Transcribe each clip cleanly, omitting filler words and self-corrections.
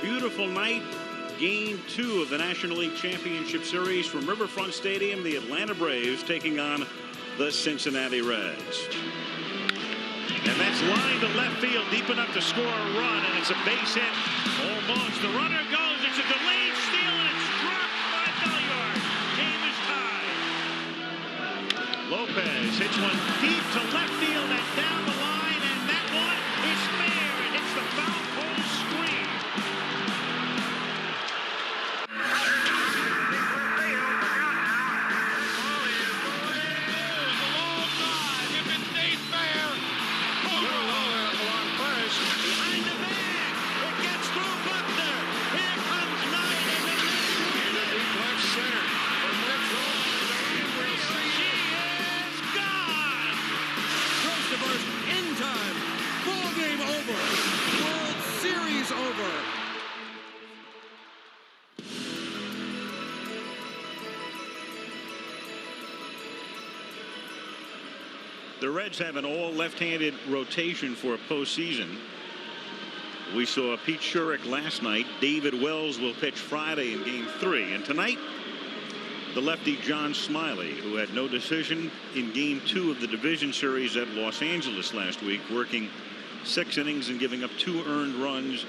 beautiful night. Game 2 of the National League Championship Series from Riverfront Stadium. The Atlanta Braves taking on the Cincinnati Reds. And that's lined to left field, deep enough to score a run, and it's a base hit. Almost. The runner goes. It's a delayed steal, and it's dropped by Belliard. Game is tied. Lopez hits one deep to left field and down the line, and that one is fair. It hits the foul pole screen. The Reds have an all left-handed rotation for a postseason. We saw Pete Shurik last night. David Wells will pitch Friday in Game 3. And tonight, the lefty John Smiley, who had no decision in Game 2 of the division series at Los Angeles last week, working 6 innings and giving up 2 earned runs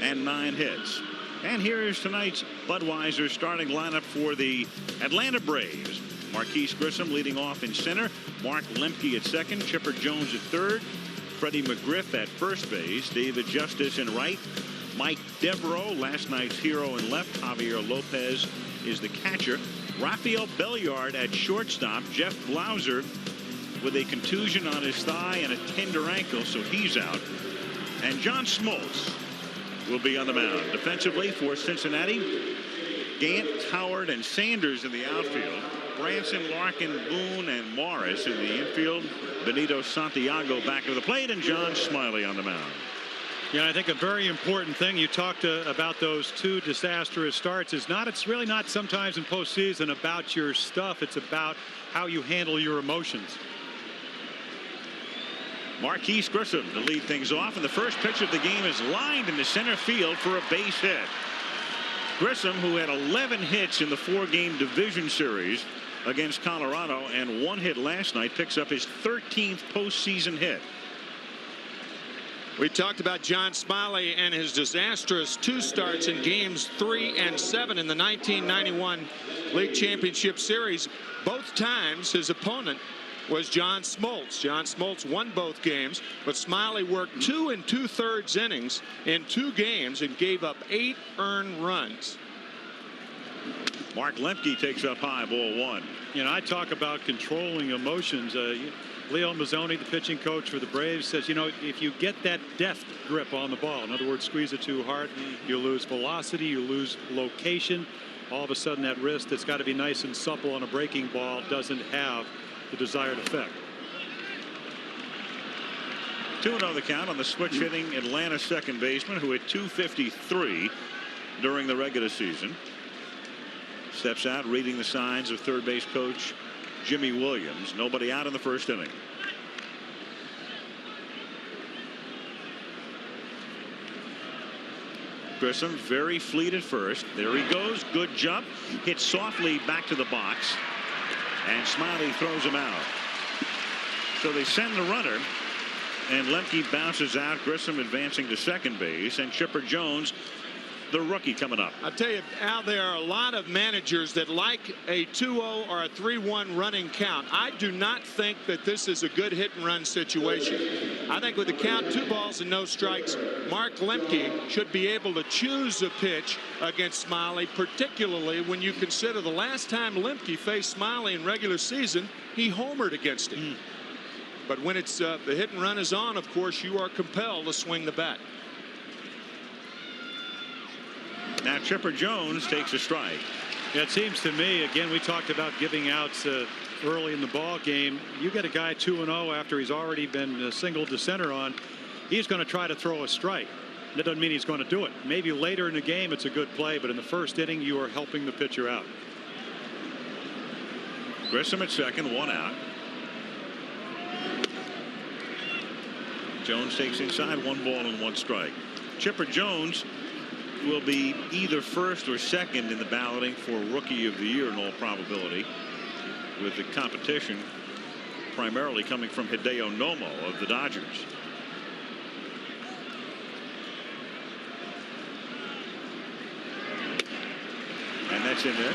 and 9 hits. And here is tonight's Budweiser starting lineup for the Atlanta Braves. Marquise Grissom leading off in center. Mark Lemke at second. Chipper Jones at third. Freddie McGriff at first base. David Justice in right. Mike Devereaux, last night's hero, in left. Javier Lopez is the catcher. Rafael Belliard at shortstop. Jeff Blauser with a contusion on his thigh and a tender ankle, so he's out. And John Smoltz will be on the mound. Defensively for Cincinnati, Gant, Howard, and Sanders in the outfield. Branson, Larkin, Boone, and Morris in the infield. Benito Santiago back of the plate, and John Smiley on the mound. Yeah, I think a very important thing you talked about those 2 disastrous starts is it's really not sometimes in postseason about your stuff. It's about how you handle your emotions. Marquise Grissom to lead things off, and the first pitch of the game is lined into center field for a base hit. Grissom, who had 11 hits in the 4-game division series against Colorado and 1 hit last night, picks up his 13th postseason hit. We talked about John Smiley and his disastrous 2 starts in games 3 and 7 in the 1991 League Championship Series. Both times his opponent was John Smoltz. John Smoltz won both games, but Smiley worked 2 2/3 innings in 2 games and gave up 8 earned runs. Mark Lemke takes up high, ball 1. You know, I talk about controlling emotions. Leo Mazzoni, the pitching coach for the Braves, says, you know, if you get that deft grip on the ball, in other words, squeeze it too hard, you lose velocity, you lose location. All of a sudden, that wrist that's got to be nice and supple on a breaking ball doesn't have the desired effect. 2-0 the count on the switch hitting Atlanta second baseman, who hit .253 during the regular season. Steps out, reading the signs of third base coach Jimmy Williams. Nobody out in the first inning. Grissom very fleet at first. There he goes. Good jump. Hits softly back to the box. And Smiley throws him out. So they send the runner. And Lemke bounces out. Grissom advancing to second base. And Chipper Jones, the rookie, coming up. I'll tell you, Al, there are a lot of managers that like a 2-0 or a 3-1 running count. I do not think that this is a good hit and run situation. I think with the count 2 balls and no strikes, Mark Lemke should be able to choose a pitch against Smiley, particularly when you consider the last time Lemke faced Smiley in regular season, he homered against him. But when it's the hit and run is on, of course, you are compelled to swing the bat. Now Chipper Jones takes a strike. Yeah, it seems to me, again, we talked about giving outs early in the ball game. You get a guy 2-0 after he's already been singled to center on. He's going to try to throw a strike. That doesn't mean he's going to do it. Maybe later in the game it's a good play, but in the first inning you are helping the pitcher out. Grissom at second, 1 out. Jones takes inside, 1 ball and 1 strike. Chipper Jones will be either first or second in the balloting for Rookie of the Year in all probability, with the competition primarily coming from Hideo Nomo of the Dodgers. And that's in there.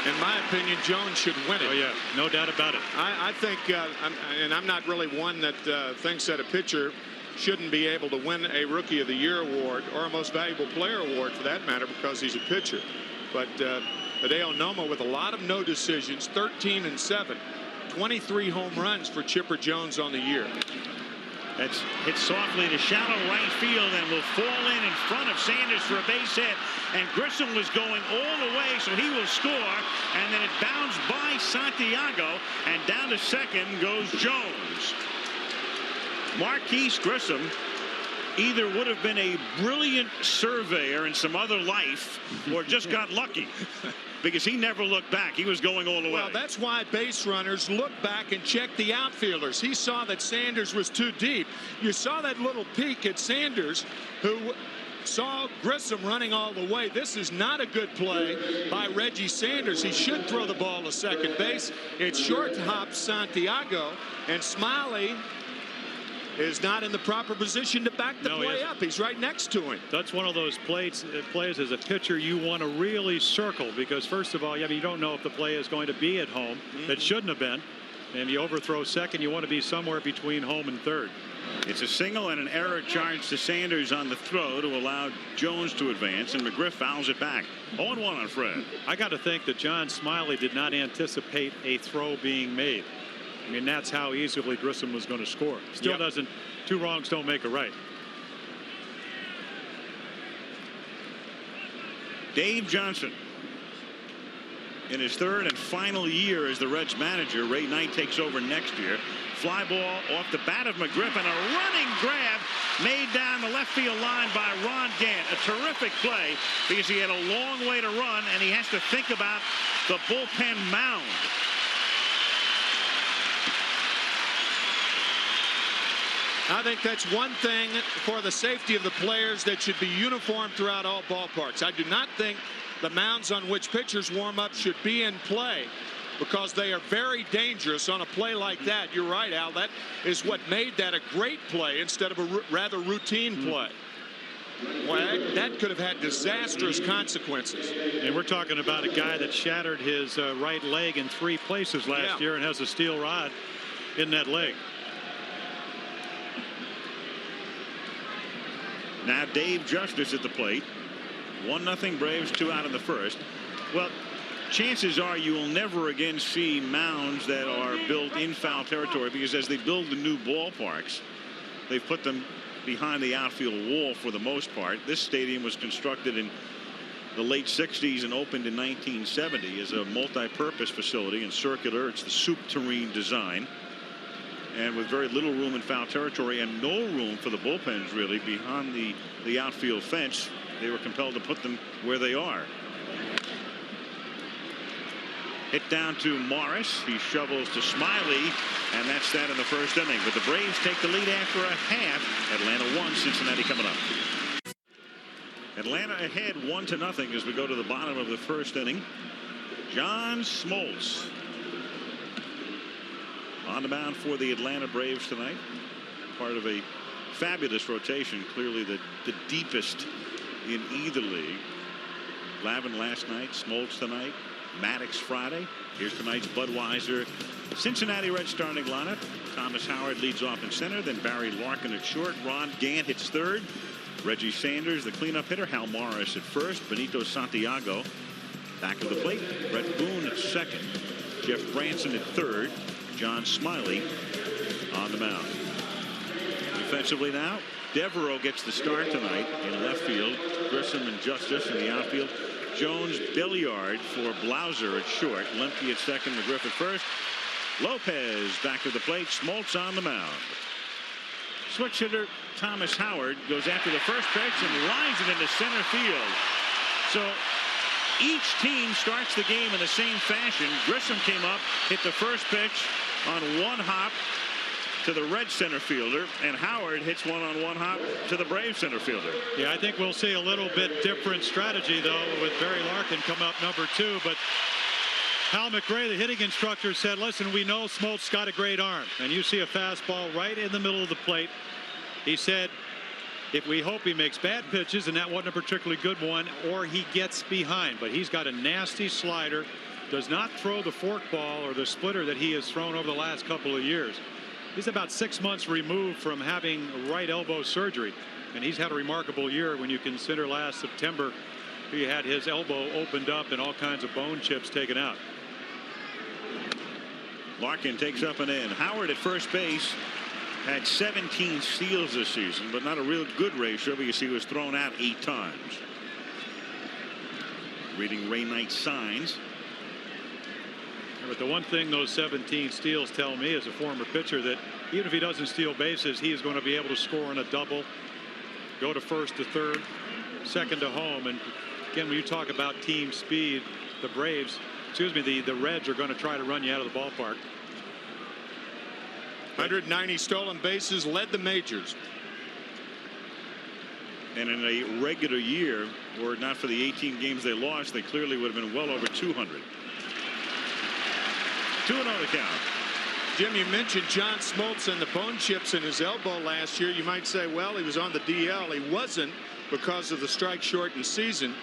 In my opinion, Jones should win it. Oh, yeah, no doubt about it. I think, and I'm not really one that thinks that a pitcher shouldn't be able to win a Rookie of the Year award or a Most Valuable Player award for that matter because he's a pitcher. But Hideo Nomo with a lot of no decisions, 13-7, 23 home runs for Chipper Jones on the year. That's hit softly to shallow right field and will fall in front of Sanders for a base hit. And Grissom was going all the way, so he will score. And then it bounced by Santiago, and down to second goes Jones. Marquise Grissom either would have been a brilliant surveyor in some other life or just got lucky. Because he never looked back. He was going all the way. Well, that's why base runners look back and check the outfielders. He saw that Sanders was too deep. You saw that little peek at Sanders, who saw Grissom running all the way. This is not a good play by Reggie Sanders. He should throw the ball to second base. It's short hop Santiago, and Smiley is not in the proper position to back the play up. He's right next to him. That's one of those plays as a pitcher you want to really circle, because first of all, you don't know if the play is going to be at home. That shouldn't have been. And you overthrow second, you want to be somewhere between home and third. It's a single and an error charge to Sanders on the throw to allow Jones to advance, and McGriff fouls it back. 0-1 on Fred. I got to think that John Smiley did not anticipate a throw being made. I mean, that's how easily Grissom was going to score. Still doesn't. Two wrongs don't make a right. Dave Johnson, in his third and final year as the Reds manager. Ray Knight takes over next year. Fly ball off the bat of McGriff, and a running grab made down the left field line by Ron Gant. A terrific play because he had a long way to run, and he has to think about the bullpen mound. I think that's one thing for the safety of the players that should be uniform throughout all ballparks. I do not think the mounds on which pitchers warm up should be in play, because they are very dangerous on a play like that. You're right, Al. That is what made that a great play instead of a rather routine play. Well, that could have had disastrous consequences. And we're talking about a guy that shattered his right leg in 3 places last year and has a steel rod in that leg. Now Dave Justice at the plate. 1-0 Braves, 2 out in the first. Well, chances are you will never again see mounds that are built in foul territory, because as they build the new ballparks, they've put them behind the outfield wall for the most part. This stadium was constructed in the late 60s and opened in 1970 as a multi-purpose facility and circular. It's the soup tureen design, and with very little room in foul territory and no room for the bullpens really behind the outfield fence. They were compelled to put them where they are. Hit down to Morris. He shovels to Smiley, and that's that in the first inning. But the Braves take the lead after a half. Atlanta 1, Cincinnati coming up. Atlanta ahead 1-0 as we go to the bottom of the first inning. John Smoltz on the mound for the Atlanta Braves tonight. Part of a fabulous rotation, clearly the deepest in either league. Lavin last night, Smoltz tonight, Maddox Friday. Here's tonight's Budweiser Cincinnati Reds starting lineup. Thomas Howard leads off in center, then Barry Larkin at short. Ron Gant hits third. Reggie Sanders, the cleanup hitter. Hal Morris at first. Benito Santiago back of the plate. Brett Boone at second. Jeff Branson at third. John Smiley on the mound. Defensively now, Devereaux gets the start tonight in left field. Grissom and Justice in the outfield. Jones, Billiard for Blauser at short. Lemke at second, McGriff at first. Lopez back to the plate. Smoltz on the mound. Switch hitter Thomas Howard goes after the first pitch and lines it into center field. So each team starts the game in the same fashion. Grissom came up, hit the first pitch on one hop to the Red center fielder, and Howard hits one-on-one hop to the Brave center fielder. Yeah, I think we'll see a little bit different strategy, though, with Barry Larkin come up number 2. But Hal McRae, the hitting instructor, said, listen, we know Smoltz got a great arm. And you see a fastball right in the middle of the plate. He said, if we hope he makes bad pitches, and that wasn't a particularly good one, or he gets behind. But he's got a nasty slider, does not throw the forkball or the splitter that he has thrown over the last couple of years. He's about 6 months removed from having right elbow surgery, and he's had a remarkable year when you consider last September he had his elbow opened up and all kinds of bone chips taken out. Larkin takes up and in. Howard at first base had 17 steals this season, but not a real good ratio because he was thrown out 8 times. Reading Ray Knight's signs. But the one thing those 17 steals tell me as a former pitcher, that even if he doesn't steal bases, he is going to be able to score on a double, go to first to third, second to home. And again, when you talk about team speed, the Reds are going to try to run you out of the ballpark. 190 stolen bases, led the majors. And in a regular year, were it not for the 18 games they lost, they clearly would have been well over 200. 2-0 the count. Jim, you mentioned John Smoltz and the bone chips in his elbow last year. You might say, well, he was on the DL. He wasn't because of the strike shortened season.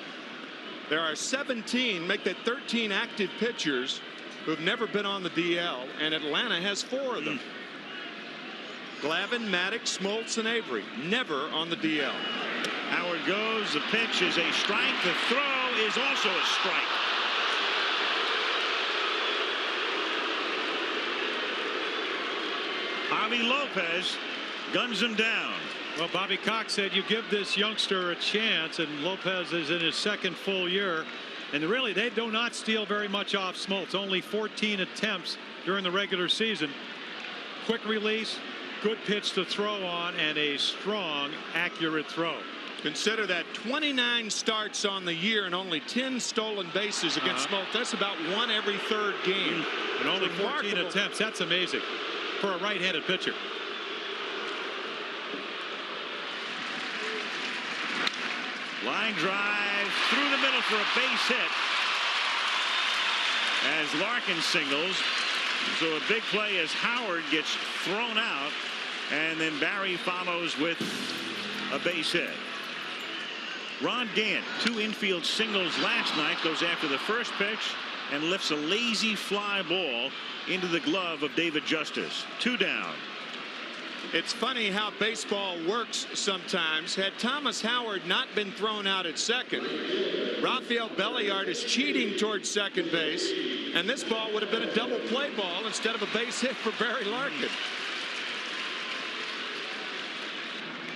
There are 17, make that 13 active pitchers who have never been on the DL, and Atlanta has 4 of them. Glavine, Maddox, Smoltz, and Avery, never on the DL. Howard goes. The pitch is a strike. The throw is also a strike. Javi Lopez guns him down. Well, Bobby Cox said you give this youngster a chance, and Lopez is in his 2nd full year. And really, they do not steal very much off Smoltz. Only 14 attempts during the regular season. Quick release, good pitch to throw on, and a strong, accurate throw. Consider that 29 starts on the year and only 10 stolen bases against Smoltz. That's about 1 every 3rd game. And only 14 attempts. That's amazing for a right-handed pitcher. Line drive through the middle for a base hit as Larkin singles. So a big play as Howard gets thrown out, and then Barry follows with a base hit. Ron Gant, 2 infield singles last night, goes after the first pitch and lifts a lazy fly ball into the glove of David Justice. 2 down. It's funny how baseball works sometimes. Had Thomas Howard not been thrown out at second, Rafael Belliard is cheating towards second base, and this ball would have been a double play ball instead of a base hit for Barry Larkin.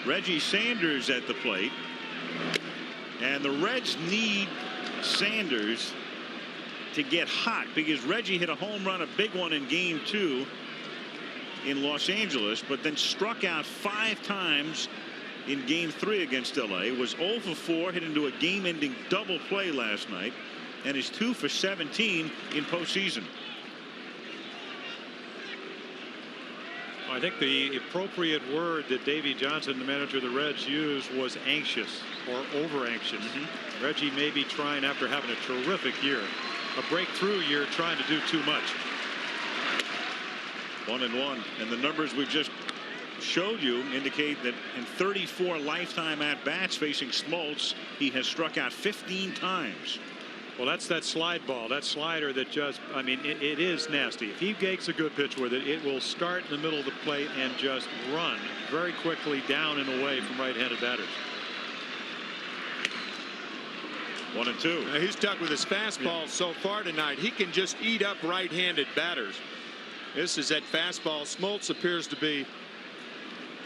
Reggie Sanders at the plate, and the Reds need Sanders to get hot because Reggie hit a home run, a big one in game 2 in Los Angeles, but then struck out 5 times in game 3 against LA. Was 0 for 4, hit into a game-ending double play last night, and is 2 for 17 in postseason. I think the appropriate word that Davey Johnson, the manager of the Reds, used was anxious or over anxious. Reggie may be trying, after having a terrific year, a breakthrough year, trying to do too much. 1-1, and the numbers we just showed you indicate that in 34 lifetime at-bats facing Smoltz, he has struck out 15 times. Well, that's that slide ball, that slider that just, I mean, it is nasty. If he gets a good pitch with it, it will start in the middle of the plate and just run very quickly down and away from right-handed batters. 1-2. Now, he's stuck with his fastball so far tonight. He can just eat up right-handed batters. This is that fastball. Smoltz appears to be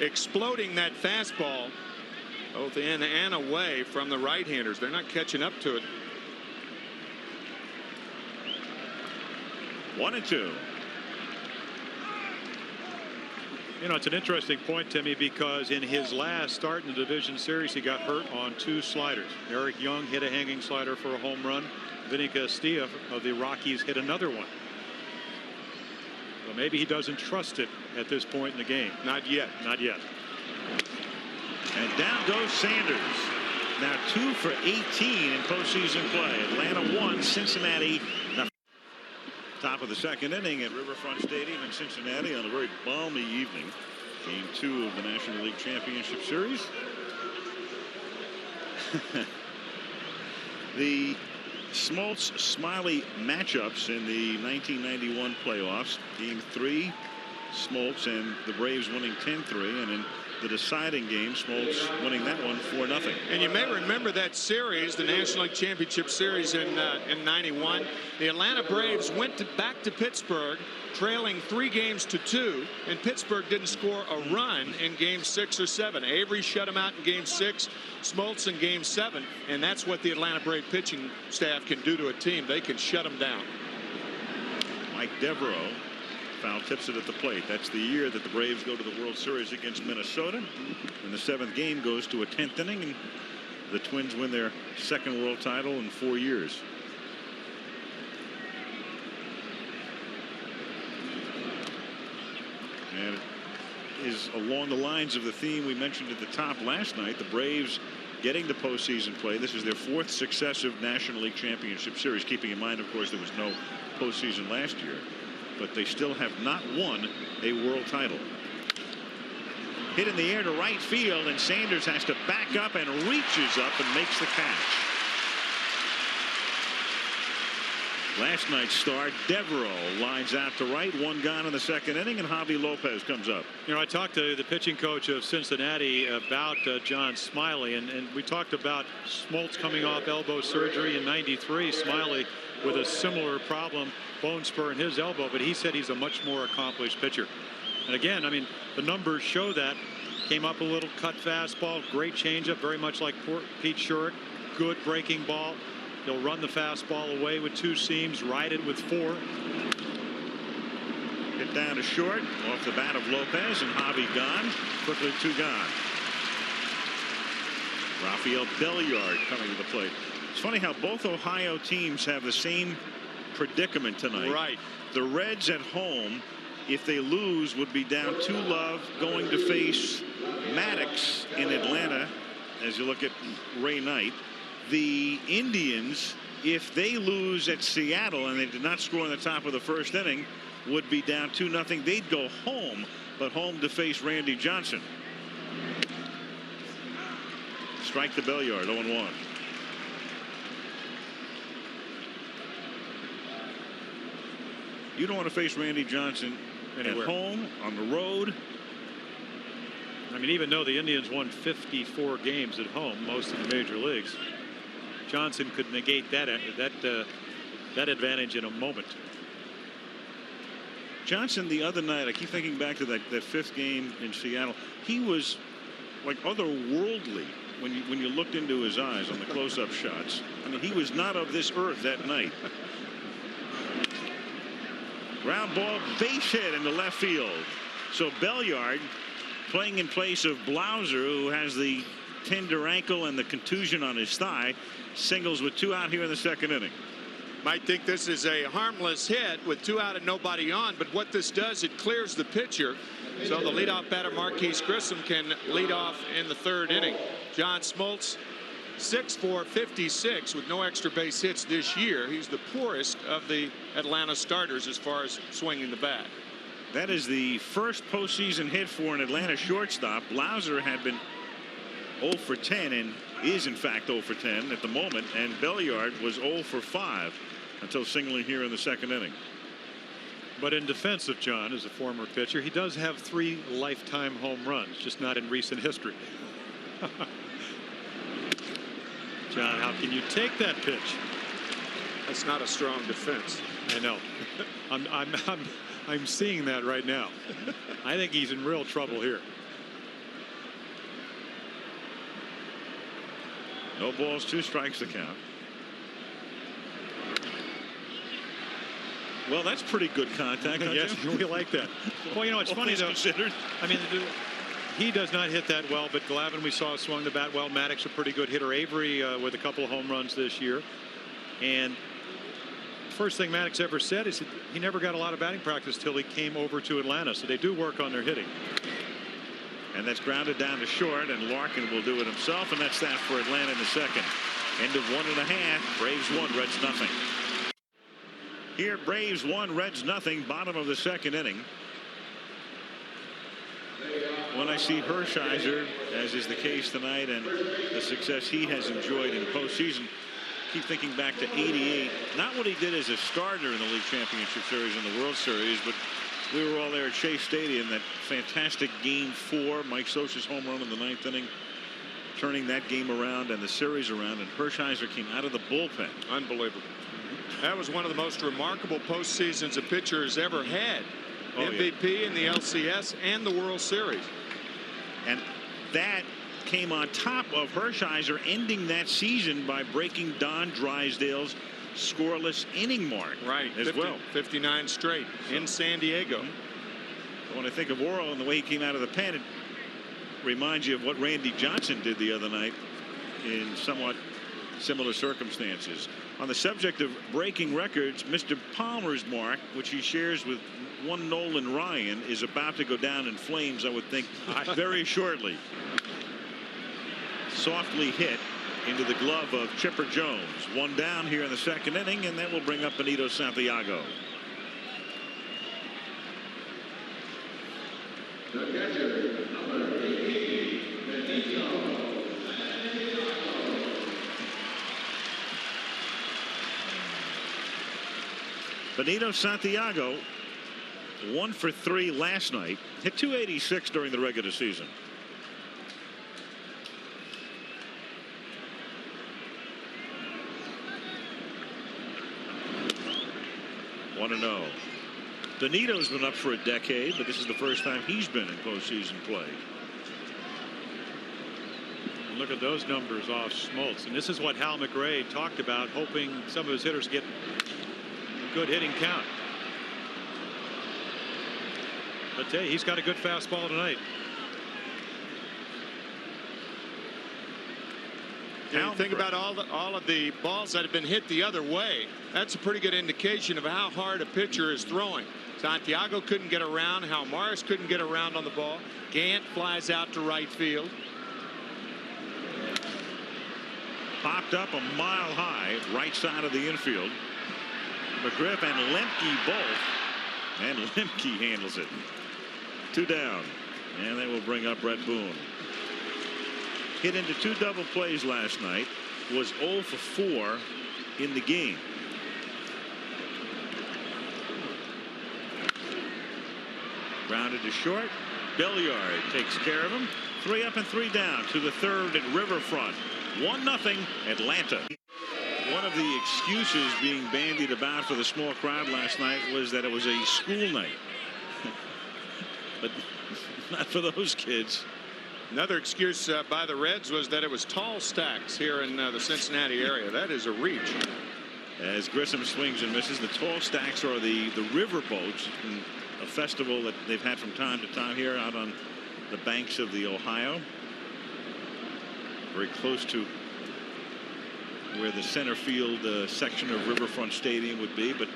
exploding that fastball both in and away from the right-handers. They're not catching up to it. 1-2. You know, it's an interesting point, Timmy, because in his last start in the division series, he got hurt on 2 sliders. Eric Young hit a hanging slider for a home run. Vinny Castilla of the Rockies hit another one. Well, maybe he doesn't trust it at this point in the game. Not yet. Not yet. And down goes Sanders. Now 2 for 18 in postseason play. Atlanta 1, Cincinnati nothing. Top of the second inning at Riverfront Stadium in Cincinnati on a very balmy evening. Game 2 of the National League Championship Series. The Smoltz Smiley matchups in the 1991 playoffs. Game 3, Smoltz and the Braves winning 10-3, and in the deciding game, Smoltz winning that one 4-0. And you may remember that series, the National League Championship Series in '91. The Atlanta Braves went back to Pittsburgh, trailing 3-2, and Pittsburgh didn't score a run in Game 6 or 7. Avery shut them out in Game 6, Smoltz in Game 7, and that's what the Atlanta Brave pitching staff can do to a team. They can shut them down. Mike Devereaux foul tips it at the plate. That's the year that the Braves go to the World Series against Minnesota. And the 7th game goes to a 10th inning, and the Twins win their 2nd world title in 4 years. And it is along the lines of the theme we mentioned at the top last night. The Braves getting to postseason play. This is their 4th successive National League Championship Series. Keeping in mind, of course, there was no postseason last year. But they still have not won a world title. Hit in the air to right field, and Sanders has to back up and reaches up and makes the catch. Last night's star Devereaux lines out to right, 1 gone in the 2nd inning, and Javi Lopez comes up. You know, I talked to the pitching coach of Cincinnati about John Smiley, and we talked about Smoltz coming off elbow surgery in '93. Smiley with a similar problem, bone spur in his elbow, but he said he's a much more accomplished pitcher. And again, I mean, the numbers show that. Came up a little, cut fastball, great changeup, very much like Pete Sherrick. Good breaking ball. He'll run the fastball away with 2 seams, ride it with 4. Hit down to short off the bat of Lopez, and Javi gone. Quickly 2 gone. Rafael Belliard coming to the plate. It's funny how both Ohio teams have the same predicament tonight. Right. The Reds at home, if they lose, would be down 2-0, going to face Maddox in Atlanta as you look at Ray Knight. The Indians, if they lose at Seattle and they did not score in the top of the 1st inning, would be down 2-0. They'd go home, but home to face Randy Johnson. Strike to Belliard, 0-1. You don't want to face Randy Johnson anywhere. At home, on the road. I mean, even though the Indians won 54 games at home, most of the major leagues, Johnson could negate that advantage in a moment. Johnson the other night, I keep thinking back to that 5th game in Seattle. He was like otherworldly when you looked into his eyes on the close-up shots. I mean, he was not of this earth that night. Ground ball, base hit into left field. So Belliard playing in place of Blauser, who has the tender ankle and the contusion on his thigh, singles with 2 out here in the 2nd inning. Might think this is a harmless hit with 2 out and nobody on, but what this does, it clears the pitcher. So the leadoff batter Marquise Grissom can lead off in the 3rd inning. John Smoltz, 6 for 56 with no extra base hits this year. He's the poorest of the Atlanta starters as far as swinging the bat. That is the first postseason hit for an Atlanta shortstop. Blauser had been 0 for 10 and is in fact 0 for 10 at the moment, and Belliard was 0 for 5 until singling here in the 2nd inning. But in defense of John, as a former pitcher, he does have 3 lifetime home runs, just not in recent history. John, how can you take that pitch? That's not a strong defense. I know. I'm seeing that right now. I think he's in real trouble here. No balls, 2 strikes to count. Well, that's pretty good contact. Yes, we like that. Well, you know, it's funny though. Considered. I mean, he does not hit that well, but Glavine we saw swung the bat well. Maddox a pretty good hitter. Avery with a couple of home runs this year. And first thing Maddox ever said. He said he never got a lot of batting practice till he came over to Atlanta. So they do work on their hitting. And that's grounded down to short, and Larkin will do it himself, and that's that for Atlanta in the second. End of 1.5. Braves 1, Reds nothing. Here, Braves 1, Reds nothing. Bottom of the second inning. When I see Hershiser, as is the case tonight, and the success he has enjoyed in postseason, keep thinking back to '88. Not what he did as a starter in the League Championship Series and the World Series, but we were all there at Shea Stadium. That fantastic Game 4, Mike Sosa's home run in the 9th inning, turning that game around and the series around. And Hershiser came out of the bullpen. Unbelievable. That was one of the most remarkable postseasons a pitcher has ever had. MVP in the LCS and the World Series. And that came on top of Hershiser ending that season by breaking Don Drysdale's scoreless inning mark. Right. As well. 59 straight in San Diego. When I think of Orel and the way he came out of the pen, it reminds you of what Randy Johnson did the other night in somewhat similar circumstances. On the subject of breaking records, Mr. Palmer's mark, which he shares with one Nolan Ryan, is about to go down in flames, I would think, very shortly. Softly hit into the glove of Chipper Jones. One down here in the second inning, and that will bring up Benito Santiago. The catcher, number 18, Benito. Benito Santiago, 1 for 3 last night. Hit .286 during the regular season. One to 0. Benito's been up for a decade, but this is the first time he's been in postseason play. Look at those numbers off Smoltz, and this is what Hal McRae talked about, hoping some of his hitters get a good hitting count. But hey, he's got a good fastball tonight. Yeah, think about all of the balls that have been hit the other way. That's a pretty good indication of how hard a pitcher is throwing. Santiago couldn't get around. Hal Morris couldn't get around on the ball. Gant flies out to right field. Popped up a mile high, right side of the infield. McGriff and Lemke both. And Lemke handles it. 2 down. And they will bring up Brett Boone. Hit into 2 double plays last night. Was 0 for 4 in the game. Grounded to short. Belliard takes care of him. 3 up and 3 down to the third at Riverfront. 1-0 Atlanta. One of the excuses being bandied about for the small crowd last night was that it was a school night. But not for those kids. Another excuse by the Reds was that it was tall stacks here in the Cincinnati area. That is a reach. As Grissom swings and misses, the tall stacks are the river boats, a festival that they've had from time to time here out on the banks of the Ohio. Very close to where the center field section of Riverfront Stadium would be. But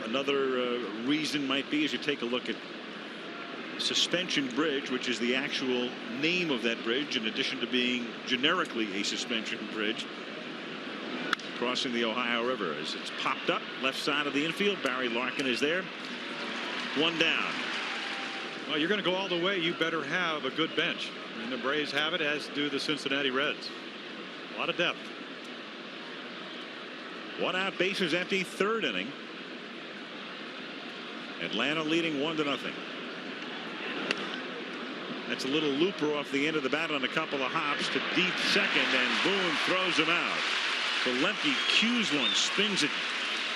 another reason might be, as you take a look at Suspension Bridge, which is the actual name of that bridge, in addition to being generically a suspension bridge, crossing the Ohio River. As it's popped up left side of the infield, Barry Larkin is there. 1 down. Well, you're going to go all the way. You better have a good bench. And the Braves have it, as do the Cincinnati Reds. A lot of depth. 1 out, bases empty, 3rd inning. Atlanta leading 1-0. That's a little looper off the end of the bat on a couple of hops to deep second, and Boone throws him out. So Lemke cues one, spins it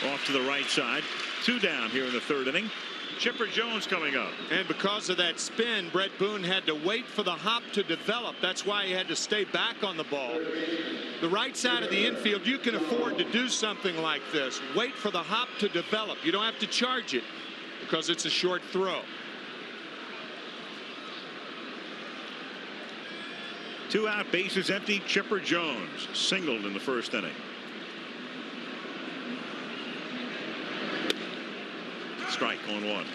off to the right side. 2 down here in the 3rd inning. Chipper Jones coming up. And because of that spin, Brett Boone had to wait for the hop to develop. That's why he had to stay back on the ball. The right side of the infield, you can afford to do something like this. Wait for the hop to develop. You don't have to charge it because it's a short throw. 2 out, bases empty. Chipper Jones singled in the 1st inning. Strike on 1.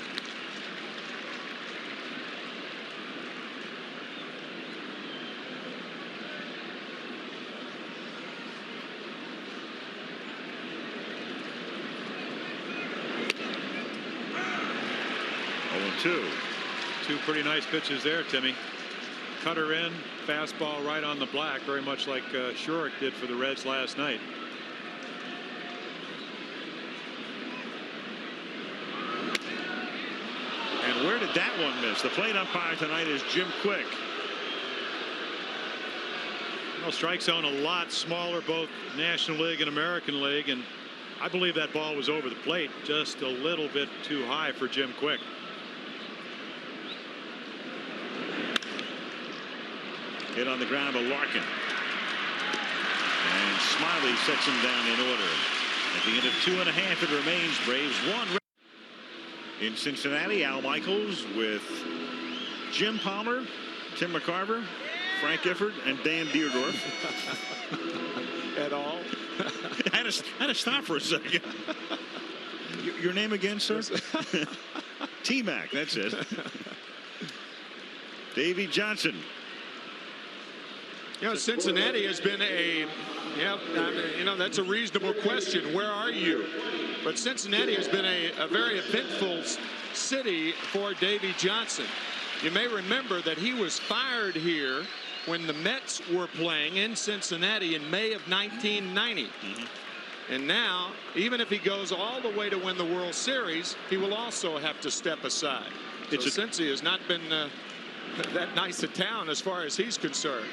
Two pretty nice pitches there, Timmy. Cutter in, fastball right on the black, very much like Schurik did for the Reds last night. And where did that one miss? The plate umpire tonight is Jim Quick. Well, strike zone a lot smaller, both National League and American League, and I believe that ball was over the plate just a little bit too high for Jim Quick. Hit on the ground to Larkin. And Smiley sets him down in order. At the end of 2.5, it remains Braves 1. In Cincinnati, Al Michaels with Jim Palmer, Tim McCarver, Frank Gifford, and Dan Deerdorf. At all? I had to stop for a second. Your name again, sir? T-Mac, that's it. Davey Johnson. You know, Cincinnati has been that's a reasonable question. Where are you? But Cincinnati has been a very eventful city for Davey Johnson. You may remember that he was fired here when the Mets were playing in Cincinnati in May of 1990. And now, even if he goes all the way to win the World Series, he will also have to step aside. So Cincy has not been that nice a town as far as he's concerned.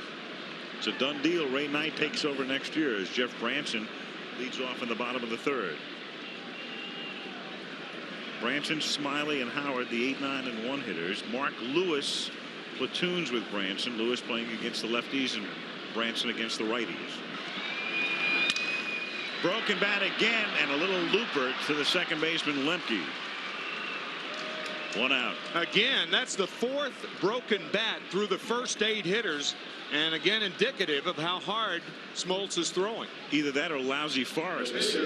It's a done deal. Ray Knight takes over next year as Jeff Branson leads off in the bottom of the 3rd. Branson, Smiley, and Howard, the 8, 9, and 1 hitters. Mark Lewis platoons with Branson. Lewis playing against the lefties and Branson against the righties. Broken bat again, and a little looper to the second baseman Lemke. 1 out. Again, that's the 4th broken bat through the first 8 hitters. And again, indicative of how hard Smoltz is throwing. Either that or lousy forests.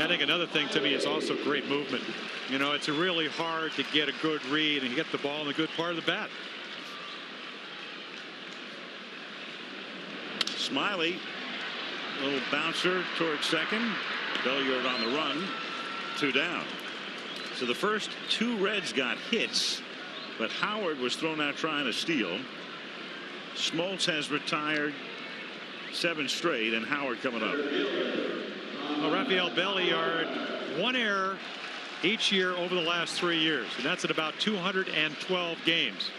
I think another thing to me is also great movement. You know, it's really hard to get a good read and get the ball in the good part of the bat. Smiley, a little bouncer towards second. Belliard on the run. 2 down. So the first 2 Reds got hits. But Howard was thrown out trying to steal. Smoltz has retired 7 straight, and Howard coming up. Well, Rafael Belliard, 1 error each year over the last 3 years, and that's at about 212 games.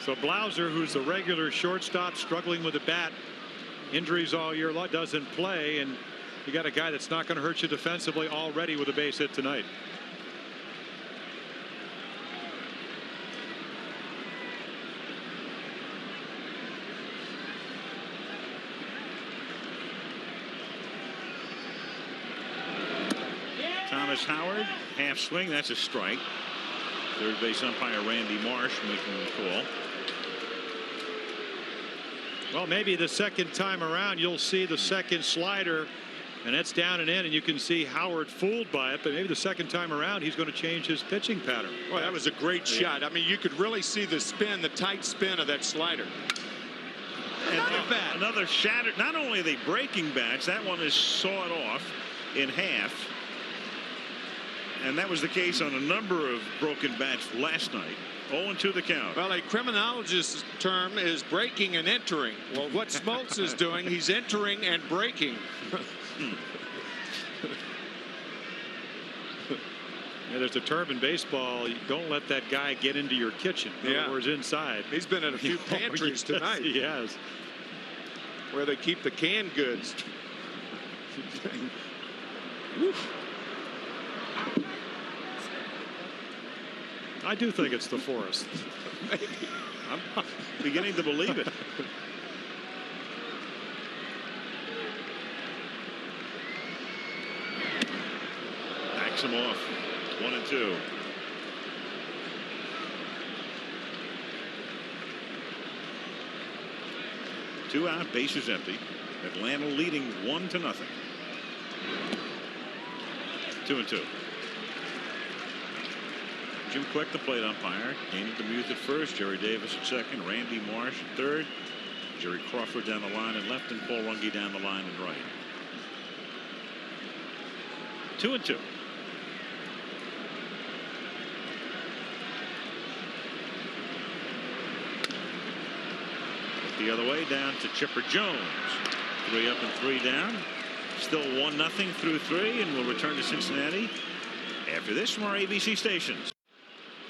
So Blauser, who's the regular shortstop, struggling with the bat, injuries all year long, doesn't play, and you got a guy that's not going to hurt you defensively already with a base hit tonight. Howard, half swing, that's a strike. Third base umpire Randy Marsh making the call. Well, maybe the second time around you'll see the second slider, and that's down and in, and you can see Howard fooled by it, but maybe the second time around he's going to change his pitching pattern. Well, that was a great shot. I mean, you could really see the spin, the tight spin of that slider. Another shattered. Not only are they breaking bats, that one is sawed off in half. And that was the case on a number of broken bats last night. 0-2 the count. Well, a criminologist's term is breaking and entering. Well, what Smoltz is doing, he's entering and breaking. Yeah, there's a term in baseball, you don't let that guy get into your kitchen. In other words, inside. He's been in a few pantries tonight. He has. Where they keep the canned goods. I do think it's the forest. I'm beginning to believe it. Backs him off. 1-2. Two out, bases empty. Atlanta leading 1-0. 2-2. Jim Quick, the plate umpire. Danny DeMuth at first, Jerry Davis at second, Randy Marsh at third, Jerry Crawford down the line in left, and Paul Runge down the line in right. 2-2. The other way down to Chipper Jones. 3 up and 3 down. Still 1-0 through 3, and we'll return to Cincinnati after this from our ABC stations.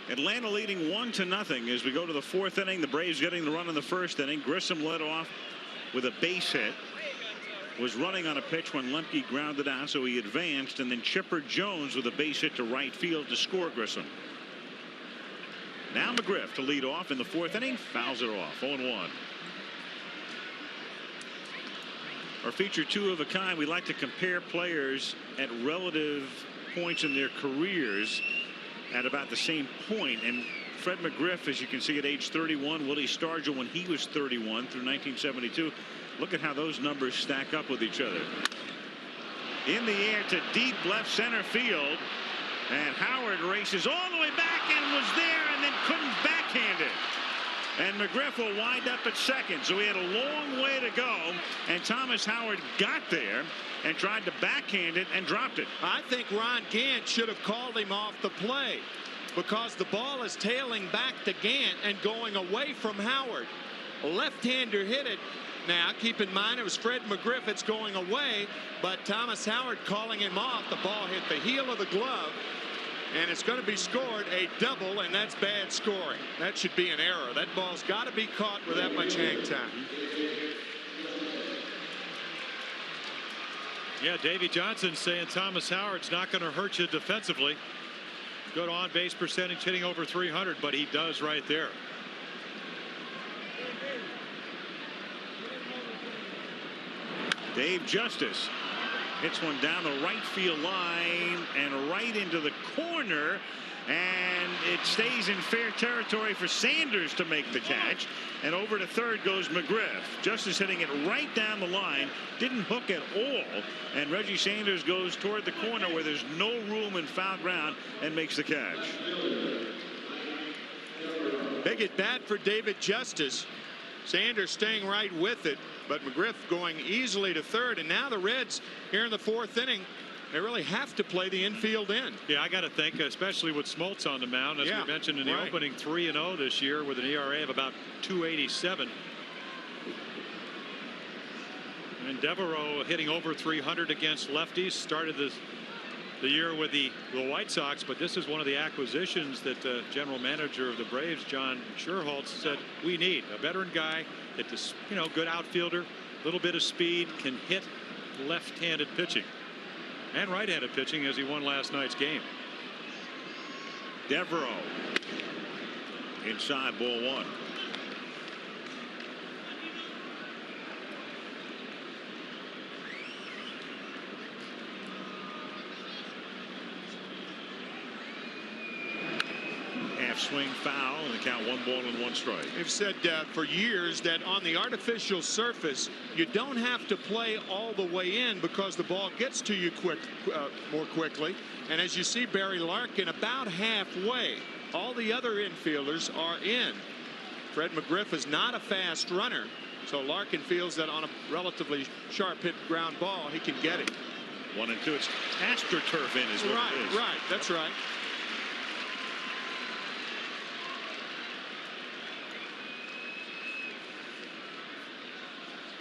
Atlanta leading 1-0 as we go to the 4th inning. The Braves getting the run in the 1st inning. Grissom led off with a base hit. Was running on a pitch when Lemke grounded out, so he advanced, and then Chipper Jones with a base hit to right field to score Grissom. Now McGriff to lead off in the 4th inning. Fouls it off. 0-1. Our feature 2 of a kind. We like to compare players at relative points in their careers at about the same point. And Fred McGriff, as you can see, at age 31, Willie Stargell when he was 31 through 1972. Look at how those numbers stack up with each other. In the air to deep left center field. And Howard races all the way back and was there and then couldn't backhand it. And McGriff will wind up at second. So he had a long way to go. And Thomas Howard got there and tried to backhand it and dropped it. I think Ron Gant should have called him off the play because the ball is tailing back to Gant and going away from Howard. A left-hander hit it. Now, keep in mind, it was Fred McGriff. It's going away, but Thomas Howard calling him off. The ball hit the heel of the glove. And it's going to be scored a double, and that's bad scoring. That should be an error. That ball's got to be caught with that much hang time. Yeah, Davey Johnson saying Thomas Howard's not going to hurt you defensively. Good on-base percentage, hitting over 300, but he does right there. Dave Justice hits one down the right field line and right into the corner, and it stays in fair territory for Sanders to make the catch, and over to third goes McGriff. Justice hitting it right down the line, didn't hook at all, and Reggie Sanders goes toward the corner where there's no room in foul ground and makes the catch. Big at bat for David Justice. Sanders staying right with it, but McGriff going easily to third. And now the Reds here in the 4th inning, they really have to play the infield in. Yeah, I got to think, especially with Smoltz on the mound, as we mentioned in the opening, 3-0 this year with an ERA of about 2.87. And Devereaux hitting over 300 against lefties. Started the year with the White Sox, but this is one of the acquisitions that general manager of the Braves, John Schuerholz, said we need a veteran guy that's, you know, good outfielder, a little bit of speed, can hit left-handed pitching and right-handed pitching, as he won last night's game. Devereaux inside, ball 1. Swing foul, and the count 1 ball and 1 strike. They've said for years that on the artificial surface you don't have to play all the way in because the ball gets to you more quickly. And as you see, Barry Larkin about halfway. All the other infielders are in. Fred McGriff is not a fast runner, so Larkin feels that on a relatively sharp hit ground ball he can get it. 1 and 2. It's AstroTurf in is what it is. Right, that's right.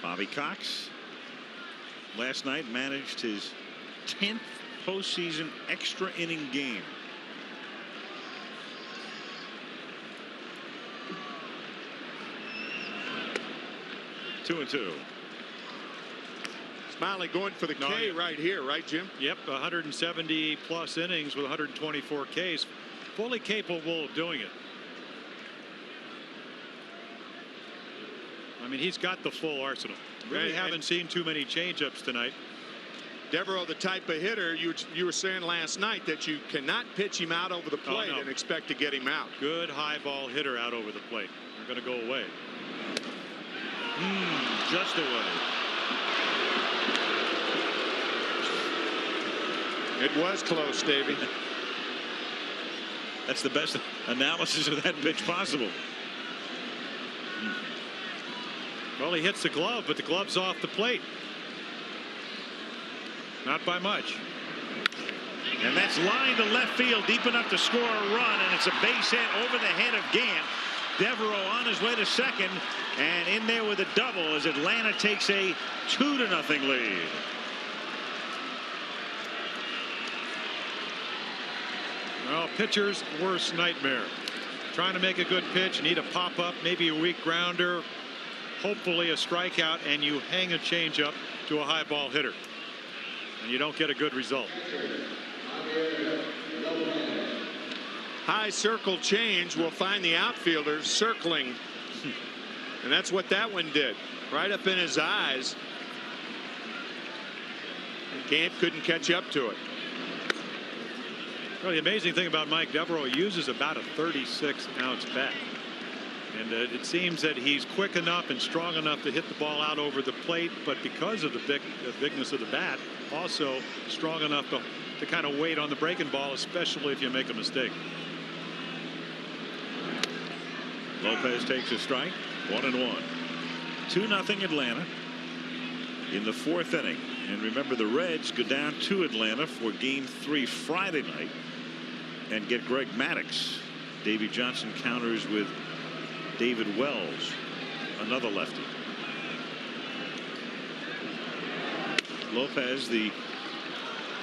Bobby Cox last night managed his 10th postseason extra inning game. Two and 2. Smiley going for the K right here, right, Jim? Yep, 170 plus innings with 124 Ks. Fully capable of doing it. I mean, he's got the full arsenal. Really haven't seen too many changeups tonight. Devereaux, the type of hitter you were saying last night that you cannot pitch him out over the plate and expect to get him out. Good high ball hitter out over the plate. They're going to go away. Just away. It was close, Davey. That's the best analysis of that pitch possible. Well, he hits the glove, but the glove's off the plate. Not by much. And that's line to left field, deep enough to score a run, and it's a base hit over the head of Gant. Devereaux on his way to second, and in there with a double as Atlanta takes a 2-0 lead. Well, pitcher's worst nightmare. Trying to make a good pitch, need a pop up, maybe a weak grounder, hopefully a strikeout, and you hang a changeup to a high ball hitter, and you don't get a good result. High circle change will find the outfielders circling, and that's what that one did, right up in his eyes. And Gant couldn't catch up to it. Well, the amazing thing about Mike Devereaux, he uses about a 36-ounce bat. And it seems that he's quick enough and strong enough to hit the ball out over the plate, but because of the bigness of the bat, also strong enough to kind of wait on the breaking ball, especially if you make a mistake. Lopez takes a strike. 1-1. 2-0 Atlanta in the fourth inning. And remember, the Reds go down to Atlanta for Game 3 Friday night and get Greg Maddux. Davey Johnson counters with David Wells, another lefty. Lopez,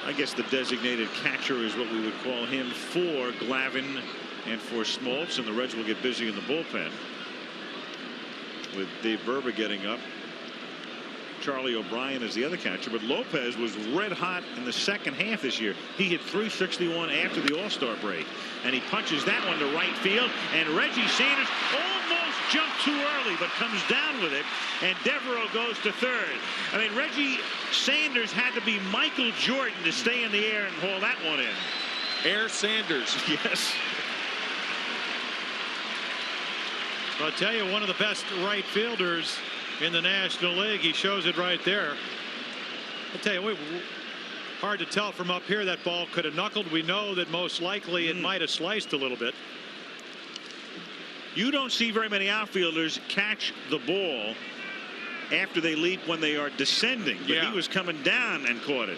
I guess the designated catcher is what we would call him for Glavine and for Smoltz, and the Reds will get busy in the bullpen with Dave Berba getting up. Charlie O'Brien is the other catcher, but Lopez was red hot in the second half this year. He hit .361 after the All-Star break, and he punches that one to right field, and Reggie Sanders almost jumped too early but comes down with it, and Devereaux goes to third. I mean, Reggie Sanders had to be Michael Jordan to stay in the air and haul that one in. Air Sanders. Yes. I'll tell you, one of the best right fielders in the National League. He shows it right there. I'll tell you, hard to tell from up here. That ball could have knuckled. We know that most likely it might have sliced a little bit. You don't see very many outfielders catch the ball after they leap when they are descending, but he was coming down and caught it.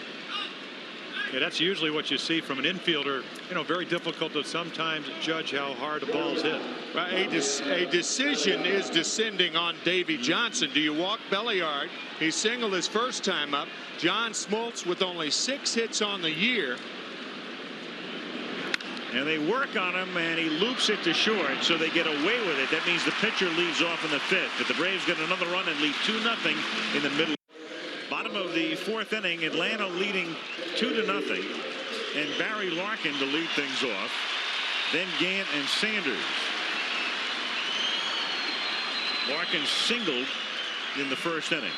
Yeah, that's usually what you see from an infielder. You know, very difficult to sometimes judge how hard a ball's hit. Well, a decision is descending on Davey Johnson. Do you walk Belliard? He singled his first time up. John Smoltz with only 6 hits on the year. And they work on him, and he loops it to short, so they get away with it. That means the pitcher leads off in the fifth. But the Braves get another run and lead 2-0 in the middle. Bottom of the fourth inning, Atlanta leading 2-0, and Barry Larkin to lead things off. Then Gant and Sanders. Larkin singled in the first inning.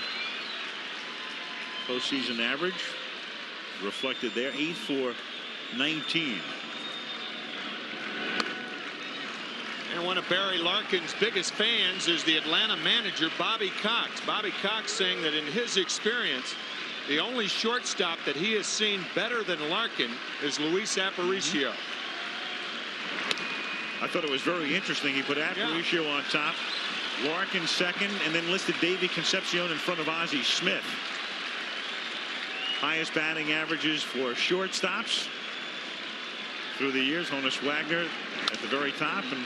Postseason average reflected there, 8 for 19. And one of Barry Larkin's biggest fans is the Atlanta manager, Bobby Cox. Bobby Cox saying that in his experience, the only shortstop that he has seen better than Larkin is Luis Aparicio. I thought it was very interesting. He put Aparicio on top, Larkin second, and then listed Davey Concepcion in front of Ozzie Smith. Highest batting averages for shortstops through the years. Honus Wagner at the very top, and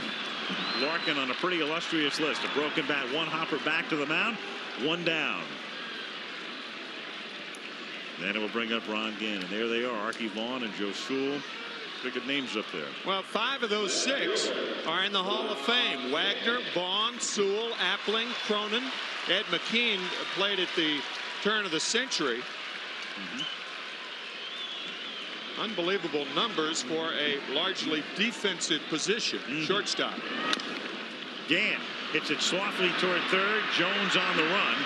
Larkin on a pretty illustrious list. A broken bat, one hopper back to the mound, one down. Then it will bring up Ron Ginn, and there they are, Archie Vaughn and Joe Sewell. Pretty good names up there. Well, 5 of those 6 are in the Hall of Fame. Wagner, Vaughn, Sewell, Appling, Cronin. Ed McKean played at the turn of the century. Unbelievable numbers for a largely defensive position. Shortstop. Gant hits it softly toward third. Jones on the run.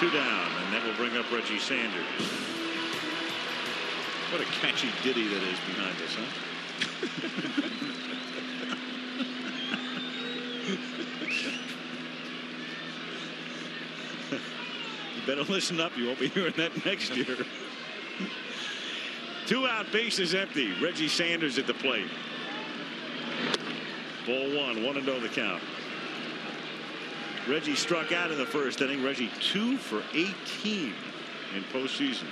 2 down, and that will bring up Reggie Sanders. What a catchy ditty that is behind us, huh? You better listen up. You won't be hearing that next year. 2 out, bases empty. Reggie Sanders at the plate. Ball 1-0 the count. Reggie struck out in the first inning. Reggie 2 for 18 in postseason.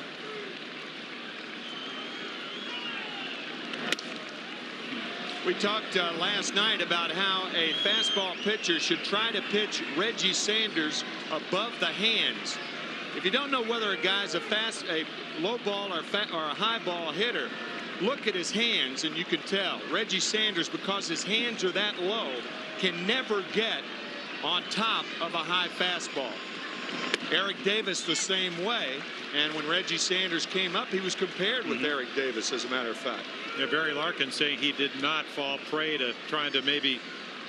We talked last night about how a fastball pitcher should try to pitch Reggie Sanders above the hands. If you don't know whether a guy's a low ball or a high ball hitter, look at his hands and you can tell. Reggie Sanders, because his hands are that low, can never get on top of a high fastball. Eric Davis the same way, and when Reggie Sanders came up, he was compared with Eric Davis, as a matter of fact. Yeah, Barry Larkin saying he did not fall prey to trying to maybe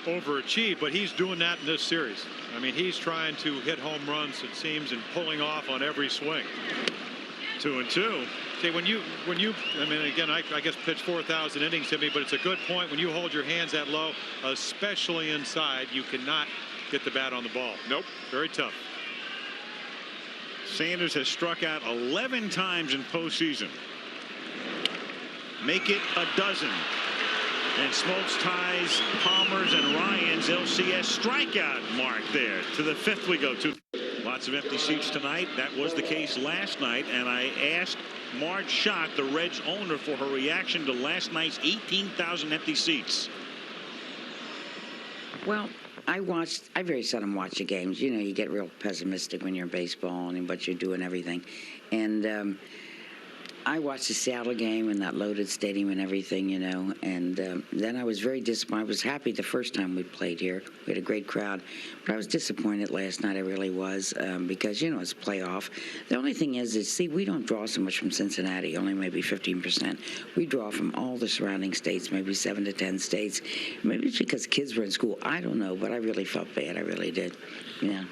overachieve, but he's doing that in this series. I mean, he's trying to hit home runs, it seems, and pulling off on every swing. 2-2. See, when you I mean, again, I guess pitch 4,000 innings to me, but it's a good point. When you hold your hands that low, especially inside, you cannot get the bat on the ball. Nope. Very tough. Sanders has struck out 11 times in postseason. Make it a dozen. And Smoltz ties Palmer's and Ryan's LCS strikeout mark there. To the 5th we go to. Lots of empty seats tonight. That was the case last night. And I asked Marge Schott, the Reds owner, for her reaction to last night's 18,000 empty seats. Well, I very seldom watch the games. You know, you get real pessimistic when you're in baseball and but you're doing everything. And I watched the Seattle game in that loaded stadium and everything, you know, and then I was very disappointed. I was happy the first time we played here. We had a great crowd, but I was disappointed last night. I really was, because, you know, it's a playoff. The only thing is, see, we don't draw so much from Cincinnati, only maybe 15%. We draw from all the surrounding states, maybe 7 to 10 states. Maybe it's because kids were in school. I don't know, but I really felt bad. I really did. Yeah.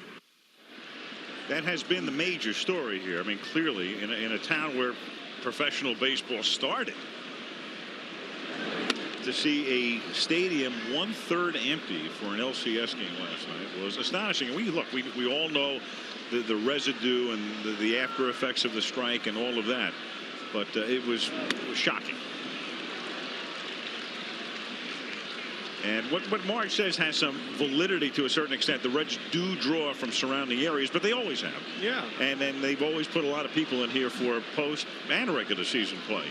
That has been the major story here. I mean, clearly, in a town where professional baseball started, to see a stadium 1/3 empty for an LCS game last night was astonishing. And we all know the residue and the after effects of the strike and all of that, but it was shocking. And what Marge says has some validity to a certain extent. The Reds do draw from surrounding areas, but they always have. Yeah. And then they've always put a lot of people in here for post and regular season play.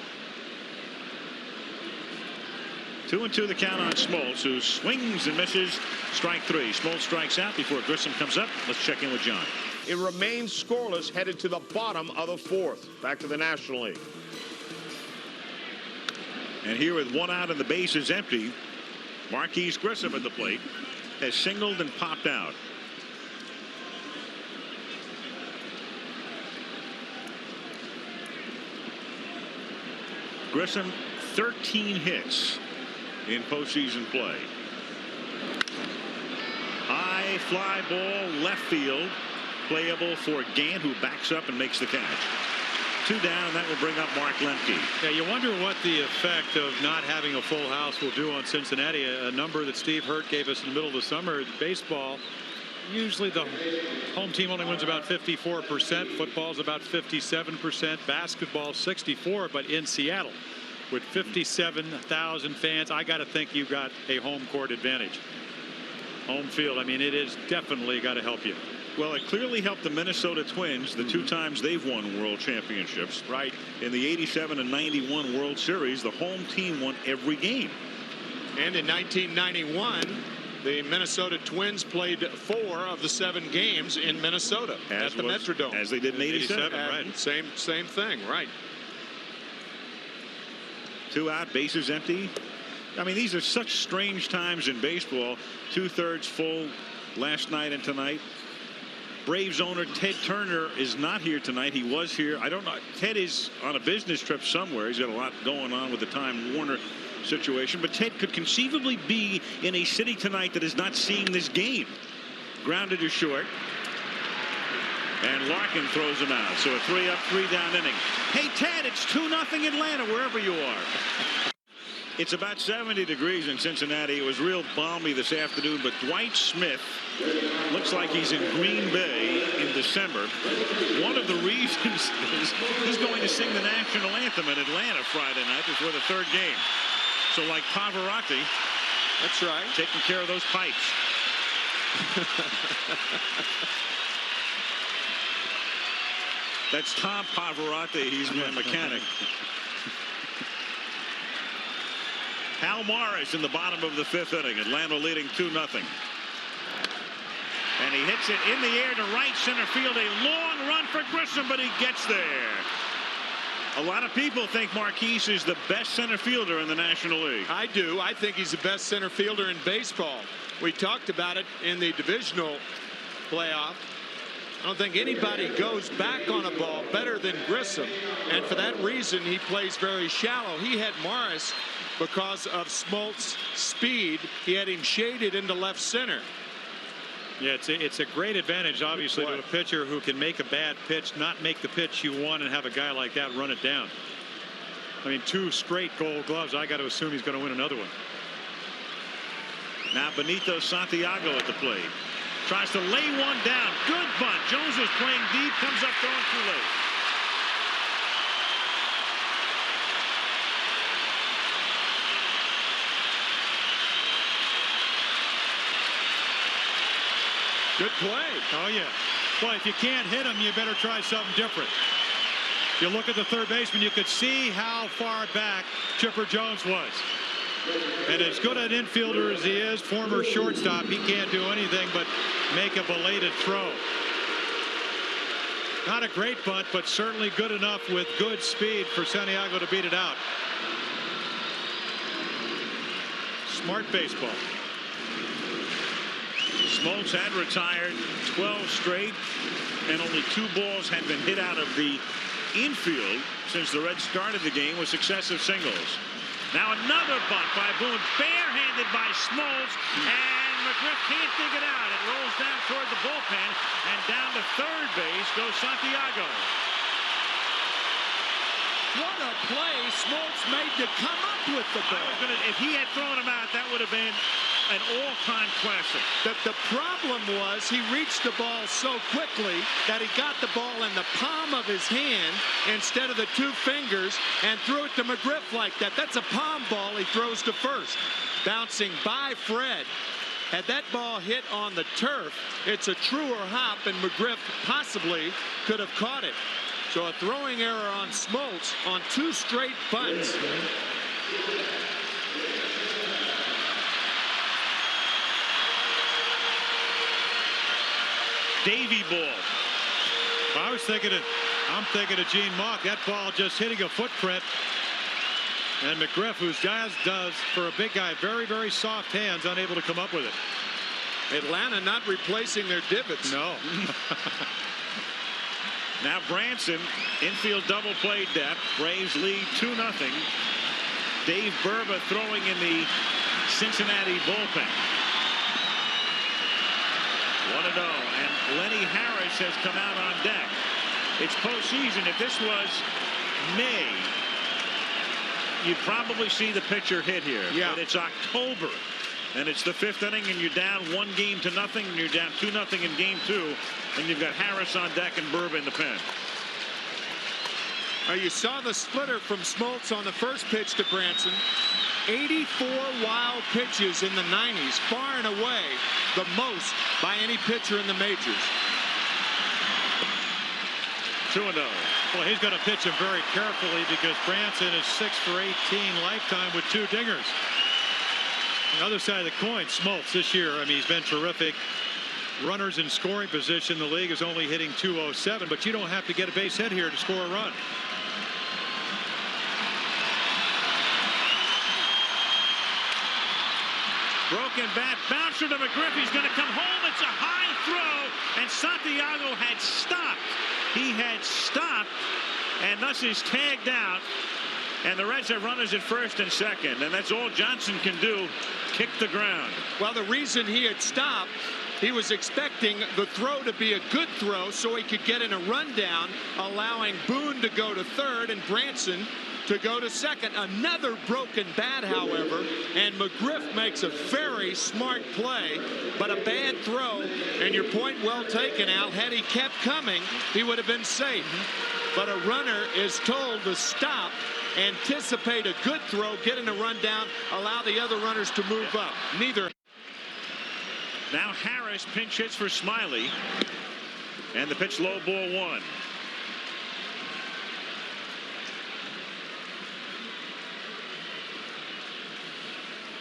2-2 the count on Smoltz, who swings and misses. Strike 3. Smoltz strikes out before Grissom comes up. Let's check in with John. It remains scoreless headed to the bottom of the 4th. Back to the National League. And here with 1 out and the bases empty, Marquise Grissom at the plate has singled and popped out. Grissom 13 hits in postseason play. High fly ball left field, playable for Gant, who backs up and makes the catch. 2 down, and that will bring up Mark Lemke. Yeah, you wonder what the effect of not having a full house will do on Cincinnati. A number that Steve Hurt gave us in the middle of the summer. Baseball, usually the home team only wins about 54%. Football's about 57%. Basketball 64%. But in Seattle, with 57,000 fans, I got to think you got a home court advantage. Home field, I mean, it is definitely got to help you. Well, it clearly helped the Minnesota Twins the 2 times they've won world championships. Right. In the 87 and 91 World Series, the home team won every game. And in 1991, the Minnesota Twins played 4 of the 7 games in Minnesota at the Metrodome. As they did in 87. Right. Same thing. Right. 2 out, bases empty. I mean, these are such strange times in baseball. 2/3 full last night and tonight. Braves owner Ted Turner is not here tonight. He was here. I don't know. Ted is on a business trip somewhere. He's got a lot going on with the Time Warner situation. But Ted could conceivably be in a city tonight that is not seeing this game. Grounded to short. And Larkin throws him out. So a 3-up, 3-down inning. Hey, Ted, it's 2-0 Atlanta, wherever you are. It's about 70 degrees in Cincinnati. It was real balmy this afternoon, but Dwight Smith looks like he's in Green Bay in December. One of the reasons is he's going to sing the national anthem in Atlanta Friday night before the third game. So like Pavarotti, that's right, taking care of those pipes. That's Tom Pavarotti. He's my mechanic. Hal Morris in the bottom of the fifth inning. Atlanta leading 2-0. And he hits it in the air to right center field. A long run for Grissom, but he gets there. A lot of people think Marquise is the best center fielder in the National League. I do. I think he's the best center fielder in baseball. We talked about it in the divisional playoff. I don't think anybody goes back on a ball better than Grissom. And for that reason, he plays very shallow. He had Morris because of Smoltz' speed. He had him shaded into left center. Yeah, it's a great advantage, obviously, to a pitcher who can make a bad pitch, not make the pitch you want, and have a guy like that run it down. I mean, 2 straight Gold Gloves. I got to assume he's going to win another one. Now Benito Santiago at the plate. Tries to lay one down. Good bunt. Jones was playing deep. Comes up throwing too late. Good play. Oh, yeah. Well, if you can't hit him, you better try something different. You look at the third baseman, you could see how far back Chipper Jones was. And as good an infielder as he is, former shortstop, he can't do anything but make a belated throw. Not a great bunt, but certainly good enough with good speed for Santiago to beat it out. Smart baseball. Smoltz had retired 12 straight, and only 2 balls had been hit out of the infield since the Reds started the game with successive singles. Now another bunt by Boone, barehanded by Smoltz, and McGriff can't dig it out. It rolls down toward the bullpen, and down to third base goes Santiago. What a play Smoltz made to come up with the ball. If he had thrown him out, that would have been an all-time classic. The problem was he reached the ball so quickly that he got the ball in the palm of his hand instead of the 2 fingers and threw it to McGriff like that. That's a palm ball he throws to first. Bouncing by Fred. Had that ball hit on the turf, it's a truer hop, and McGriff possibly could have caught it. So a throwing error on Smoltz on 2 straight bunts. Davy ball. I'm thinking of Gene Mauch. That ball just hitting a footprint. And McGriff, whose jazz does for a big guy, very, very soft hands, unable to come up with it. Atlanta not replacing their divots. No. Now Branson, infield double play depth. Braves lead 2-0. Dave Burba throwing in the Cincinnati bullpen. 1-0, and Lenny Harris has come out on deck. It's postseason. If this was May, you'd probably see the pitcher hit here. Yeah. But it's October, and it's the 5th inning, and you're down 1-0, and you're down 2-0 in game 2, and you've got Harris on deck and Burba in the pen. You saw the splitter from Smoltz on the first pitch to Branson. 84 wild pitches in the 90s, far and away the most by any pitcher in the majors. 2-0. Well, he's going to pitch him very carefully because Branson is 6 for 18 lifetime with 2 dingers. The other side of the coin, Smoltz this year, I mean, he's been terrific. Runners in scoring position, the league is only hitting .207, but you don't have to get a base hit here to score a run. Broken bat, bouncer to McGriff. He's going to come home. It's a high throw, and Santiago had stopped. He had stopped, and thus is tagged out. And the Reds have runners at first and second, and that's all Johnson can do, kick the ground. Well, the reason he had stopped, he was expecting the throw to be a good throw so he could get in a rundown, allowing Boone to go to third and Branson to go to second. Another broken bat, however, and McGriff makes a very smart play, but a bad throw. And your point well taken, Al. Had he kept coming, he would have been safe. But a runner is told to stop, anticipate a good throw, get in a run down, allow the other runners to move up. Neither. Now Harris pinch hits for Smiley, and the pitch low, ball 1.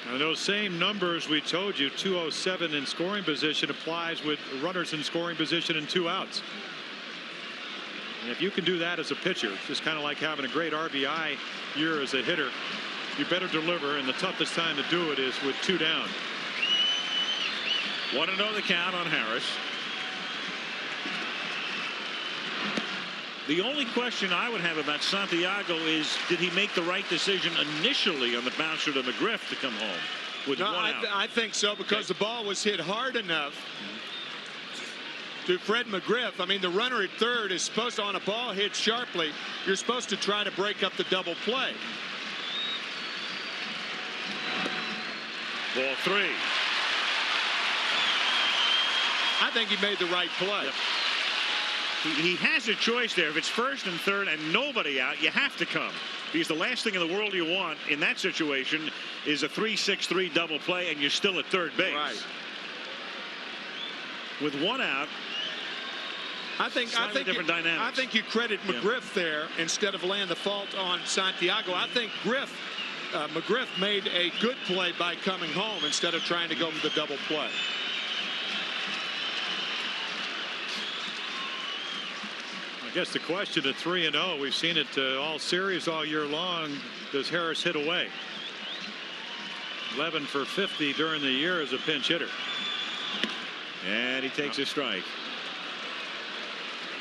And those same numbers we told you, 207 in scoring position, applies with runners in scoring position and 2 outs. And if you can do that as a pitcher, it's just kind of like having a great RBI year as a hitter. You better deliver, and the toughest time to do it is with 2 down. 1-0 the count on Harris. The only question I would have about Santiago is, did he make the right decision initially on the bouncer to McGriff to come home with 1 out? I think so, because the ball was hit hard enough to Fred McGriff. I mean, the runner at third is supposed to, on a ball hit sharply, you're supposed to try to break up the double play. Ball 3. I think he made the right play. Yep. He has a choice there. If it's first and third and nobody out, you have to come, because the last thing in the world you want in that situation is a 3-6-3 double play and you're still at third base. Right. With 1 out, I think different dynamics. I think you credit McGriff there instead of laying the fault on Santiago. I think McGriff made a good play by coming home instead of trying to go for the double play. I guess the question at 3-0, we've seen it all series all year long. Does Harris hit away? 11 for 50 during the year as a pinch hitter. And he takes a strike.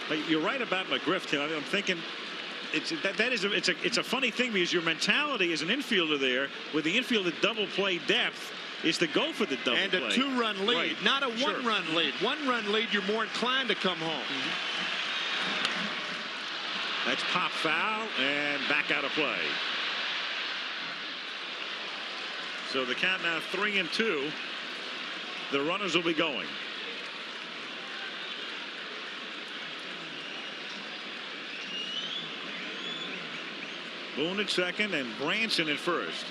But you're right about McGriff, Tim. I'm thinking it's a funny thing, because your mentality as an infielder there with the infield at double play depth is to go for the double and play. A 2-run lead, right. not a 1-run lead. 1-run lead, you're more inclined to come home. That's pop foul and back out of play. So the count now 3-2. The runners will be going. Boone at second and Branson at first.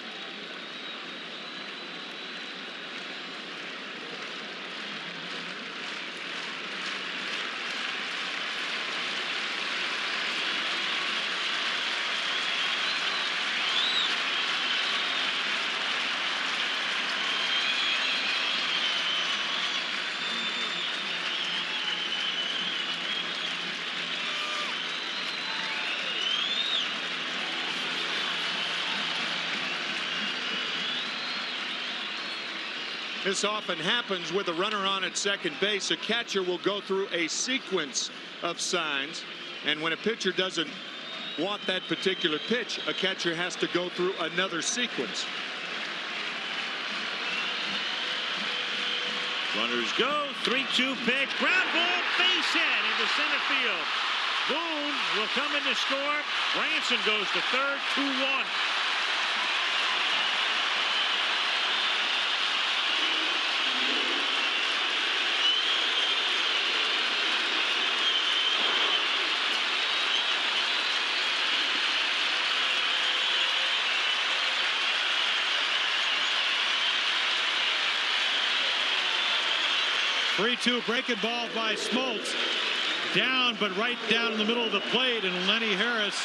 This often happens with a runner on at second base. A catcher will go through a sequence of signs, and when a pitcher doesn't want that particular pitch, a catcher has to go through another sequence. Runners go. 3-2 pitch. Ground ball, base hit into center field. Boone will come in to score. Branson goes to third. 2-1. Three-two breaking ball by Smoltz. Down, but right down in the middle of the plate, and Lenny Harris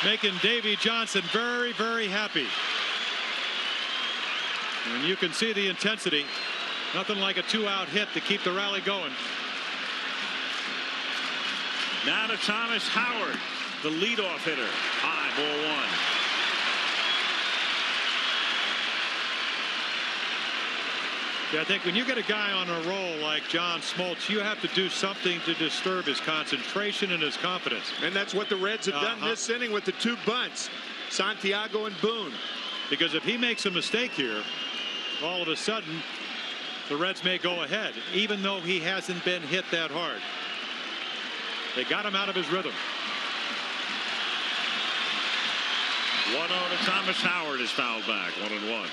making Davey Johnson very, very happy. And you can see the intensity. Nothing like a 2-out hit to keep the rally going. Now to Thomas Howard, the leadoff hitter. High, ball 1. Yeah, I think when you get a guy on a roll like John Smoltz, you have to do something to disturb his concentration and his confidence. And that's what the Reds have done this inning with the 2 bunts, Santiago and Boone. Because if he makes a mistake here, all of a sudden, the Reds may go ahead, even though he hasn't been hit that hard. They got him out of his rhythm. 1-0 to Thomas Howard is fouled back. 1-1.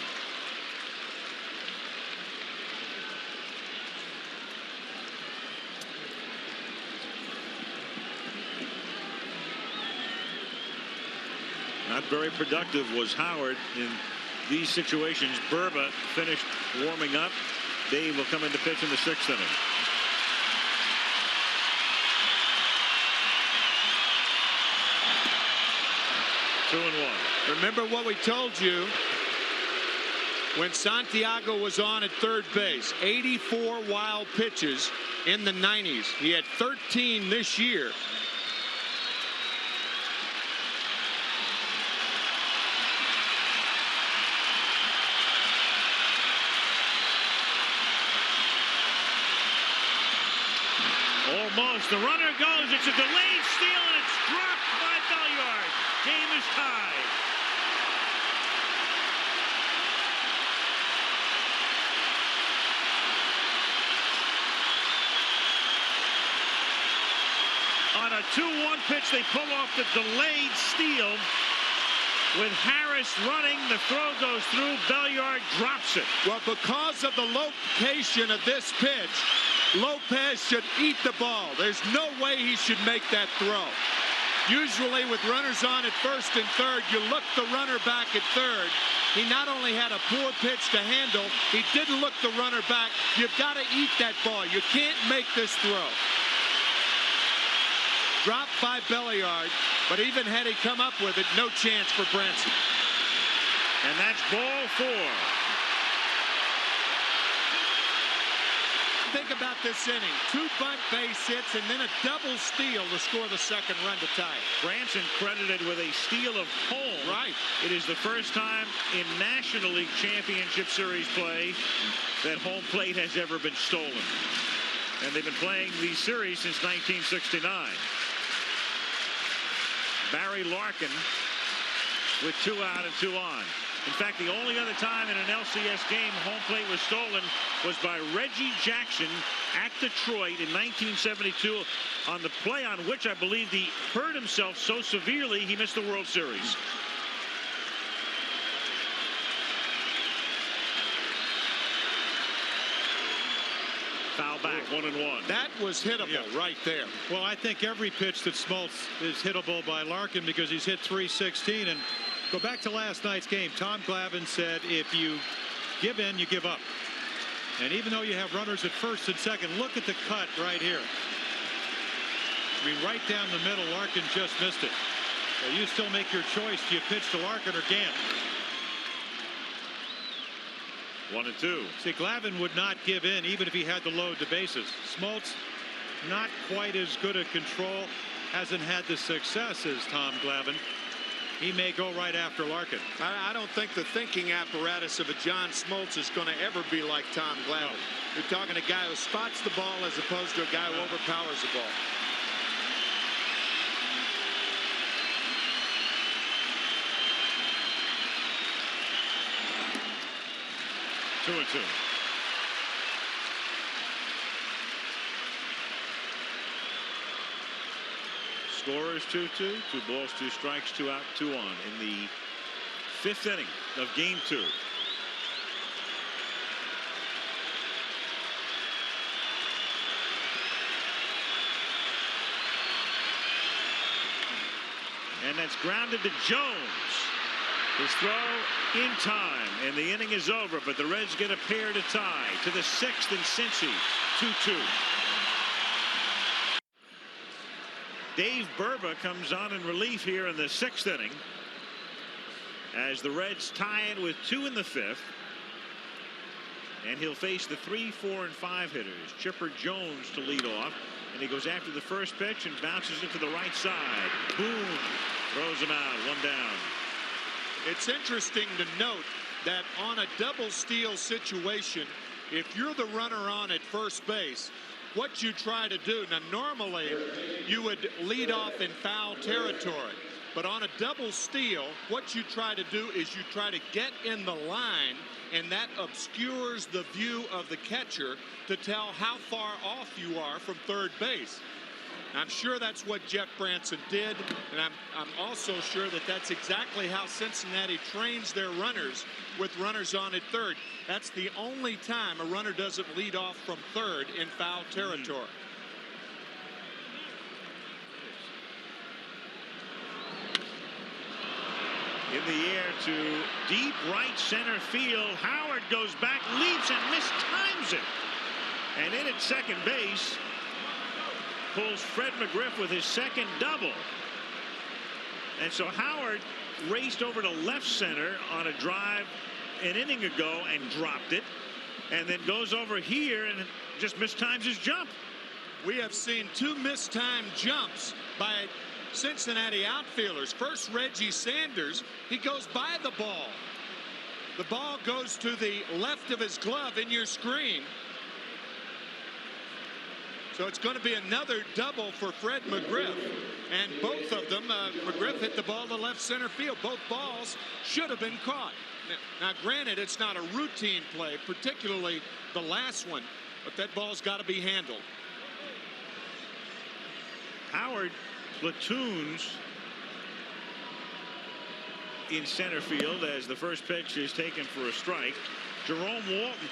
Not very productive was Howard in these situations. Burba finished warming up. Dave will come into pitch in the 6th inning. Two and one. Remember what we told you when Santiago was on at third base. 84 wild pitches in the 90s. He had 13 this year. Almost. The runner goes. It's a delayed steal, and it's dropped by Belliard. Game is tied. On a 2-1 pitch, they pull off the delayed steal. With Harris running, the throw goes through. Belliard drops it. Well, because of the location of this pitch, Lopez should eat the ball. There's no way he should make that throw. Usually with runners on at first and third, you look the runner back at third. He not only had a poor pitch to handle, he didn't look the runner back. You've got to eat that ball. You can't make this throw. Dropped by Belliard, but even had he come up with it, no chance for Branson. And that's ball 4. Think about this inning. 2 bunt base hits and then a double steal to score the second run to tie it. Branson credited with a steal of home. Right. It is the first time in National League Championship Series play that home plate has ever been stolen. And they've been playing these series since 1969. Barry Larkin with 2 out and 2 on. In fact, the only other time in an LCS game home plate was stolen was by Reggie Jackson at Detroit in 1972 on the play on which I believe he hurt himself so severely he missed the World Series. Foul back, 1-1. That was hittable right there. Well, I think every pitch that Smoltz is hittable by Larkin because he's hit .316. And go back to last night's game. Tom Glavine said if you give in, you give up. And even though you have runners at first and second, look at the cut right here. I mean, right down the middle, Larkin just missed it. So you still make your choice. Do you pitch to Larkin or Gant? 1-2. See, Glavine would not give in even if he had to load the bases. Smoltz, not quite as good a control, hasn't had the success as Tom Glavine. He may go right after Larkin. I don't think the thinking apparatus of a John Smoltz is going to ever be like Tom Glavine. No. You're talking a guy who spots the ball as opposed to a guy who overpowers the ball. Two and 2. Score is 2-2. 2 balls, 2 strikes, 2 out, 2 on in the 5th inning of Game 2. And that's grounded to Jones. His throw in time, and the inning is over, but the Reds get a pair to tie to the 6th in Cincy, 2-2. Dave Burba comes on in relief here in the 6th inning as the Reds tie it with 2 in the 5th. And he'll face the 3, 4, and 5 hitters. Chipper Jones to lead off, and he goes after the first pitch and bounces it to the right side. Boone throws him out, 1 down. It's interesting to note that on a double steal situation, if you're the runner on at first base, what you try to do, now normally you would lead off in foul territory, but on a double steal, what you try to do is you try to get in the line, and that obscures the view of the catcher to tell how far off you are from third base. I'm sure that's what Jeff Branson did, and I'm also sure that that's exactly how Cincinnati trains their runners, with runners on at third. That's the only time a runner doesn't lead off from third in foul territory. In the air to deep right center field. Howard goes back, leaps, and mistimes it. And in at second base pulls Fred McGriff with his second double. And so Howard raced over to left center on a drive an inning ago and dropped it, and then goes over here and just mistimes his jump. We have seen 2 mistimed jumps by Cincinnati outfielders. First, Reggie Sanders, he goes by the ball. The ball goes to the left of his glove in your screen. So it's going to be another double for Fred McGriff. And both of them, McGriff hit the ball to left center field. Both balls should have been caught. Now, granted, it's not a routine play, particularly the last one, but that ball's got to be handled. Howard platoons in center field as the first pitch is taken for a strike. Jerome Walton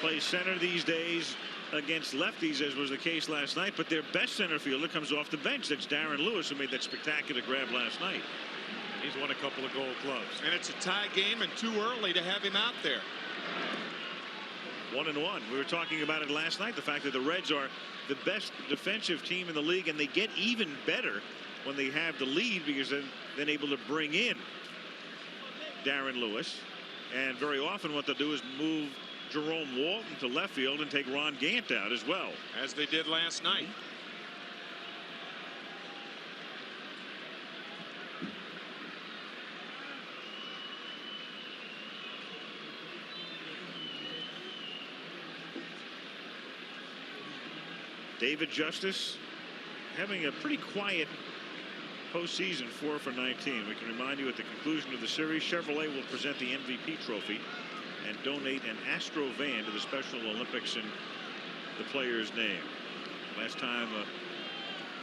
plays center these days against lefties, as was the case last night, but their best center fielder comes off the bench. That's Darren Lewis, who made that spectacular grab last night. He's won a couple of Gold Gloves. And it's a tie game and too early to have him out there. 1-1. We were talking about it last night, the fact that the Reds are the best defensive team in the league, and they get even better when they have the lead, because they're able to bring in Darren Lewis. And very often what they'll do is move Jerome Walton to left field and take Ron Gant out as well, as they did last night. David Justice having a pretty quiet postseason, 4 for 19. We can remind you at the conclusion of the series, Chevrolet will present the MVP trophy and donate an Astro van to the Special Olympics in the player's name. Last time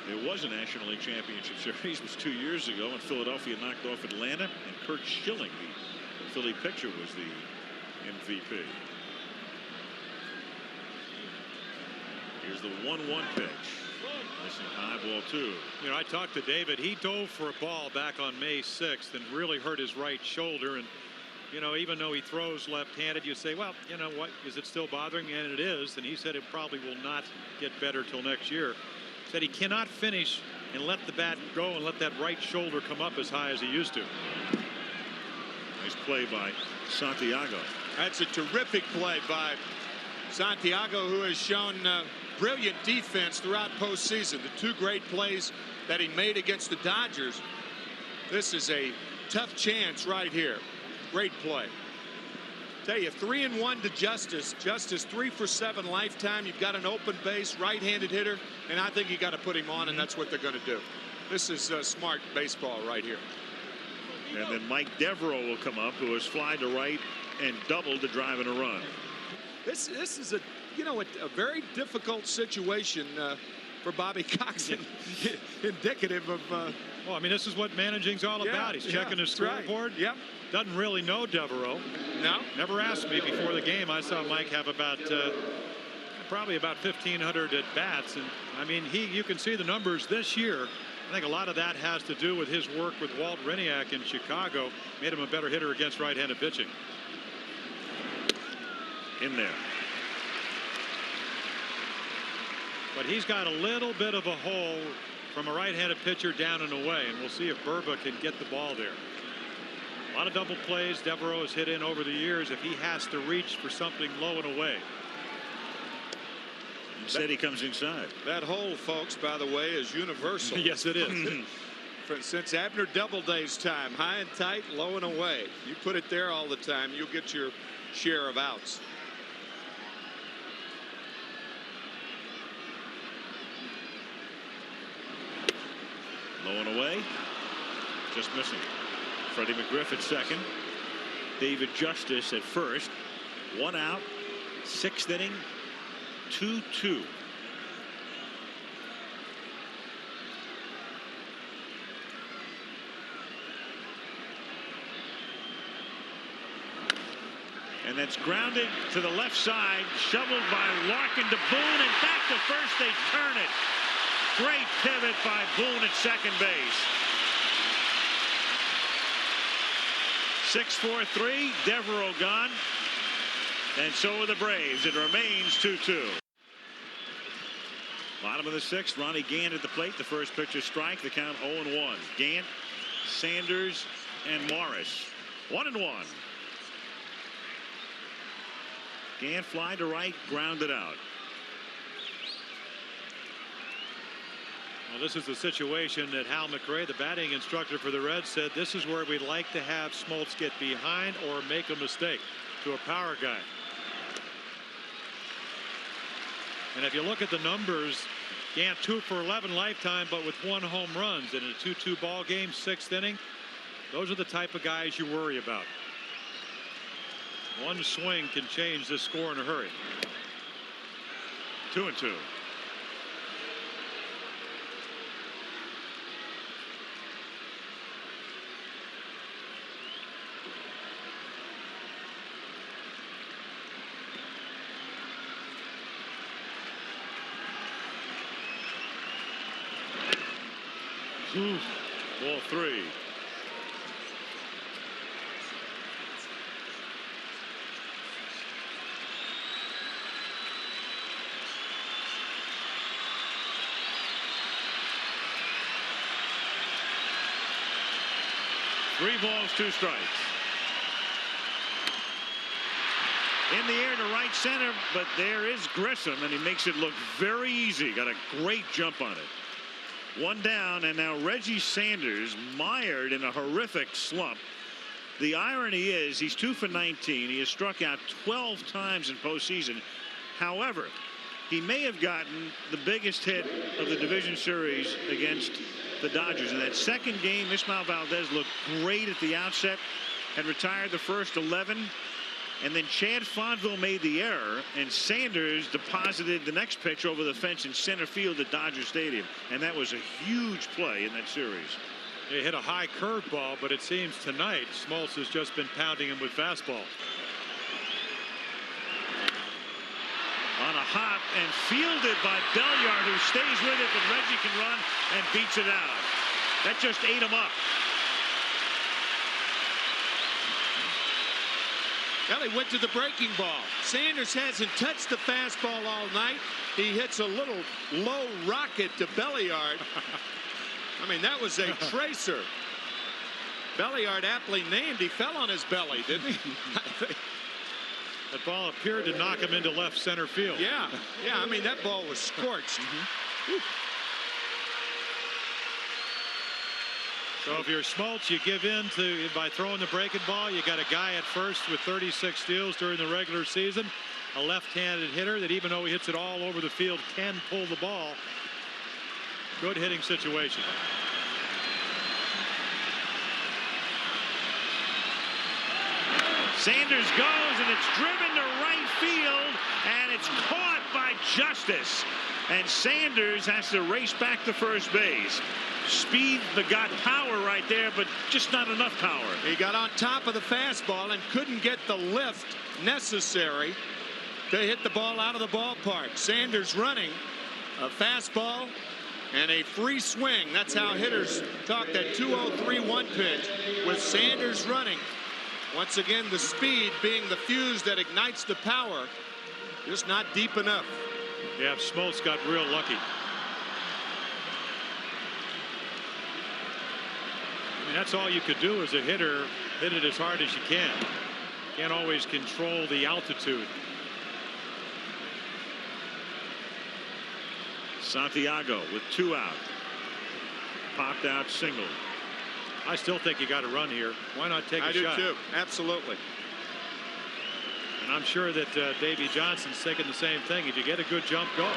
there was a National League Championship Series was 2 years ago, and Philadelphia knocked off Atlanta, and Kurt Schilling, the Philly pitcher, was the MVP. Here's the 1-1 pitch. Missing high, ball 2. You know, I talked to David. He dove for a ball back on May 6th and really hurt his right shoulder. And, you know, even though he throws left-handed, you say, well, you know what, is it still bothering? And it is. And he said it probably will not get better till next year. Said he cannot finish and let the bat go and let that right shoulder come up as high as he used to. Nice play by Santiago. That's a terrific play by Santiago, who has shown brilliant defense throughout postseason. The 2 great plays that he made against the Dodgers. This is a tough chance right here. Great play. Tell you, 3-1 to Justice. Justice 3 for 7 lifetime. You've got an open base, right-handed hitter, and I think you got to put him on, and that's what they're going to do. This is smart baseball right here. And then Mike Devereaux will come up, who has flied to right and doubled to drive in a run. This is a very difficult situation for Bobby Cox, indicative of. Well, I mean, this is what managing's all about. He's checking his scoreboard. Right. Yep. Doesn't really know Devereaux. No. Never asked me before the game. I saw Mike have about probably about 1,500 at bats, and I mean, you can see the numbers this year. I think a lot of that has to do with his work with Walt Reniak in Chicago. Made him a better hitter against right-handed pitching. In there. But he's got a little bit of a hole from a right-handed pitcher down and away, and we'll see if Burba can get the ball there. A lot of double plays Devereaux has hit in over the years if he has to reach for something low and away. Instead, he comes inside. That hole, folks, by the way, is universal. Yes, it is. Since Abner Doubleday's time, high and tight, low and away. You put it there all the time, you'll get your share of outs. Low and away. Just missing. Freddie McGriff at second. David Justice at first. 1 out. 6th inning. 2-2. And that's grounded to the left side, shoveled by Larkin to Boone, and back to first. They turn it. Great pivot by Boone at second base. 6-4-3. Devereaux gone. And so are the Braves. It remains 2-2. Bottom of the sixth. Ronnie Gant at the plate. The first pitch is strike. The count 0-1. Gant, Sanders, and Morris. 1-1. Gant fly to right, grounded out. Well, this is the situation that Hal McRae, the batting instructor for the Reds, said this is where we'd like to have Smoltz get behind or make a mistake to a power guy. And if you look at the numbers, Gant 2 for 11 lifetime, but with 1 home runs in a 2-2 ball game, 6th inning. Those are the type of guys you worry about. One swing can change this score in a hurry. 2-2. Ball 3. Three balls, 2 strikes. In the air to right center, but there is Grissom, and he makes it look very easy. Got a great jump on it. 1 down, and now Reggie Sanders mired in a horrific slump. The irony is he's 2 for 19. He has struck out 12 times in postseason. However, he may have gotten the biggest hit of the division series against the Dodgers. In that second game, Ismael Valdez looked great at the outset, had retired the first 11, and then Chad Fonville made the error, and Sanders deposited the next pitch over the fence in center field at Dodger Stadium, and that was a huge play in that series. He hit a high curveball, but it seems tonight Smoltz has just been pounding him with fastball. On a hop and fielded by Belliard, who stays with it, but Reggie can run and beats it out. That just ate him up. Well, he went to the breaking ball. Sanders hasn't touched the fastball all night. He hits a little low rocket to Belliard. I mean, that was a tracer. Belliard aptly named. He fell on his belly, didn't he? That ball appeared to knock him into left center field. Yeah. I mean, that ball was scorched. So if you're Smoltz, you give in to by throwing the breaking ball. You got a guy at first with 36 steals during the regular season, a left-handed hitter that, even though he hits it all over the field, can pull the ball. Good hitting situation. Sanders goes, and it's driven to right field, and it's caught by Justice. And Sanders has to race back to first base. Speed begot power right there, but just not enough power. He got on top of the fastball and couldn't get the lift necessary to hit the ball out of the ballpark. Sanders running a fastball and a free swing. That's how hitters talk that 2-0-3-1 pitch with Sanders running. Once again, the speed being the fuse that ignites the power, just not deep enough. Yeah, Smoltz got real lucky. I mean, that's all you could do as a hitter. Hit it as hard as you can. Can't always control the altitude. Santiago with 2 out. Popped out single. I still think you got to run here. Why not take a shot? I do too. Absolutely. And I'm sure that Davey Johnson's thinking the same thing. If you get a good jump, go.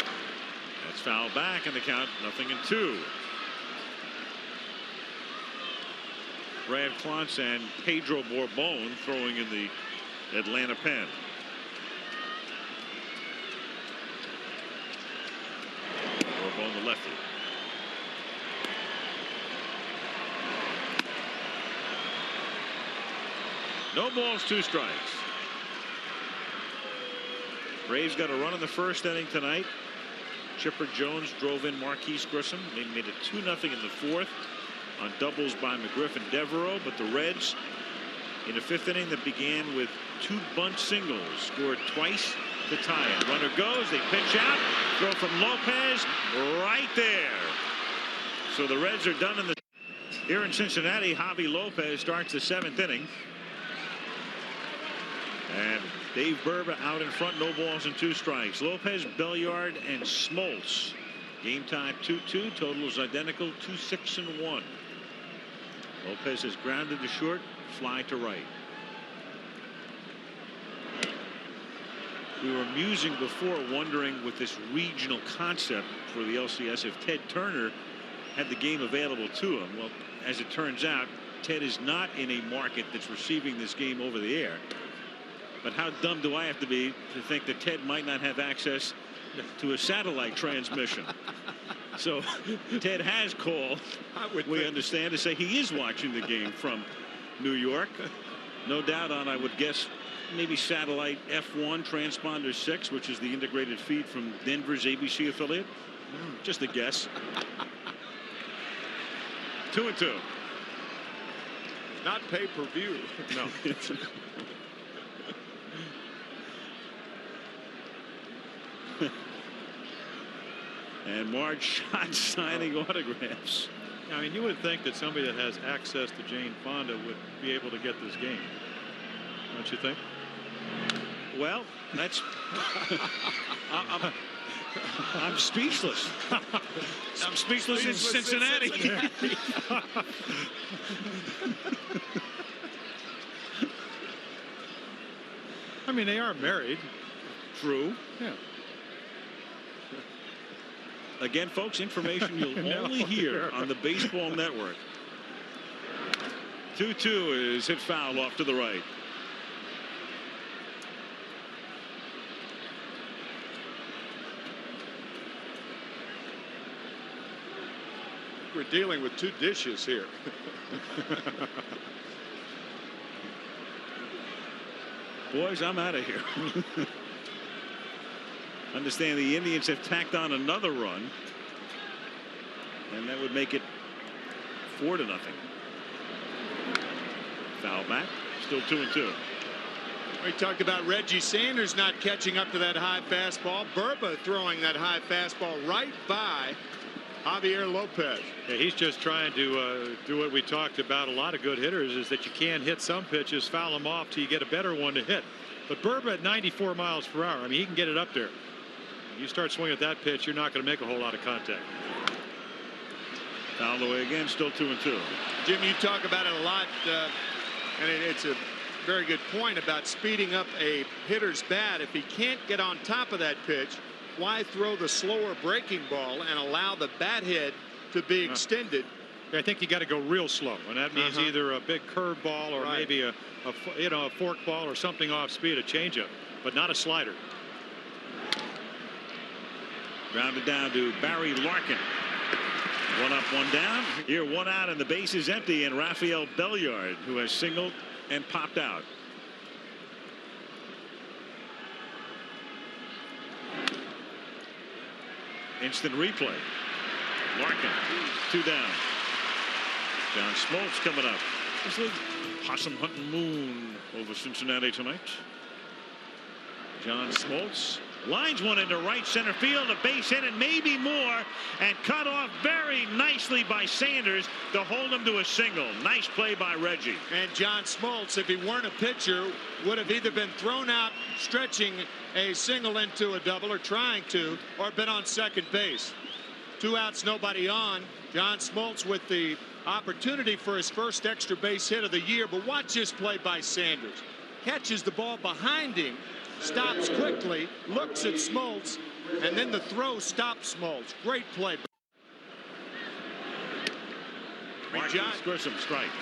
That's fouled back in the count. 0-2. Brad Klontz and Pedro Borbon throwing in the Atlanta pen. Borbon, the lefty. No balls, 2 strikes. Braves got a run in the first inning tonight. Chipper Jones drove in Marquise Grissom. They made it 2-0 in the fourth on doubles by McGriff and Devereaux. But the Reds, in the fifth inning that began with 2 bunt singles, scored twice to tie it. Runner goes, they pitch out, throw from Lopez, right there. So the Reds are done in the. Here in Cincinnati, Javi Lopez starts the 7th inning. And Dave Burba out in front, no balls and 2 strikes. Lopez, Belliard, and Smoltz. Game tie 2-2. Total is identical, 2-6-1. Lopez has grounded to short, fly to right. We were musing before, wondering with this regional concept for the LCS if Ted Turner had the game available to him. Well, as it turns out, Ted is not in a market that's receiving this game over the air. But how dumb do I have to be to think that Ted might not have access to a satellite transmission? So Ted has called, we understand, to say he is watching the game from New York. No doubt on, I would guess, maybe satellite F1 transponder 6, which is the integrated feed from Denver's ABC affiliate. Just a guess. 2-2. Not pay-per-view. No. And Marge Schott signing autographs. I mean, you would think that somebody that has access to Jane Fonda would be able to get this game. Don't you think? Well, that's. I'm speechless. I'm speechless in Cincinnati. I mean, they are married. True. Yeah. Again, folks, information you'll only hear on the Baseball Network. 2-2 is hit foul off to the right. We're dealing with 2 dishes here. Boys, I'm out of here. Understand the Indians have tacked on another run, and that would make it 4-0. Foul back, still 2-2. We talked about Reggie Sanders not catching up to that high fastball. Burba throwing that high fastball right by Javier Lopez. Yeah, he's just trying to do what we talked about. A lot of good hitters is that you can't hit some pitches, foul them off till you get a better one to hit. But Burba at 94 miles per hour, I mean, he can get it up there. You start swinging at that pitch, you're not going to make a whole lot of contact. Fouled away again, still 2-2. Jim, you talk about it a lot, and it's a very good point about speeding up a hitter's bat. If he can't get on top of that pitch, why throw the slower breaking ball and allow the bat head to be extended? I think you got to go real slow, and that means either a big curve ball or maybe a fork ball or something off speed, a changeup, but not a slider. Grounded down to Barry Larkin. 1 up, 1 down. Here, 1 out, and the base is empty. And Rafael Belliard, who has singled and popped out. Instant replay. Larkin, 2 down. John Smoltz coming up. This little possum hunting moon over Cincinnati tonight. John Smoltz lines one into right center field, a base hit and maybe more, and cut off very nicely by Sanders to hold him to a single. Nice play by Reggie. And John Smoltz, if he weren't a pitcher, would have either been thrown out stretching a single into a double or trying to, or been on second base. 2 outs, nobody on. John Smoltz with the opportunity for his first extra base hit of the year. But watch this play by Sanders. Catches the ball behind him, stops quickly, looks at Smoltz, and then the throw stops Smoltz. Great play.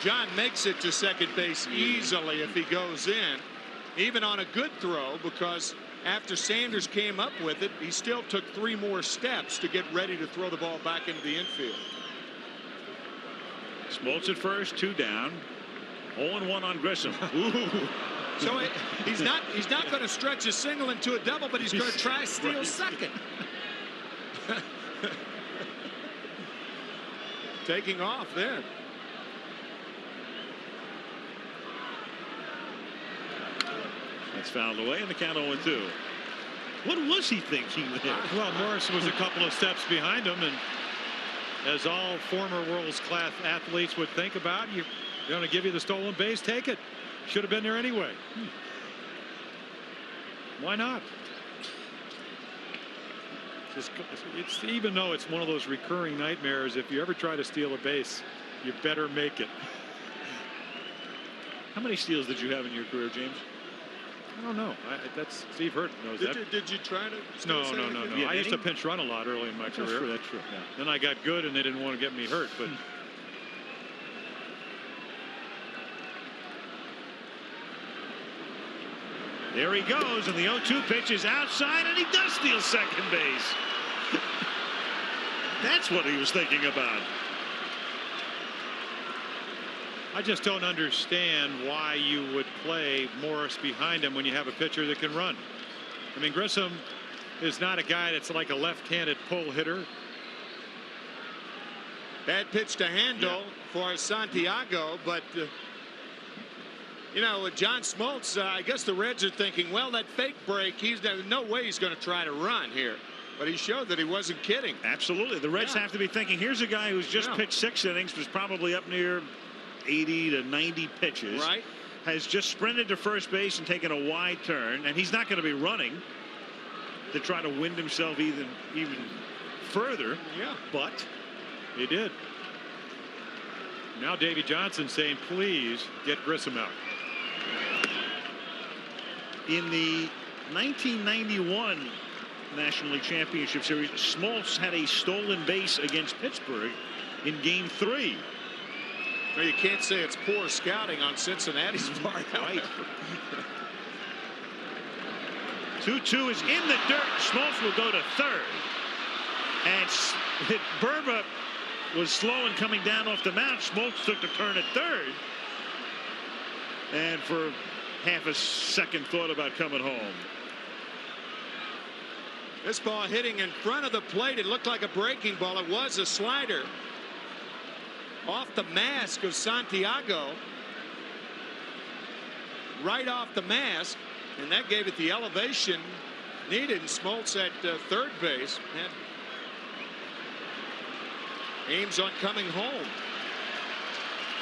John makes it to second base easily if he goes in, even on a good throw, because after Sanders came up with it, he still took 3 more steps to get ready to throw the ball back into the infield. Smoltz at first, 2 down. 0-1 on Grissom. Ooh. So he's not going to stretch a single into a double, but he's going to try steal second. Taking off then. That's fouled away, and the count 0-2. What was he thinking there? Well, Morris was a couple of steps behind him, and as all former world-class athletes would think about, you're going to give you the stolen base, take it. Should have been there anyway. Why not? It's even though it's one of those recurring nightmares, if you ever try to steal a base, you better make it. How many steals did you have in your career, James? I don't know. That's Steve Hurt knows that. Did you try to? No. Yeah, I used to pinch run a lot early in my career. That's true. Yeah. Then I got good, and they didn't want to get me hurt. But there he goes, and the 0-2 pitch is outside, and he does steal second base. That's what he was thinking about. I just don't understand why you would play Morris behind him when you have a pitcher that can run. I mean, Grissom is not a guy that's like a left-handed pull hitter. Bad pitch to handle for Santiago, but you know, with John Smoltz, I guess the Reds are thinking, well, that fake break, there's no way he's going to try to run here. But he showed that he wasn't kidding. Absolutely. The Reds have to be thinking, here's a guy who's just pitched 6 innings, was probably up near 80 to 90 pitches. Right. Has just sprinted to first base and taken a wide turn, and he's not going to be running to try to wind himself even further. Yeah. But he did. Now Davey Johnson saying, please get Grissom out. In the 1991 National League Championship Series, Smoltz had a stolen base against Pittsburgh in Game 3. Well, you can't say it's poor scouting on Cincinnati's part. Right. 2-2 is in the dirt. Smoltz will go to third. And Burba was slow and coming down off the mound. Smoltz took the turn at third. And for half a second thought about coming home. This ball hitting in front of the plate. It looked like a breaking ball. It was a slider. Off the mask of Santiago. Right off the mask. And that gave it the elevation needed. And Smoltz at third base. And aims on coming home.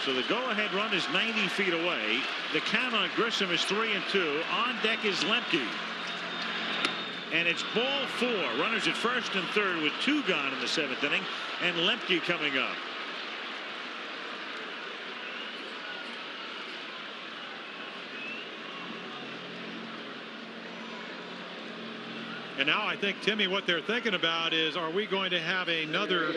So the go-ahead run is 90 feet away. The count on Grissom is 3-2. On deck is Lemke. And it's ball 4. Runners at first and third with 2 gone in the 7th inning. And Lemke coming up. And now I think, Timmy, what they're thinking about is, are we going to have another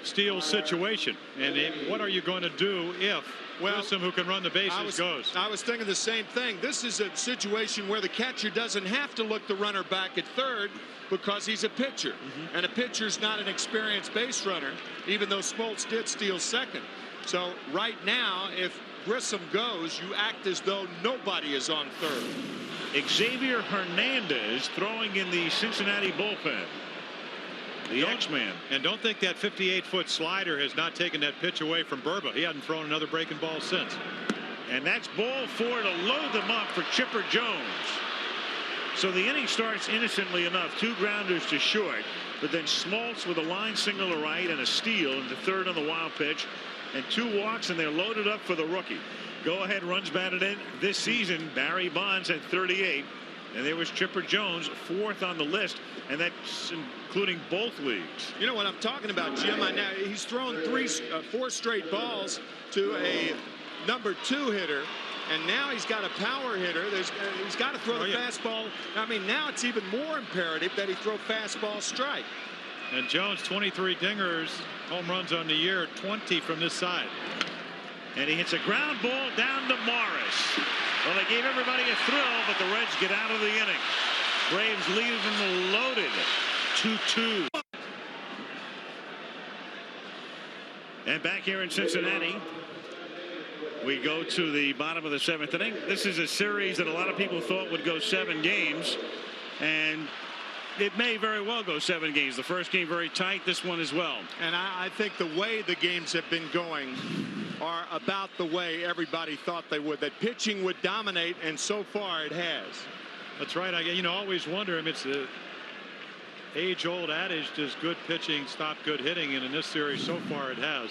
steal situation? And what are you going to do if Grissom, who can run the bases, goes? I was thinking the same thing. This is a situation where the catcher doesn't have to look the runner back at third because he's a pitcher. And a pitcher's not an experienced base runner, even though Smoltz did steal second. So right now, if Grissom goes, you act as though nobody is on third. Xavier Hernandez throwing in the Cincinnati bullpen. The X-Man. And don't think that 58-foot slider has not taken that pitch away from Burba. He hadn't thrown another breaking ball since. And that's ball 4 to load them up for Chipper Jones. So the inning starts innocently enough. 2 grounders to short. But then Smoltz with a line single to right and a steal into third on the wild pitch. And 2 walks, and they're loaded up for the rookie. Go-ahead runs batted in this season. Barry Bonds had 38. And there was Chipper Jones, 4th on the list. And that's including both leagues. You know what I'm talking about, Jim? Now he's thrown 4 straight balls to a number 2 hitter. And now he's got a power hitter. He's got to throw the fastball. I mean, now it's even more imperative that he throw fastball strike. And Jones, 23 dingers, home runs on the year, 20 from this side. And he hits a ground ball down to Morris. Well, they gave everybody a thrill, but the Reds get out of the inning. Braves lead them loaded. 2-2. And back here in Cincinnati, We go to the bottom of the 7th inning. This is a series that a lot of people thought would go 7 games, and it may very well go 7 games. The first game very tight, this one as well. And I think the way the games have been going are about the way everybody thought they would, that pitching would dominate, and so far it has. That's right. I always wonder. I mean, it's the age-old adage: does good pitching stop good hitting? And in this series, so far, it has.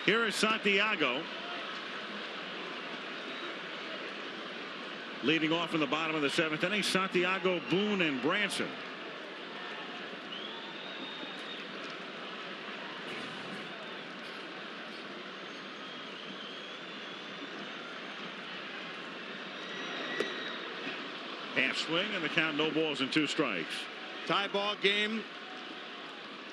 Here is Santiago leading off in the bottom of the 7th inning. Santiago, Boone, and Branson. Half swing and the count, no balls and 2 strikes. Tie ball game,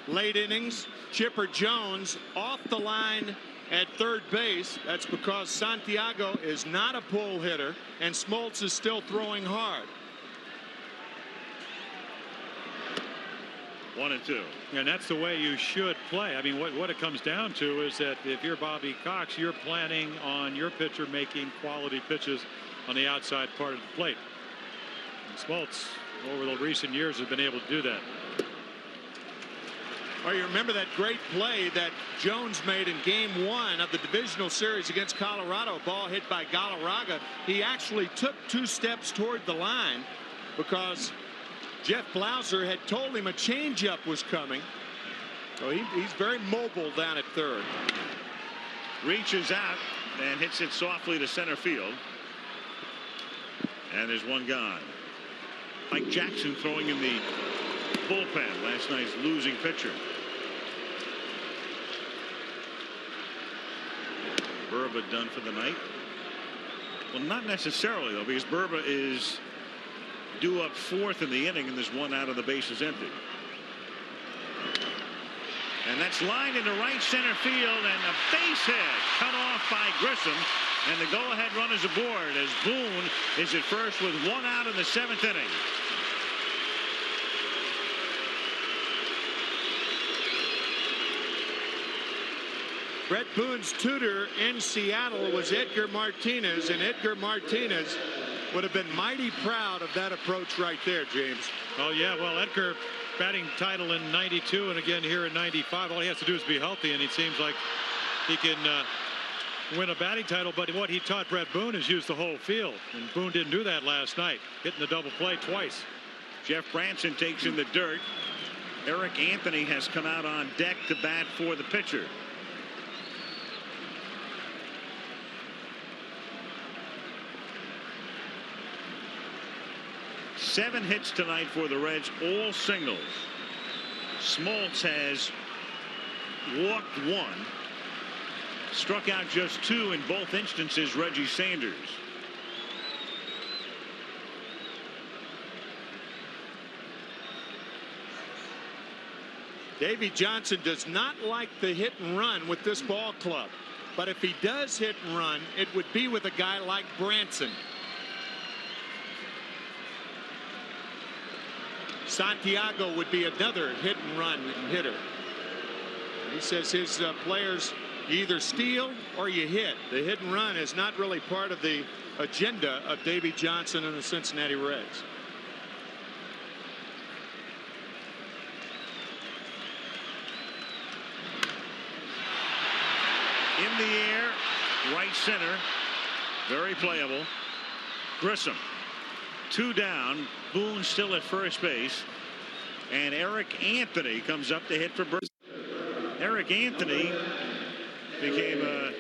late innings. Chipper Jones off the line at third base. That's because Santiago is not a pull hitter and Smoltz is still throwing hard. 1-2. And that's the way you should play. I mean, what it comes down to is that if you're Bobby Cox, you're planning on your pitcher making quality pitches on the outside part of the plate. And Smoltz, over the recent years, has been able to do that. Well, you remember that great play that Jones made in game 1 of the divisional series against Colorado. Ball hit by Galarraga. He actually took 2 steps toward the line because Jeff Blauser had told him a changeup was coming. So he's very mobile down at third. Reaches out and hits it softly to center field. And there's one gone. Mike Jackson throwing in the bullpen, last night's losing pitcher. Burba done for the night. Well, not necessarily, though, because Burba is due up 4th in the inning, and there's 1 out of the bases empty. And that's lined into right center field, and a base hit cut off by Grissom, and the go-ahead run is aboard as Boone is at first with 1 out in the 7th inning. Brett Boone's tutor in Seattle was Edgar Martinez, and Edgar Martinez would have been mighty proud of that approach right there, James. Oh, yeah. Well, Edgar batting title in '92 and again here in '95. All he has to do is be healthy, and it seems like he can win a batting title. But what he taught Brett Boone is use the whole field, and Boone didn't do that last night, hitting the double play twice. Jeff Branson takes in the dirt. Eric Anthony has come out on deck to bat for the pitcher. Seven hits tonight for the Reds, all singles. Smoltz has walked 1, struck out just 2 in both instances. Reggie Sanders. Davey Johnson does not like the hit and run with this ball club, but if he does hit and run, it would be with a guy like Branson. Santiago would be another hit and run hitter. He says his players, you either steal or you hit. The hit and run is not really part of the agenda of Davey Johnson and the Cincinnati Reds. In the air, right center, very playable. Grissom, 2 down. Boone still at first base, and Eric Anthony comes up to hit for Burba. Eric Anthony became a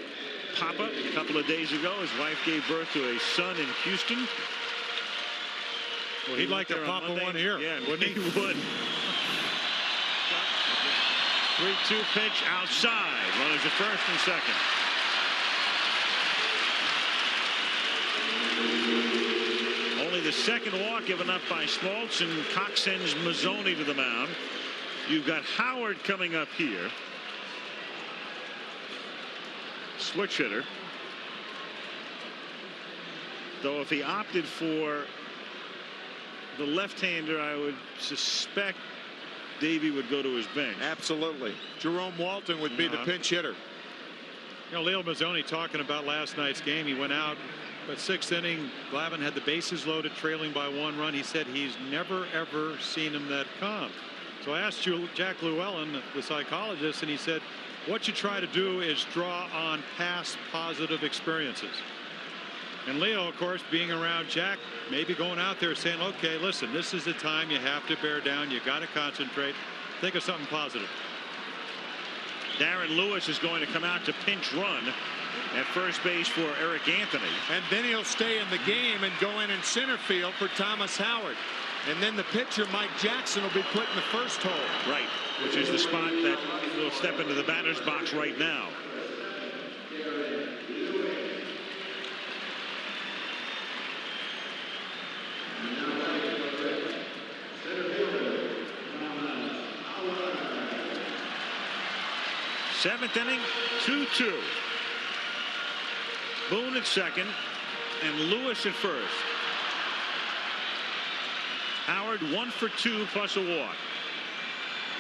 papa a couple of days ago. His wife gave birth to a son in Houston. Well, he'd like to pop one here. Yeah, wouldn't he? Would. 3-2 pitch outside. Runners at first and second. Only the second walk given up by Smoltz, and Cox sends Mazzoni to the mound. You've got Howard coming up here. Switch hitter. Though if he opted for the left-hander, I would suspect Davey would go to his bench. Absolutely. Jerome Walton would be the pinch hitter. You know, Leo Mazzoni talking about last night's game. He went out, but 6th inning, Glavine had the bases loaded, trailing by 1 run. He said he's never, ever seen him that calm. So I asked Jack Llewellyn, the psychologist, and he said, what you try to do is draw on past positive experiences. And Leo, of course, being around Jack, maybe going out there saying, okay, listen, this is the time you have to bear down. You got to concentrate. Think of something positive. Darren Lewis is going to come out to pinch run at first base for Eric Anthony. And then he'll stay in the game and go in center field for Thomas Howard. And then the pitcher, Mike Jackson, will be put in the first hole. Right, which is the spot that will step into the batter's box right now. Seventh inning, 2-2. Boone at second and Lewis at first. Howard 1 for 2 plus a walk.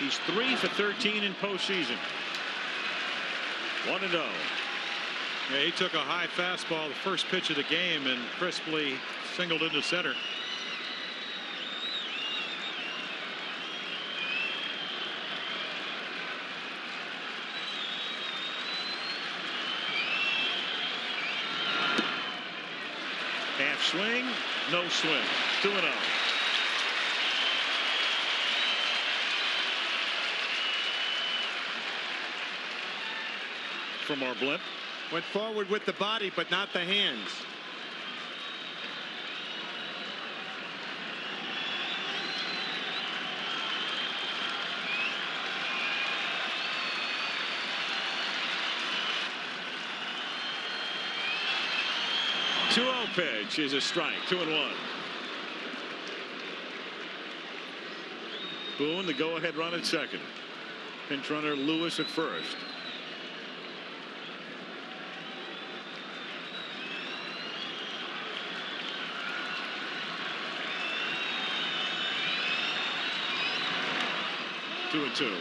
He's 3 for 13 in postseason. 1-0. Yeah, he took a high fastball the first pitch of the game and crisply singled into center. Half swing, no swing. 2-0. From our blimp. Went forward with the body, but not the hands. Pitch is a strike. 2-1. Boone, the go-ahead run at second. Pinch runner Lewis at first. Two and 2.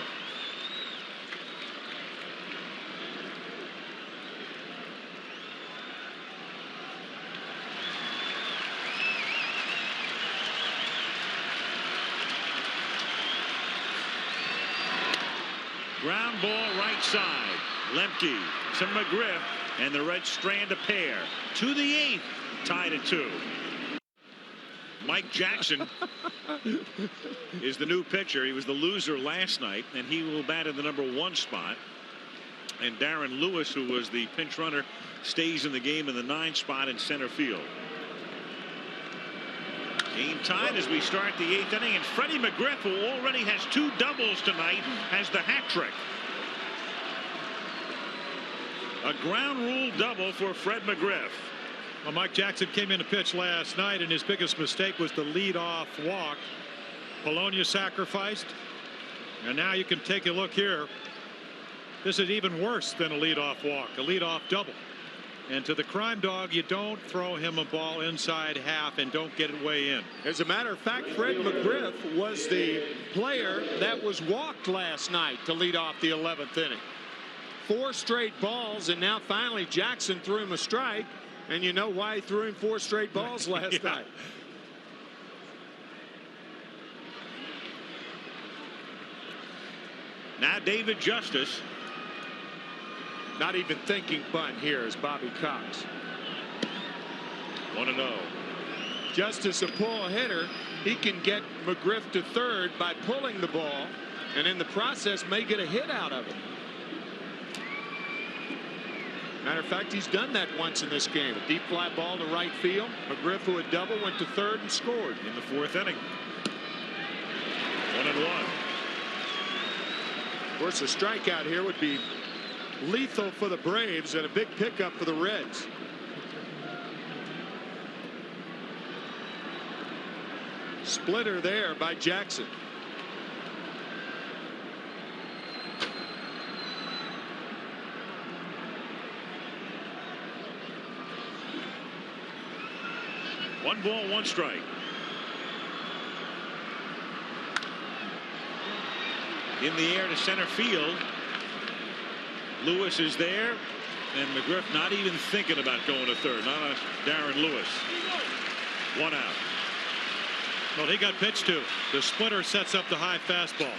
Ground ball right side. Lemke to McGriff, and the Reds strand a pair to the 8th, tied at 2. Mike Jackson is the new pitcher. He was the loser last night, and he will bat in the number 1 spot. And Darren Lewis, who was the pinch runner, stays in the game in the 9 spot in center field. Game tied as we start the 8th inning, and Freddie McGriff, who already has 2 doubles tonight, has the hat trick. A ground rule double for Fred McGriff. Well, Mike Jackson came in to pitch last night, and his biggest mistake was the lead-off walk. Polonia sacrificed, and now you can take a look here. This is even worse than a lead-off walk, a lead-off double. And to the crime dog, you don't throw him a ball inside half and don't get it way in. As a matter of fact, Fred McGriff was the player that was walked last night to lead off the 11th inning. 4 straight balls, and now finally Jackson threw him a strike, and you know why he threw him 4 straight balls last night. Now David Justice. Not even thinking bunt here is Bobby Cox. 1-0. Justice, a pull hitter. He can get McGriff to third by pulling the ball, and in the process may get a hit out of it. Matter of fact, he's done that once in this game. A deep fly ball to right field. McGriff, who had double, went to third and scored In the 4th inning. 1-1. Of course, a strikeout here would be lethal for the Braves and a big pickup for the Reds. Splitter there by Jackson. One ball, 1 strike. in the air to center field. Lewis is there, and McGriff not even thinking about going to third. Not a Darren Lewis. 1 out. Well, he got pitched to. The splitter sets up the high fastball.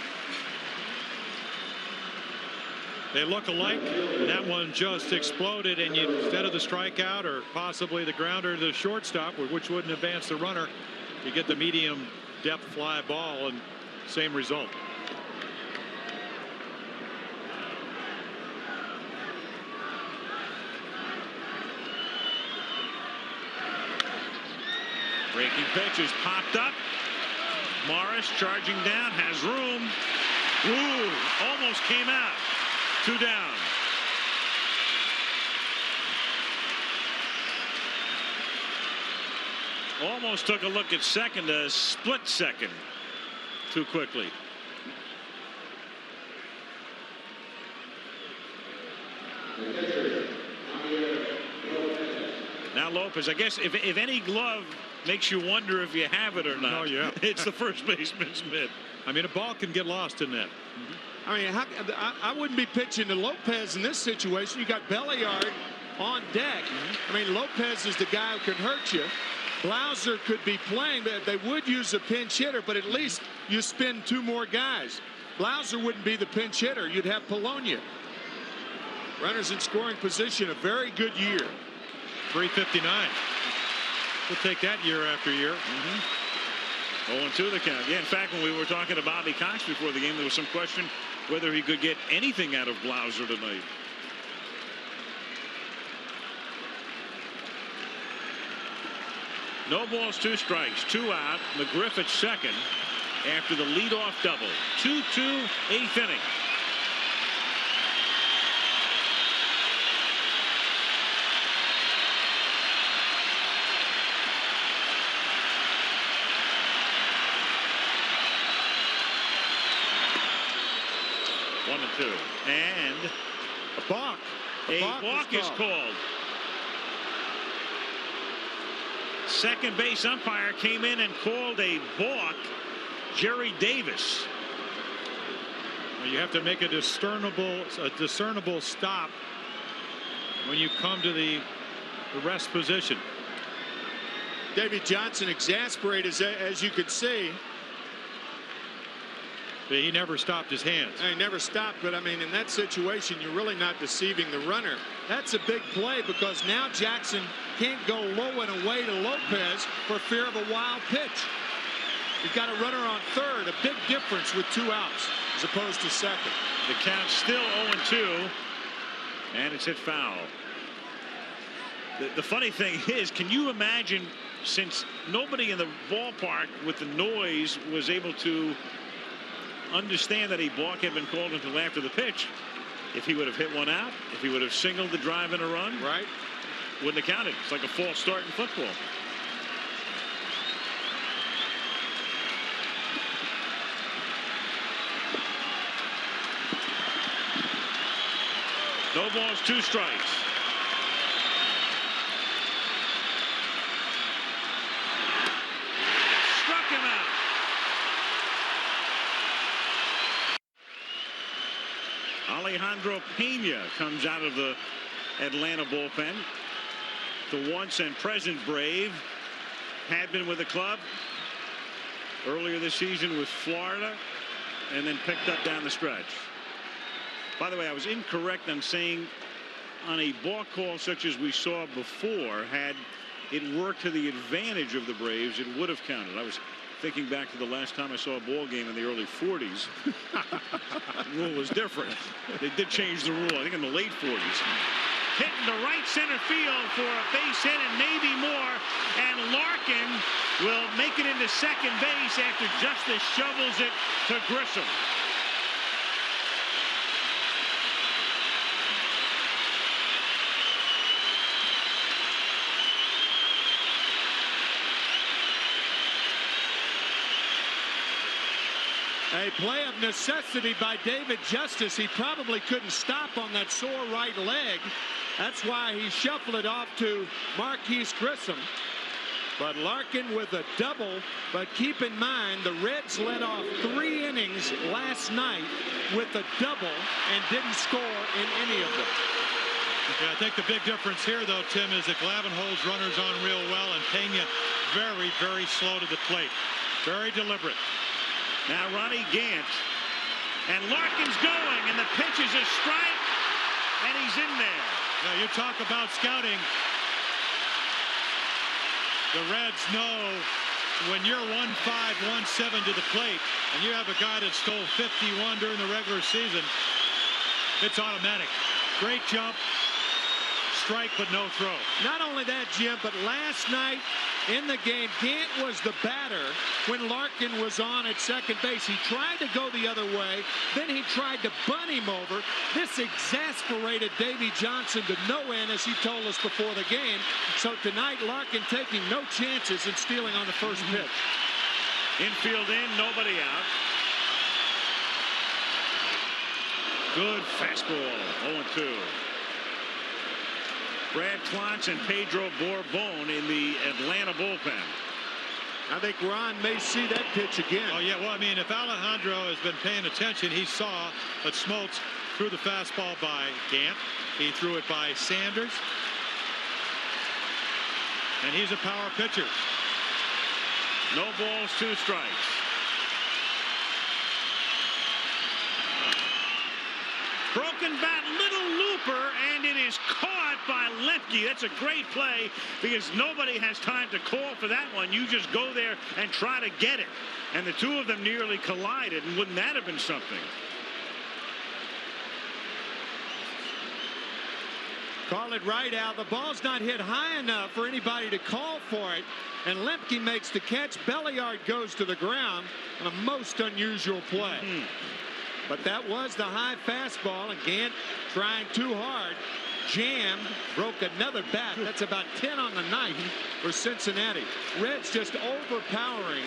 They look alike. That one just exploded, and instead of the strikeout or possibly the grounder to the shortstop, which wouldn't advance the runner, you get the medium depth fly ball, and same result. Breaking pitch is popped up. Morris charging down, has room. Ooh, almost came out. 2 down. Almost took a look at second, a split second too quickly. Now Lopez, I guess if any glove makes you wonder if you have it or not, oh, yeah. It's the first baseman's mitt. I mean, a ball can get lost in that. I mean, I wouldn't be pitching to Lopez in this situation. You got Belliard on deck. I mean, Lopez is the guy who can hurt you. Blauser could be playing, but they would use a pinch hitter, but at least you spin 2 more guys. Blauser wouldn't be the pinch hitter. You'd have Polonia. Runners in scoring position, a very good year. 359. We'll take that year after year. 0-2 the count. Yeah, in fact, when we were talking to Bobby Cox before the game, there was some question whether he could get anything out of Blauser tonight. No balls, 2 strikes, 2 out. McGriff at second after the leadoff double. 2-2, 8th inning. And a balk. A balk is called. Second base umpire came in and called a balk. Jerry Davis. Well, you have to make a discernible stop when you come to the rest position. Davey Johnson exasperated, as you could see. He never stopped his hands. He never stopped, but I mean, in that situation, you're really not deceiving the runner. That's a big play because now Jackson can't go low and away to Lopez for fear of a wild pitch. You've got a runner on third, a big difference with 2 outs as opposed to second. The count's still 0-2, and it's hit foul. The funny thing is, can you imagine, since nobody in the ballpark with the noise was able to understand that a balk had been called until after the pitch, if he would have hit 1 out, if he would have singled the drive and a run, right, wouldn't have counted. It's like a false start in football. No balls, 2 strikes. Struck him out. Alejandro Pena comes out of the Atlanta bullpen. The once and present Brave had been with the club earlier this season with Florida and then picked up down the stretch. By the way, I was incorrect on saying on a balk call such as we saw before, had it worked to the advantage of the Braves, it would have counted. I was thinking back to the last time I saw a ball game in the early 40s. The rule was different. They did change the rule, I think, in the late 40s. Hitting to right center field for a base hit and maybe more. And Larkin will make it into second base after Justice shovels it to Grissom. A play of necessity by David Justice. He probably couldn't stop on that sore right leg. That's why he shuffled it off to Marquise Grissom. But Larkin with a double. But keep in mind, the Reds led off 3 innings last night with a double and didn't score in any of them. Yeah, I think the big difference here, though, Tim, is that Glavine holds runners on real well, and Pena very, very slow to the plate. Very deliberate. Now Ronnie Gant. And Larkin's going, and the pitch is a strike, and he's in there. Now, you talk about scouting. The Reds know when you're 1-5, 1-7 to the plate, and you have a guy that stole 51 during the regular season, it's automatic. Great jump, strike, but no throw. Not only that, Jim, but last night in the game, Gant was the batter when Larkin was on at second base. He tried to go the other way, then he tried to bunt him over. This exasperated Davey Johnson to no end, as he told us before the game. So tonight, Larkin taking no chances and stealing on the first pitch. Infield in, nobody out. Good fastball, 0-2. Brad Klontz and Pedro Borbon in the Atlanta bullpen. I think Ron may see that pitch again. Oh, yeah. Well, I mean, if Alejandro has been paying attention, he saw that Smoltz threw the fastball by Gant. He threw it by Sanders. And he's a power pitcher. No balls, 2 strikes. Broken bat, little looper, and it is caught by Lemke. That's a great play because nobody has time to call for that one. You just go there and try to get it. And the two of them nearly collided, and wouldn't that have been something? Call it right, Al. The ball's not hit high enough for anybody to call for it. And Lemke makes the catch. Belliard goes to the ground on a most unusual play. But that was the high fastball, and Gant trying too hard. Jammed, broke another bat. That's about 10 on the night for Cincinnati. Reds just overpowering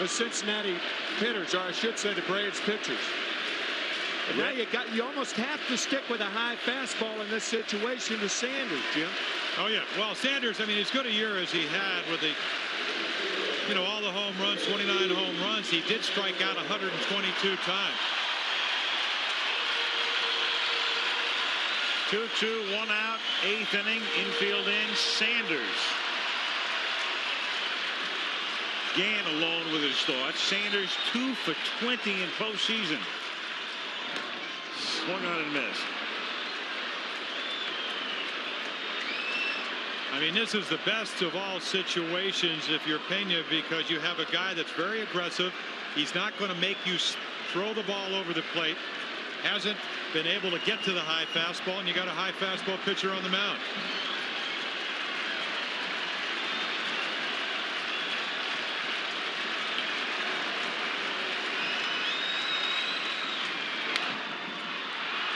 the Cincinnati hitters, or I should say the Braves pitchers. And now you almost have to stick with a high fastball in this situation to Sanders, Jim. Oh, yeah. Well, Sanders, I mean, as good a year as he had with the, you know, all the home runs, 29 home runs, he did strike out 122 times. 2-2, 1 out, 8th inning, infield in, Sanders. Gant alone with his thoughts. Sanders 2 for 20 in postseason. Swung on and missed. I mean, this is the best of all situations if you're Pena, because you have a guy that's very aggressive. He's not going to make you throw the ball over the plate. Hasn't been able to get to the high fastball, and you got a high fastball pitcher on the mound.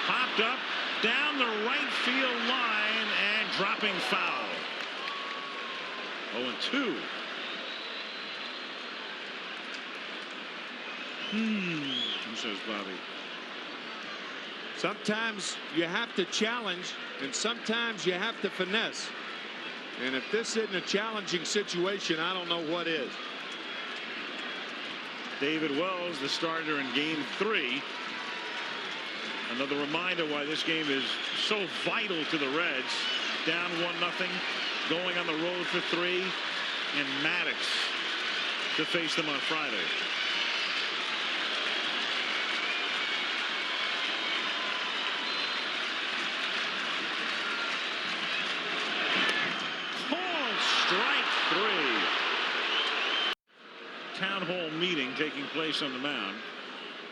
Popped up down the right field line and dropping foul. 0-2. Says Bobby. Sometimes you have to challenge, and sometimes you have to finesse. And if this isn't a challenging situation, I don't know what is. David Wells, the starter in game 3. Another reminder why this game is so vital to the Reds. Down 1-0, going on the road for 3, and Maddox to face them on Friday. Strike 3. Town hall meeting taking place on the mound,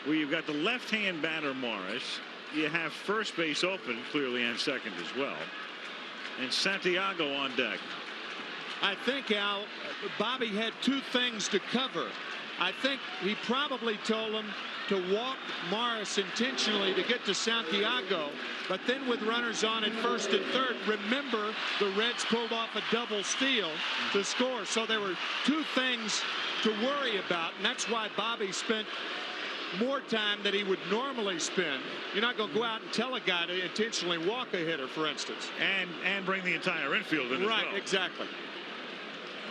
where you've got the left-hand batter Morris. You have first base open, clearly, and second as well, and Santiago on deck. I think, Al, Bobby had 2 things to cover. I think he probably told him to walk Morris intentionally to get to Santiago, but then with runners on at first and third, remember the Reds pulled off a double steal to score. So there were 2 things to worry about, and that's why Bobby spent more time than he would normally spend. You're not going to go out and tell a guy to intentionally walk a hitter, for instance. And bring the entire infield in right, as well. Exactly.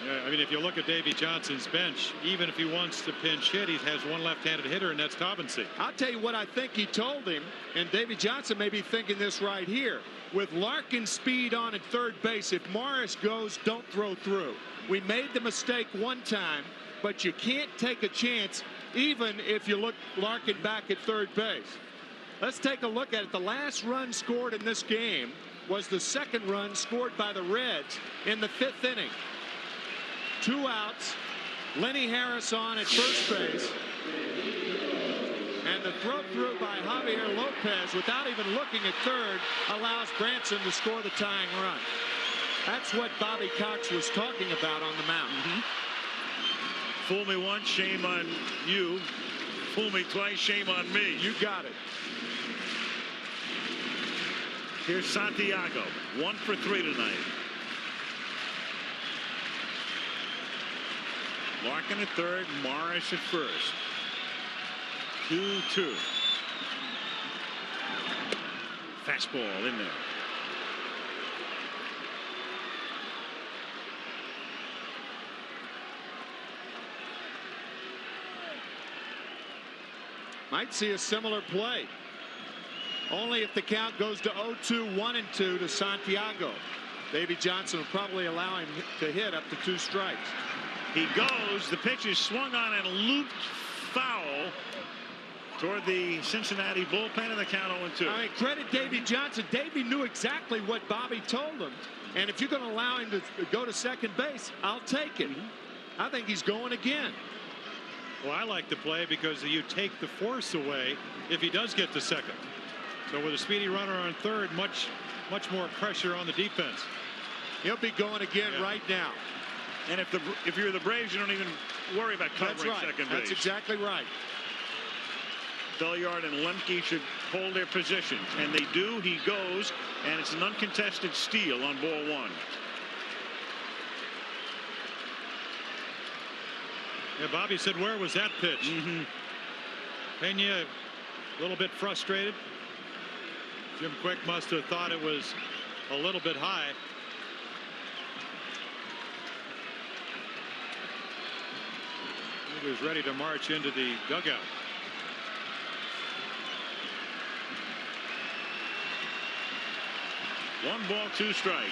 Yeah, I mean, if you look at Davy Johnson's bench, even if he wants to pinch hit, he has one left-handed hitter, and that's Taubensee. I'll tell you what I think he told him, and Davy Johnson may be thinking this right here. With Larkin speed on at third base, if Morris goes, don't throw through. We made the mistake one time, but you can't take a chance even if you look Larkin back at third base. Let's take a look at it. The last run scored in this game was the second run scored by the Reds in the 5th inning. 2 outs, Lenny Harris on at first base, and the throw through by Javier Lopez without even looking at third allows Branson to score the tying run. That's what Bobby Cox was talking about on the mound. Fool me once, shame on you. Fool me twice, shame on me. You got it. Here's Santiago, 1 for 3 tonight. Larkin at third, Morris at first. 2-2. Fastball in there. Might see a similar play. Only if the count goes to 0-2, 1-2 to Santiago. Davy Johnson will probably allow him to hit up to 2 strikes. He goes. The pitch is swung on and looped foul toward the Cincinnati bullpen, and the count 0-2. I mean, credit Davy Johnson. Davy knew exactly what Bobby told him. And if you're going to allow him to go to second base, I'll take it. I think he's going again. Well, I like the play because you take the force away if he does get to second. So with a speedy runner on third, much more pressure on the defense. He'll be going again right now. And if you're the Braves, you don't even worry about covering second base. That's exactly right. Belliard and Lemke should hold their positions, and they do. He goes, and it's an uncontested steal on ball 1. Yeah, Bobby said, where was that pitch? Pena a little bit frustrated. Jim Quick must have thought it was a little bit high. He was ready to march into the dugout. One ball, 2 strikes.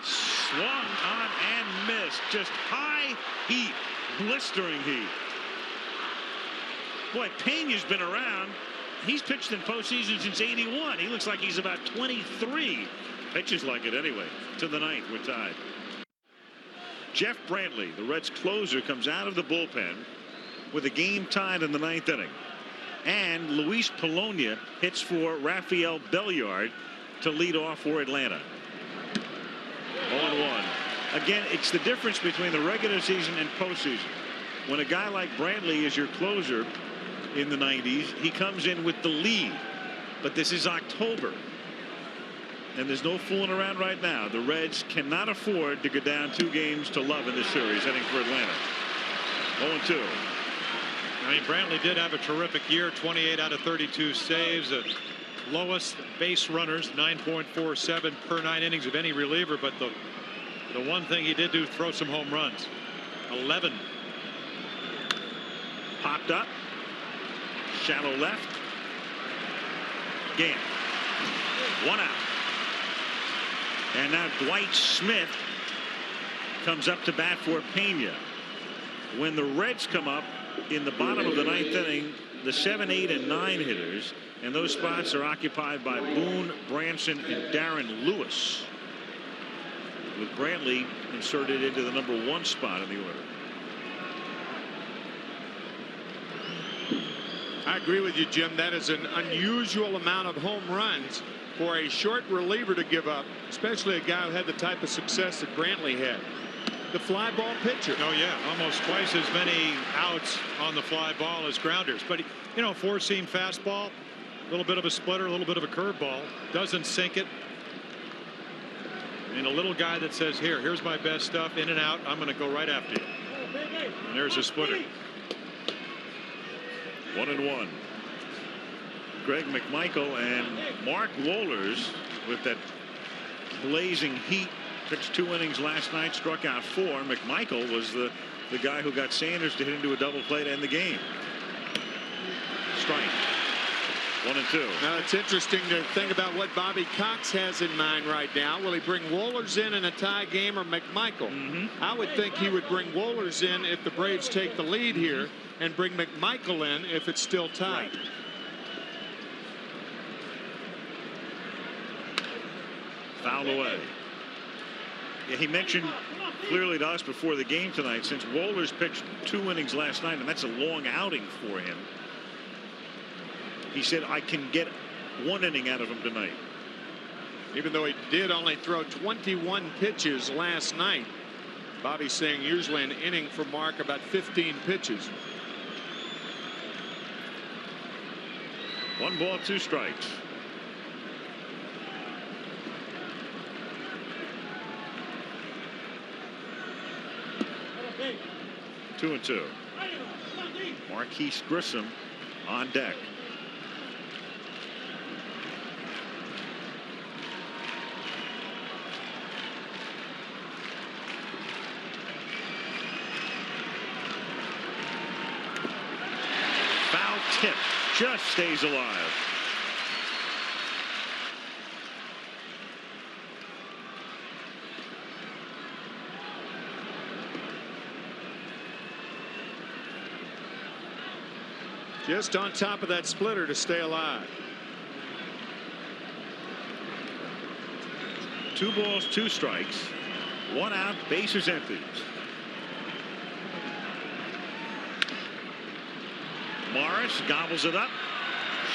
Swung on and missed. Just high heat, blistering heat. Boy, Pena's been around. He's pitched in postseason since '81. He looks like he's about 23. Pitches like it anyway. To the 9th, we're tied. Jeff Brantley, the Reds closer, comes out of the bullpen with a game tied in the 9th inning. And Luis Polonia hits for Rafael Belliard to lead off for Atlanta. 0-1. Again, it's the difference between the regular season and postseason. When a guy like Brantley is your closer in the 90s, he comes in with the lead. But this is October, and there's no fooling around right now. The Reds cannot afford to go down 2 games to love in this series, heading for Atlanta. 0-2. I mean, Brantley did have a terrific year. 28 out of 32 saves. Lowest base runners, 9.47 per 9 innings of any reliever. But the one thing he did do, throw some home runs. 11. Popped up. Shallow left. Game. 1 out. And now Dwight Smith comes up to bat for Pena. When the Reds come up in the bottom of the 9th inning, the 7, 8, and 9 hitters, and those spots are occupied by Boone, Branson, and Darren Lewis, with Brantley inserted into the number 1 spot in the order. I agree with you, Jim. That is an unusual amount of home runs for a short reliever to give up, especially a guy who had the type of success that Brantley had. The fly ball pitcher. Oh yeah, almost twice as many outs on the fly ball as grounders. But you know, 4-seam fastball, a little bit of a splitter, a little bit of a curveball, doesn't sink it. And a little guy that says, here's my best stuff, in and out, I'm going to go right after you. And there's a splitter. 1-1. Greg McMichael and Mark Wohlers with that blazing heat. Pitched 2 innings last night, struck out 4. McMichael was the guy who got Sanders to hit into a double play to end the game. Strike. 1-2. Now it's interesting to think about what Bobby Cox has in mind right now. Will he bring Wohlers in a tie game or McMichael? I would think he would bring Wohlers in if the Braves take the lead here and bring McMichael in if it's still tied. Right. Foul away. Yeah, he mentioned clearly to us before the game tonight, since Wohlers pitched 2 innings last night, and that's a long outing for him, he said, I can get 1 inning out of him tonight. Even though he did only throw 21 pitches last night, Bobby's saying usually an inning for Mark about 15 pitches. 1 ball, 2 strikes. Two and 2. Marquise Grissom on deck. Foul tip, just stays alive. Just on top of that splitter to stay alive. 2 balls, 2 strikes. 1 out, bases empty. Morris gobbles it up,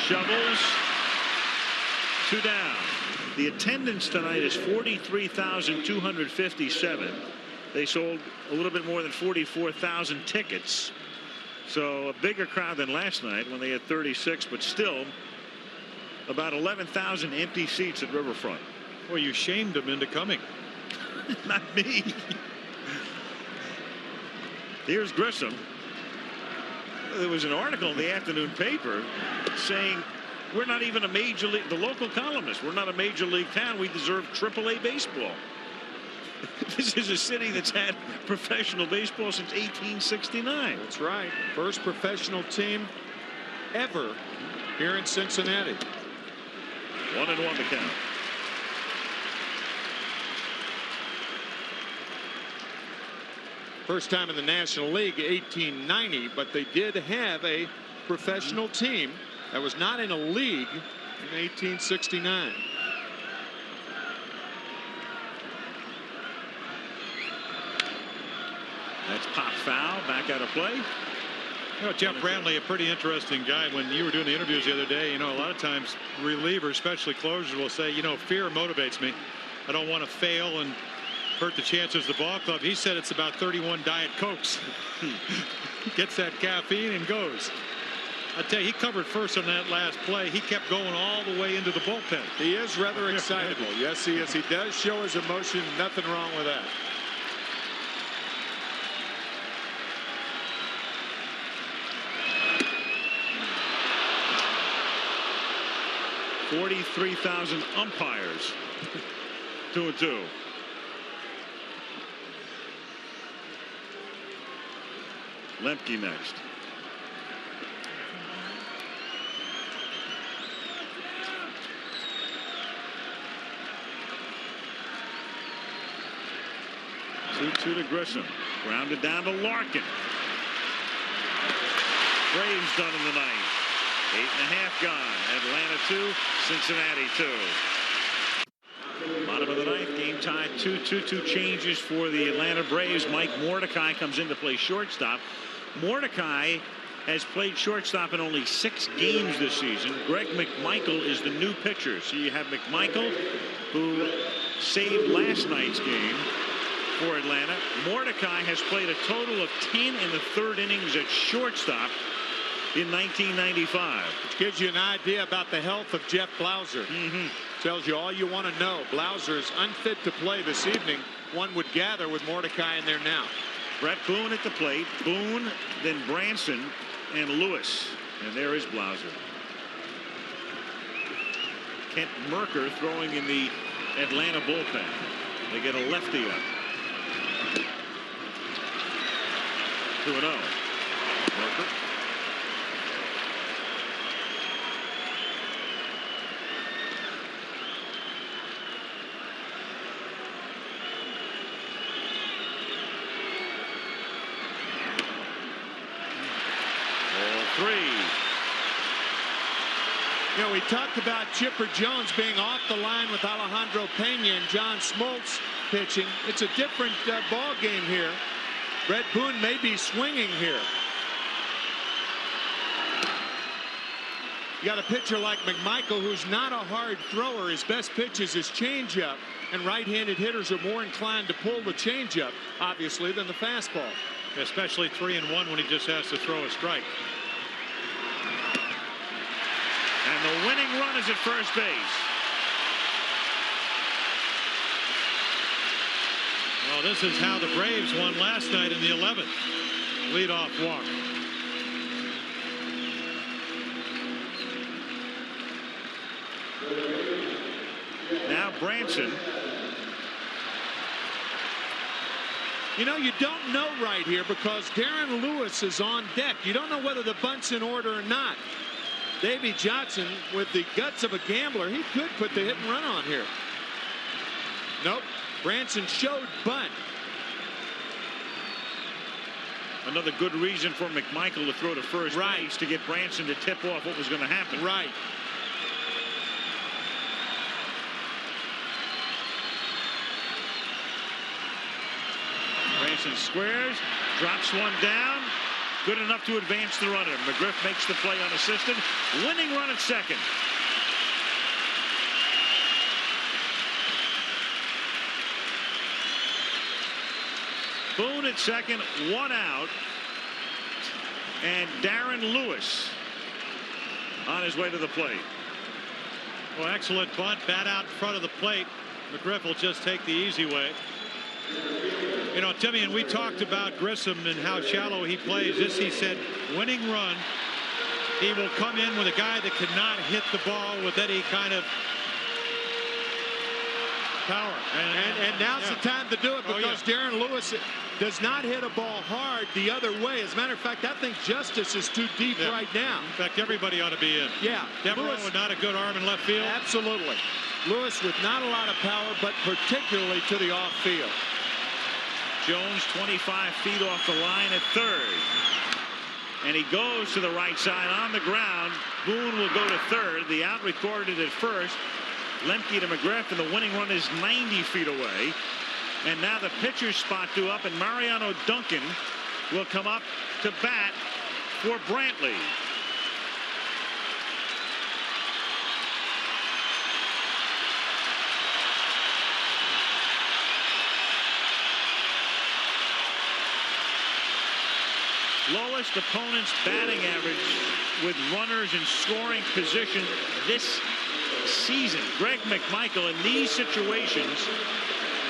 shovels, 2 down. The attendance tonight is 43,257. They sold a little bit more than 44,000 tickets. So a bigger crowd than last night when they had 36, but still about 11,000 empty seats at Riverfront. Well, you shamed them into coming. Not me. Here's Grissom. There was an article in the afternoon paper saying we're not even a major league, the local columnist, we're not a major league town. We deserve AAA baseball. This is a city that's had professional baseball since 1869. That's right. First professional team ever here in Cincinnati. 1-1 to count. First time in the National League, 1890, but they did have a professional team that was not in a league in 1869. That's pop foul, back out of play. You know, Jeff Brantley, a pretty interesting guy. When you were doing the interviews the other day, you know, a lot of times relievers, especially closers, will say, you know, fear motivates me. I don't want to fail and hurt the chances of the ball club. He said it's about 31 Diet Cokes. Gets that caffeine and goes. I tell you, he covered first on that last play. He kept going all the way into the bullpen. He is rather excitable. Yes, he is. He does show his emotion. Nothing wrong with that. $43,000 umpires. 2-2. Lemke next. Two to Grissom. Grounded down to Larkin. Braves done in the ninth. 8.5 gone. Atlanta 2, Cincinnati 2. Bottom of the ninth, game tied 2-2. 2 changes for the Atlanta Braves. Mike Mordecai comes in to play shortstop. Mordecai has played shortstop in only 6 games this season. Greg McMichael is the new pitcher. So you have McMichael, who saved last night's game for Atlanta. Mordecai has played a total of 10 in the 3rd innings at shortstop in 1995. Which gives you an idea about the health of Jeff Blauser. Tells you all you want to know. Blauser is unfit to play this evening. One would gather with Mordecai in there now. Brett Boone at the plate. Boone, then Branson and Lewis And there is Blauser. Kent Merker throwing in the Atlanta bullpen. They get a lefty up. 2-0. Merker. You know, we talked about Chipper Jones being off the line with Alejandro Pena and John Smoltz pitching. It's a different ball game here. Brett Boone may be swinging here. You got a pitcher like McMichael, who's not a hard thrower. His best pitch is his changeup, and right-handed hitters are more inclined to pull the changeup, obviously, than the fastball. Especially 3-1 when he just has to throw a strike. And the winning run is at first base. Well, this is how the Braves won last night in the 11th. Leadoff walk. Now Branson. You know, you don't know right here because Darren Lewis is on deck. You don't know whether the bunt's in order or not. Davey Johnson, with the guts of a gambler, he could put the hit and run on here. Nope. Branson showed bunt. Another good reason for McMichael to throw to first base to get Branson to tip off what was going to happen. Right. Branson squares, drops one down. Good enough to advance the runner. McGriff makes the play unassisted. Winning run at second. Boone at second, one out. And Darren Lewis on his way to the plate. Well, excellent bunt, bat out in front of the plate. McGriff will just take the easy way. You know, Timmy, and we talked about Grissom and how shallow he plays. This, he said, winning run. He will come in with a guy that cannot hit the ball with any kind of power. And now's the time to do it because Darren Lewis does not hit a ball hard the other way. As a matter of fact, I think Justice is too deep right now. In fact, everybody ought to be in. Yeah. Devereaux with not a good arm in left field. Absolutely. Lewis with not a lot of power, but particularly to the off field. Jones 25 feet off the line at third. And he goes to the right side on the ground. Boone will go to third. The out recorded at first. Lemke to McGriff, and the winning run is 90 feet away. And now the pitcher's spot due up, and Mariano Duncan will come up to bat for Brantley. Lowest opponent's batting average with runners in scoring position this season. Greg McMichael in these situations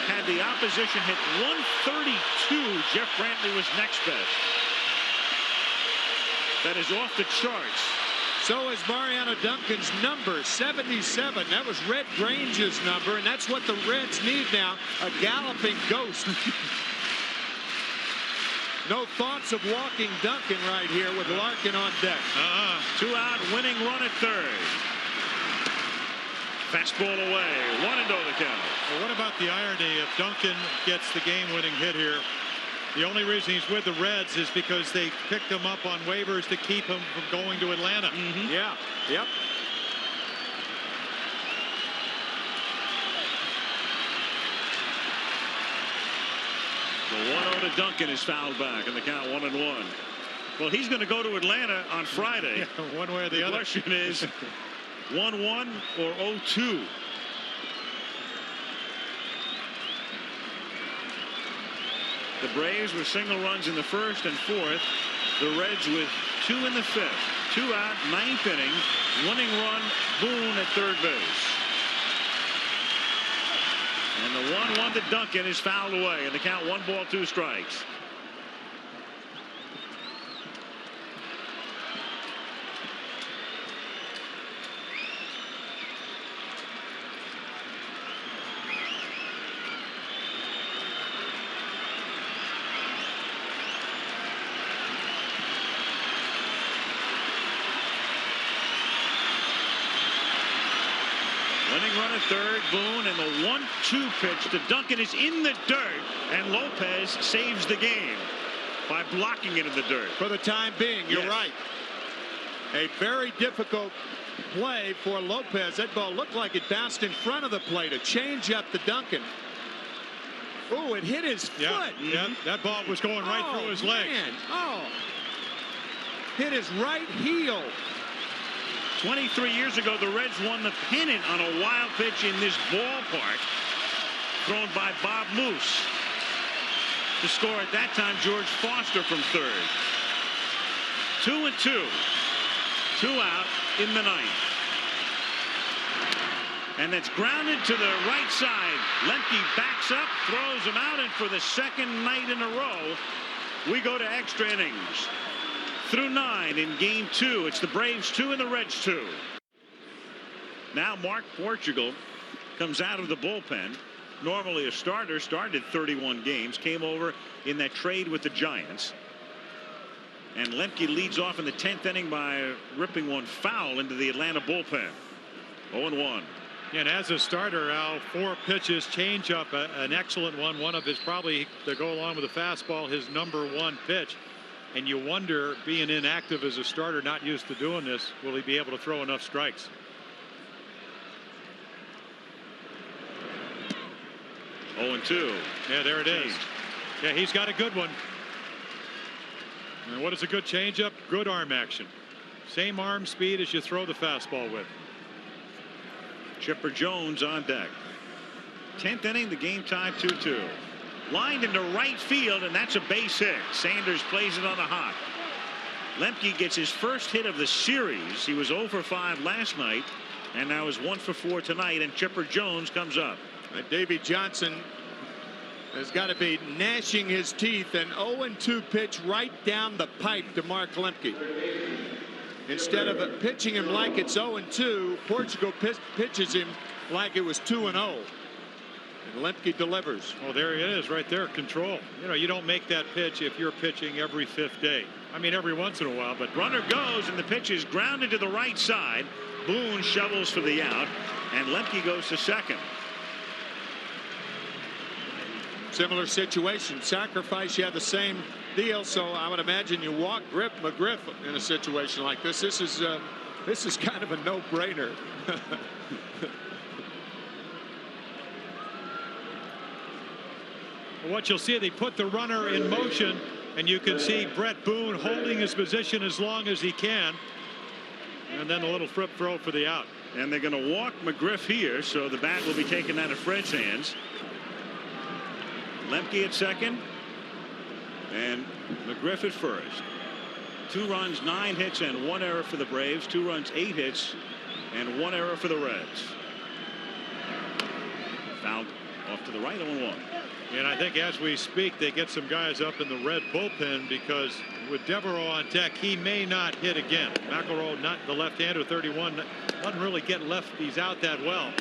had the opposition hit 132. Jeff Brantley was next best. That is off the charts. So is Mariano Duncan's number, 77. That was Red Grange's number, and that's what the Reds need now, a galloping ghost. No thoughts of walking Duncan right here with Larkin on deck. 2 out, winning run at third. Fastball away, 1-0 the count. Well, what about the irony if Duncan gets the game-winning hit here? The only reason he's with the Reds is because they picked him up on waivers to keep him from going to Atlanta. Yeah. Yep. The 1-0 to Duncan is fouled back, and the count 1-1. Well, he's going to go to Atlanta on Friday. Yeah, one way or the other. The question is 1-1 or 0-2. The Braves with single runs in the first and fourth. The Reds with 2 in the fifth. 2 out, 9th inning. Winning run, Boone at third base. And the 1-1 to Duncan is fouled away, and the count 1 ball 2 strikes. Winning run at third, Boone, and the 1-2 pitch to Duncan is in the dirt, and Lopez saves the game by blocking it in the dirt. For the time being, you're Yes. right. A very difficult play for Lopez. That ball looked like it bounced in front of the plate. A change up to Duncan. Oh, it hit his foot. Yeah, that ball was going right through his leg. Man. Oh, hit his right heel. 23 years ago, the Reds won the pennant on a wild pitch in this ballpark, thrown by Bob Moose. To score at that time, George Foster from third. 2-2. 2 out in the ninth. And that's grounded to the right side. Lemke backs up, throws him out, and for the second night in a row, we go to extra innings. Through 9 in game 2. It's the Braves 2 and the Reds 2. Now Mark Portugal comes out of the bullpen. Normally a starter, started 31 games, came over in that trade with the Giants. And Lemke leads off in the 10th inning by ripping one foul into the Atlanta bullpen. 0-1. And as a starter, Al, 4 pitches, changeup, an excellent one. One of his, probably to go along with the fastball, his #1 pitch. And you wonder, being inactive as a starter, not used to doing this, will he be able to throw enough strikes? Oh, 0-2. Yeah, there it is. Yeah, he's got a good one. And what is a good changeup? Good arm action. Same arm speed as you throw the fastball with. Chipper Jones on deck. 10th inning, the game tied 2-2. Lined into right field, and that's a base hit. Sanders plays it on the hop. Lemke gets his first hit of the series. He was 0 for 5 last night, and now is 1 for 4 tonight, and Chipper Jones comes up. Davey Johnson has got to be gnashing his teeth. An 0-2 pitch right down the pipe to Mark Lemke. Instead of pitching him like it's 0-2, Portugal pitches him like it was 2-0. And Lemke delivers. Oh, there he is right there. Control. You know, you don't make that pitch if you're pitching every 5th day. I mean, every once in a while, but Runner goes, and the pitch is grounded to the right side. Boone shovels for the out, and Lemke goes to second. Similar situation. Sacrifice, you have the same deal, so I would imagine you walk McGriff in a situation like this. This is kind of a no-brainer. what you'll see, they put the runner in motion, and you can see Brett Boone holding his position as long as he can, and then a little flip throw for the out. And they're going to walk McGriff here, so the bat will be taken out of Fred's hands. Lemke at second, and McGriff at first. 2 runs, 9 hits, and 1 error for the Braves. 2 runs, 8 hits, and 1 error for the Reds. Fouled off to the right, 0-1. And I think as we speak, they get some guys up in the Red bullpen, because with Devereaux on deck, he may not hit again. McElroy, not the left-hander, 31, doesn't really get lefties out that well.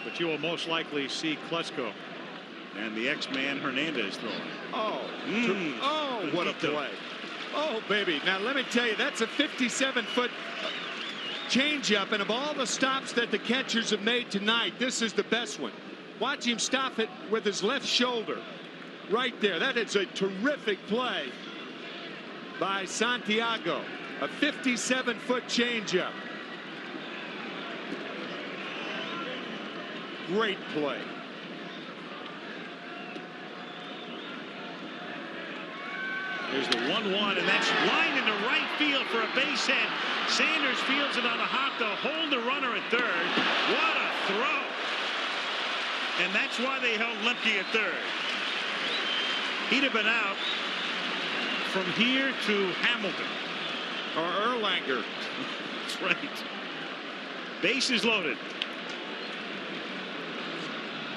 But you will most likely see Klesko. And the X-Man Hernandez throwing. Oh, what a play. Oh, baby. Now, let me tell you, that's a 57-foot changeup, and of all the stops that the catchers have made tonight, this is the best one. Watch him stop it with his left shoulder right there. That is a terrific play by Santiago. A 57-foot changeup. Great play. There's the 1-1, and that's lined into right field for a base hit. Sanders fields it on a hop to hold the runner at third. What a throw. And that's why they held Lemke at third. He'd have been out from here to Hamilton. Or Erlanger. That's right. Bases loaded.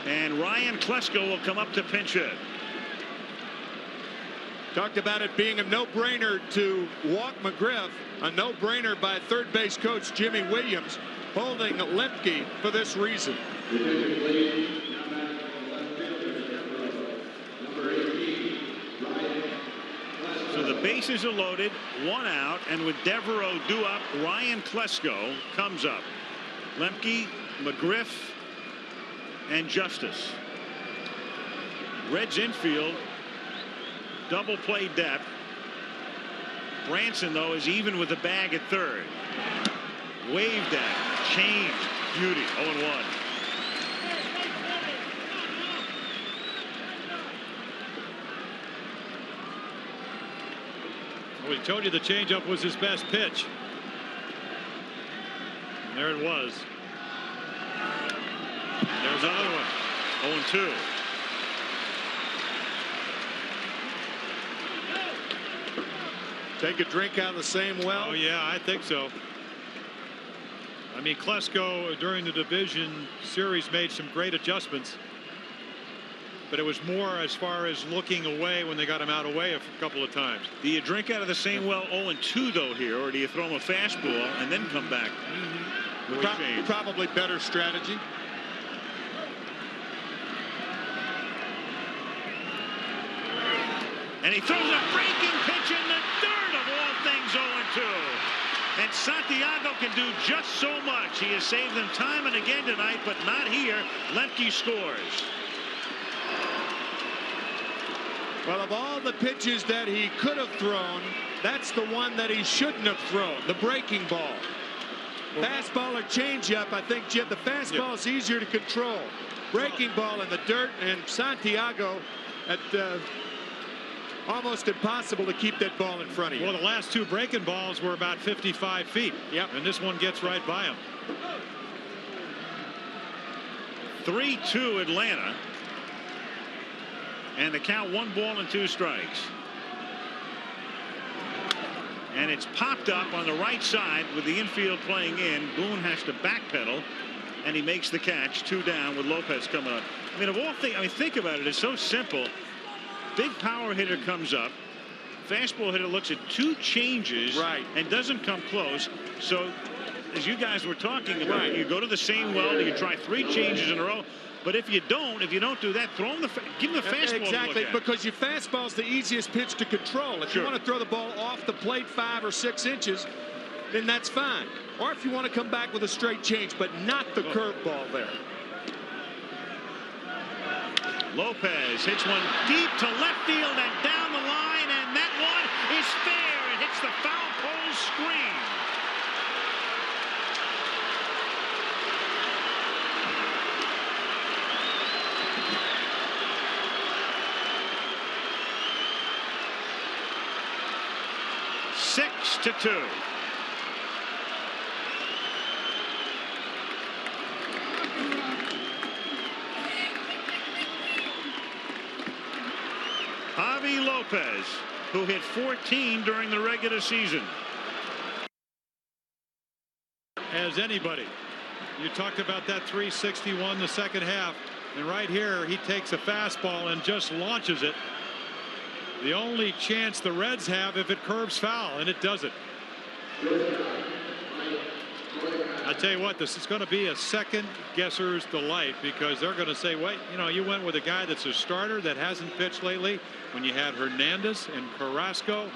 And Ryan Klesko will come up to pinch hit. Talked about it being a no-brainer to walk McGriff. A no-brainer by third base coach Jimmy Williams, holding Lemke for this reason. So the bases are loaded, 1 out, and with Devereaux due up, Ryan Klesko comes up. Lemke McGriff, and Justice. Reds infield, double play depth. Branson, though, is even with the bag at third. Waved at, changed, beauty, 0-1. Well, we told you the changeup was his best pitch. And there it was. And there's another one. 0-2. Take a drink out of the same well. Oh, yeah, I think so. I mean, Klesko during the division series made some great adjustments. But it was more as far as looking away when they got him out away a couple of times. Do you drink out of the same well 0-2 though here, or do you throw him a fastball and then come back? Probably better strategy. And he throws a breaking pitch in the dirt, of all things, 0-2. And Santiago can do just so much. He has saved them time and again tonight, but not here. Lemke scores. Well, of all the pitches that he could have thrown, that's the one that he shouldn't have thrown, the breaking ball. Fastball or changeup, I think, Jim, the fastball is easier to control. Breaking ball in the dirt, and Santiago at almost impossible to keep that ball in front of you. Well, the last two breaking balls were about 55 feet. Yep. And this one gets right by him. 3-2 Atlanta. And the count 1-2 strikes. And it's popped up on the right side with the infield playing in. Boone has to backpedal, and he makes the catch. 2 down with Lopez coming up. I mean, of all things, I mean, think about it. It's so simple. Big power hitter comes up. Fastball hitter looks at 2 changes, right, and doesn't come close. So, as you guys were talking about, right, you go to the same well. You try 3 changes in a row. But if you don't do that, throw him give him the fastball. Exactly, to look at. because your fastball is the easiest pitch to control. If you want to throw the ball off the plate 5 or 6 inches, then that's fine. Or if you want to come back with a straight change, but not the curveball there. Lopez hits one deep to left field and down the line, and that one is fair. It hits the foul pole screen. to 2. Javi Lopez, who hit 14 during the regular season. As anybody. You talked about that 361 the second half, and right here he takes a fastball and just launches it. The only chance the Reds have if it curves foul, and it doesn't. I tell you what, this is going to be a second guesser's delight, because they're going to say, wait, you know, you went with a guy that's a starter that hasn't pitched lately when you had Hernandez and Carrasco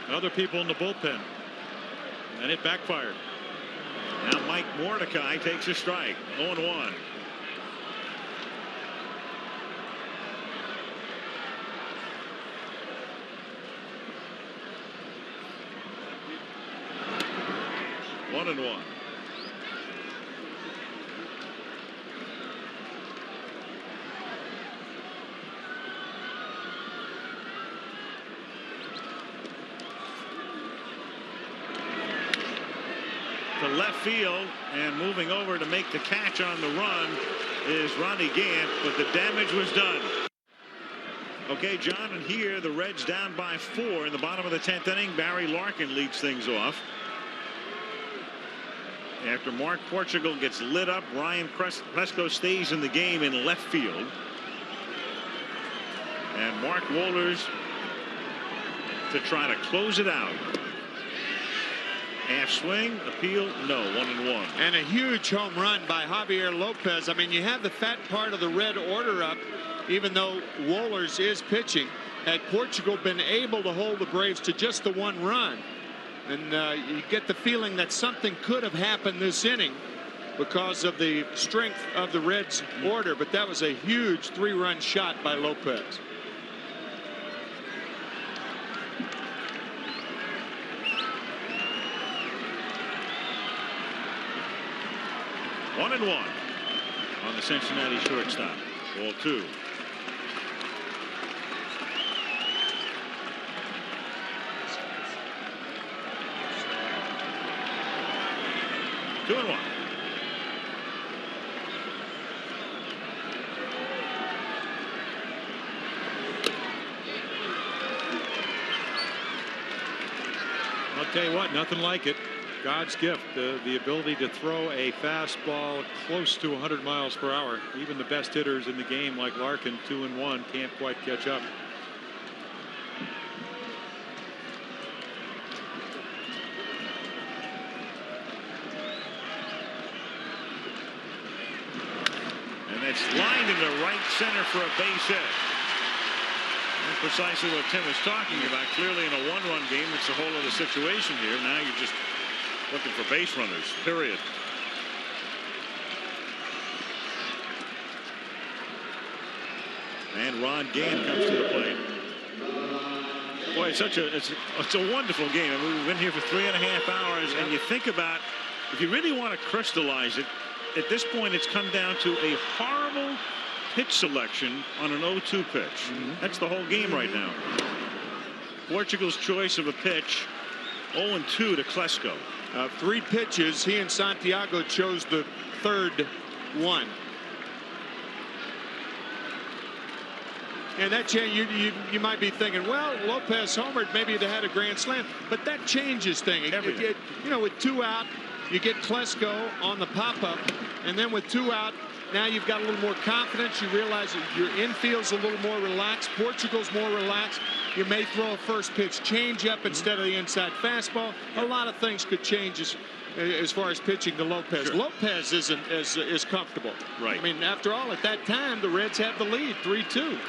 and other people in the bullpen, and it backfired. Now Mike Mordecai takes a strike. 0-1. One and one. To left field, and moving over to make the catch on the run is Ronnie Gant, but the damage was done. Okay, John, and here the Reds down by 4 in the bottom of the 10th inning. Barry Larkin leads things off. After Mark Portugal gets lit up, Ryan Cresco stays in the game in left field. And Mark Wohlers to try to close it out. Half swing, appeal, no, 1-1. And a huge home run by Javier Lopez. I mean, you have the fat part of the Red order up, even though Wohlers is pitching. Had Portugal been able to hold the Braves to just the 1 run, and you get the feeling that something could have happened this inning. because of the strength of the Reds order, but that was a huge 3-run shot by Lopez. One and one on the Cincinnati shortstop. Ball 2. Two and one. I'll tell you what, nothing like it. God's gift, the ability to throw a fastball close to 100 miles per hour. Even the best hitters in the game, like Larkin, 2-1, can't quite catch up. And that's lined into right center for a base hit. That's precisely what Tim is talking about. Clearly, in a 1-run game, it's a whole other situation here. Now you're just looking for base runners, period. And Ron Gant comes to the plate. Boy, it's a wonderful game. I mean, we've been here for 3.5 hours, and you think about, if you really want to crystallize it, at this point it's come down to a horrible pitch selection on an 0-2 pitch. That's the whole game right now. Portugal's choice of a pitch, 0-2 to Klesko. 3 pitches. He and Santiago chose the third one. And that change, you might be thinking, well, Lopez homered, maybe they had a grand slam, but that changes things. You know, with 2 out, you get Klesko on the pop-up, and then with 2 out, now you've got a little more confidence. You realize that your infield's a little more relaxed. Portugal's more relaxed. You may throw a first pitch change up instead of the inside fastball. A lot of things could change as far as pitching to Lopez. Sure. Lopez isn't as comfortable. Right. I mean, after all, at that time, the Reds had the lead, 3-2.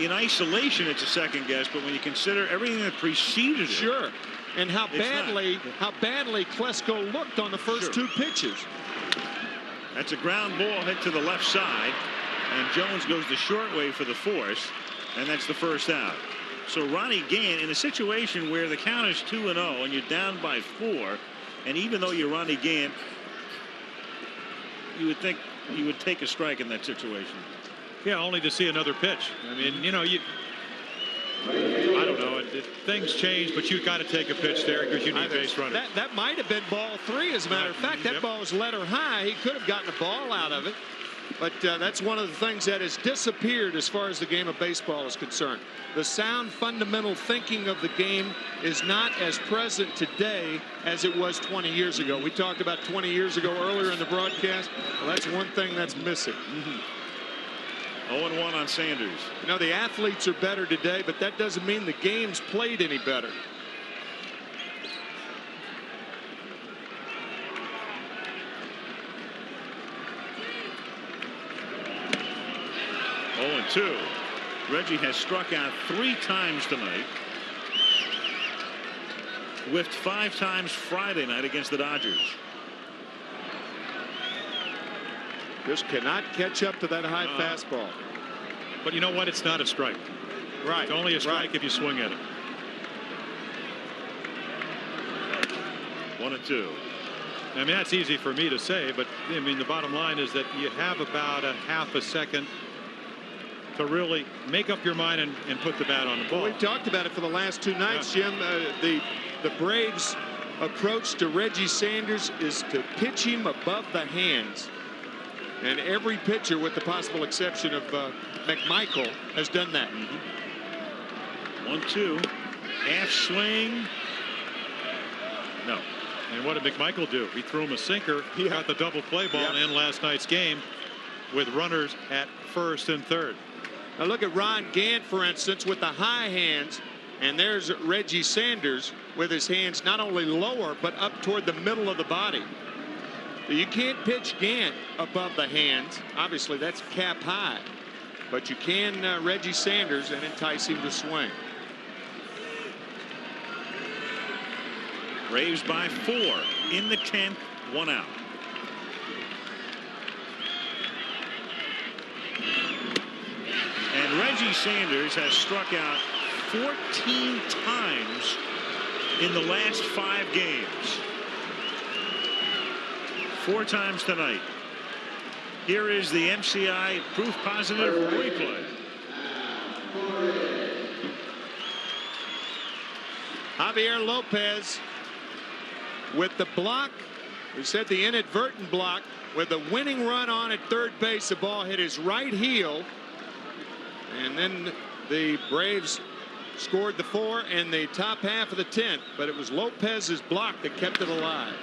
In isolation, it's a second guess, but when you consider everything that preceded it. Sure. And how badly Klesko looked on the first 2 pitches. That's a ground ball hit to the left side, and Jones goes the short way for the force, and that's the first out. So Ronnie Gant, in a situation where the count is 2-0 and you're down by 4, and even though you're Ronnie Gant, you would think you would take a strike in that situation. Yeah, only to see another pitch. I mean, you know, I don't know. Things change, but you've got to take a pitch there because you need base runners. That might have been ball 3, as a matter of fact. That ball was letter high. He could have gotten a ball out of it. But that's one of the things that has disappeared as far as the game of baseball is concerned. The sound fundamental thinking of the game is not as present today as it was 20 years ago. We talked about 20 years ago earlier in the broadcast. Well, that's one thing that's missing. 0-1 on Sanders. You know, the athletes are better today, but that doesn't mean the game's played any better. Oh, 0-2. Reggie has struck out 3 times tonight. Whiffed 5 times Friday night against the Dodgers. Just cannot catch up to that high fastball. But you know what? It's not a strike. Right. It's only a strike if you swing at it. 1-2. I mean, that's easy for me to say, but I mean, the bottom line is that you have about a half a second to really make up your mind and put the bat on the ball. Well, we've talked about it for the last 2 nights, Jim. The Braves' approach to Reggie Sanders is to pitch him above the hands. And every pitcher, with the possible exception of McMichael, has done that. 1-2. Half swing. No. And what did McMichael do? He threw him a sinker. He got the double play ball in last night's game with runners at first and third. Now look at Ron Gant, for instance, with the high hands. And there's Reggie Sanders with his hands not only lower, but up toward the middle of the body. You can't pitch Gant above the hands. Obviously, that's cap high. But you can Reggie Sanders and entice him to swing. Braves by 4 in the 10th, 1 out. Reggie Sanders has struck out 14 times in the last 5 games. 4 times tonight. Here is the MCI proof positive replay. Javier Lopez with the block. We said the inadvertent block with a winning run on at third base. The ball hit his right heel. And then the Braves scored the 4 in the top half of the 10th. But it was Lopez's block that kept it alive.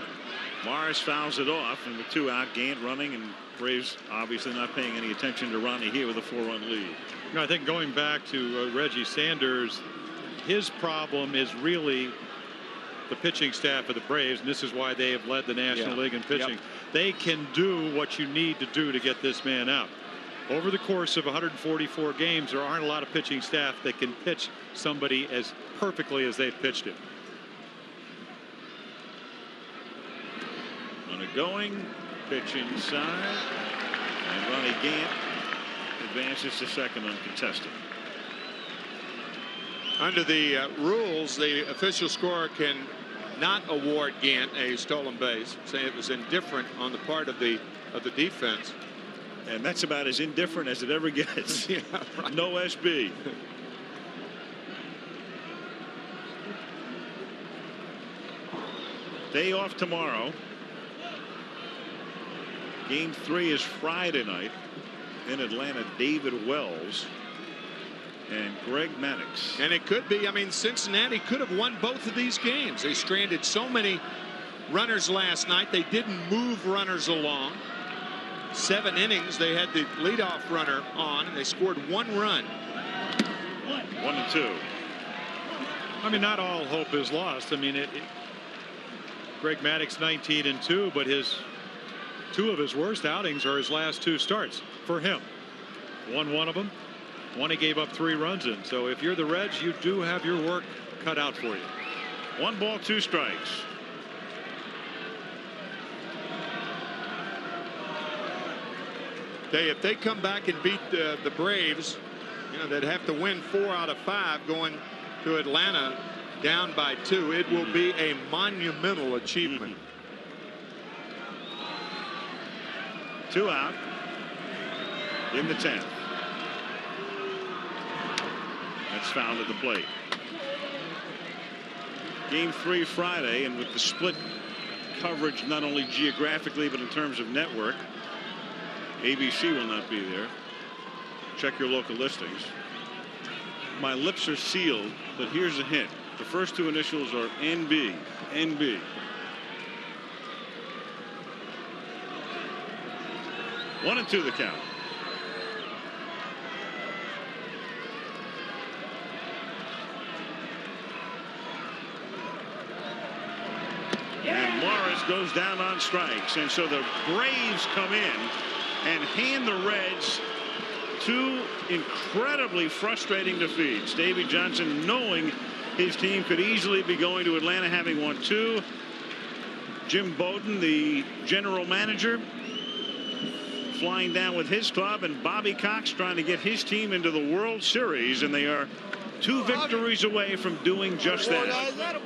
Morris fouls it off, and with 2 out, Gant running, and Braves obviously not paying any attention to Ronnie here with a 4-run lead. You know, I think going back to Reggie Sanders, his problem is really the pitching staff of the Braves, and this is why they have led the National League in pitching. They can do what you need to do to get this man out. Over the course of 144 games, there aren't a lot of pitching staff that can pitch somebody as perfectly as they've pitched him. On a going pitch inside, and Ronnie Gant advances to second uncontested. Under the rules, the official scorer can not award Gant a stolen base, saying it was indifferent on the part of the defense. And that's about as indifferent as it ever gets. Yeah, right. No SB. Day off tomorrow. Game 3 is Friday night in Atlanta. David Wells and Greg Maddux. And it could be, I mean, Cincinnati could have won both of these games. They stranded so many runners last night. They didn't move runners along. 7 innings, they had the leadoff runner on, and they scored 1 run. 1-2. I mean, not all hope is lost. I mean, Greg Maddux 19-2, but 2 of his worst outings are his last 2 starts for him. Won 1 of them. 1 he gave up 3 runs in. So if you're the Reds, you do have your work cut out for you. 1 ball, 2 strikes. If they come back and beat the Braves, you know, they'd have to win 4 out of 5 going to Atlanta down by 2. It will be a monumental achievement. 2 out in the 10th. That's fouled at the plate. Game 3 Friday, and with the split coverage not only geographically but in terms of network, ABC will not be there. Check your local listings. My lips are sealed, but here's a hint. The first 2 initials are NB. NB. One and 2 the count. And Morris goes down on strikes, and so the Braves come in and hand the Reds 2 incredibly frustrating defeats. Davey Johnson, knowing his team could easily be going to Atlanta having won 2. Jim Bowden, the general manager, flying down with his club, and Bobby Cox trying to get his team into the World Series, and they are 2 victories away from doing just that.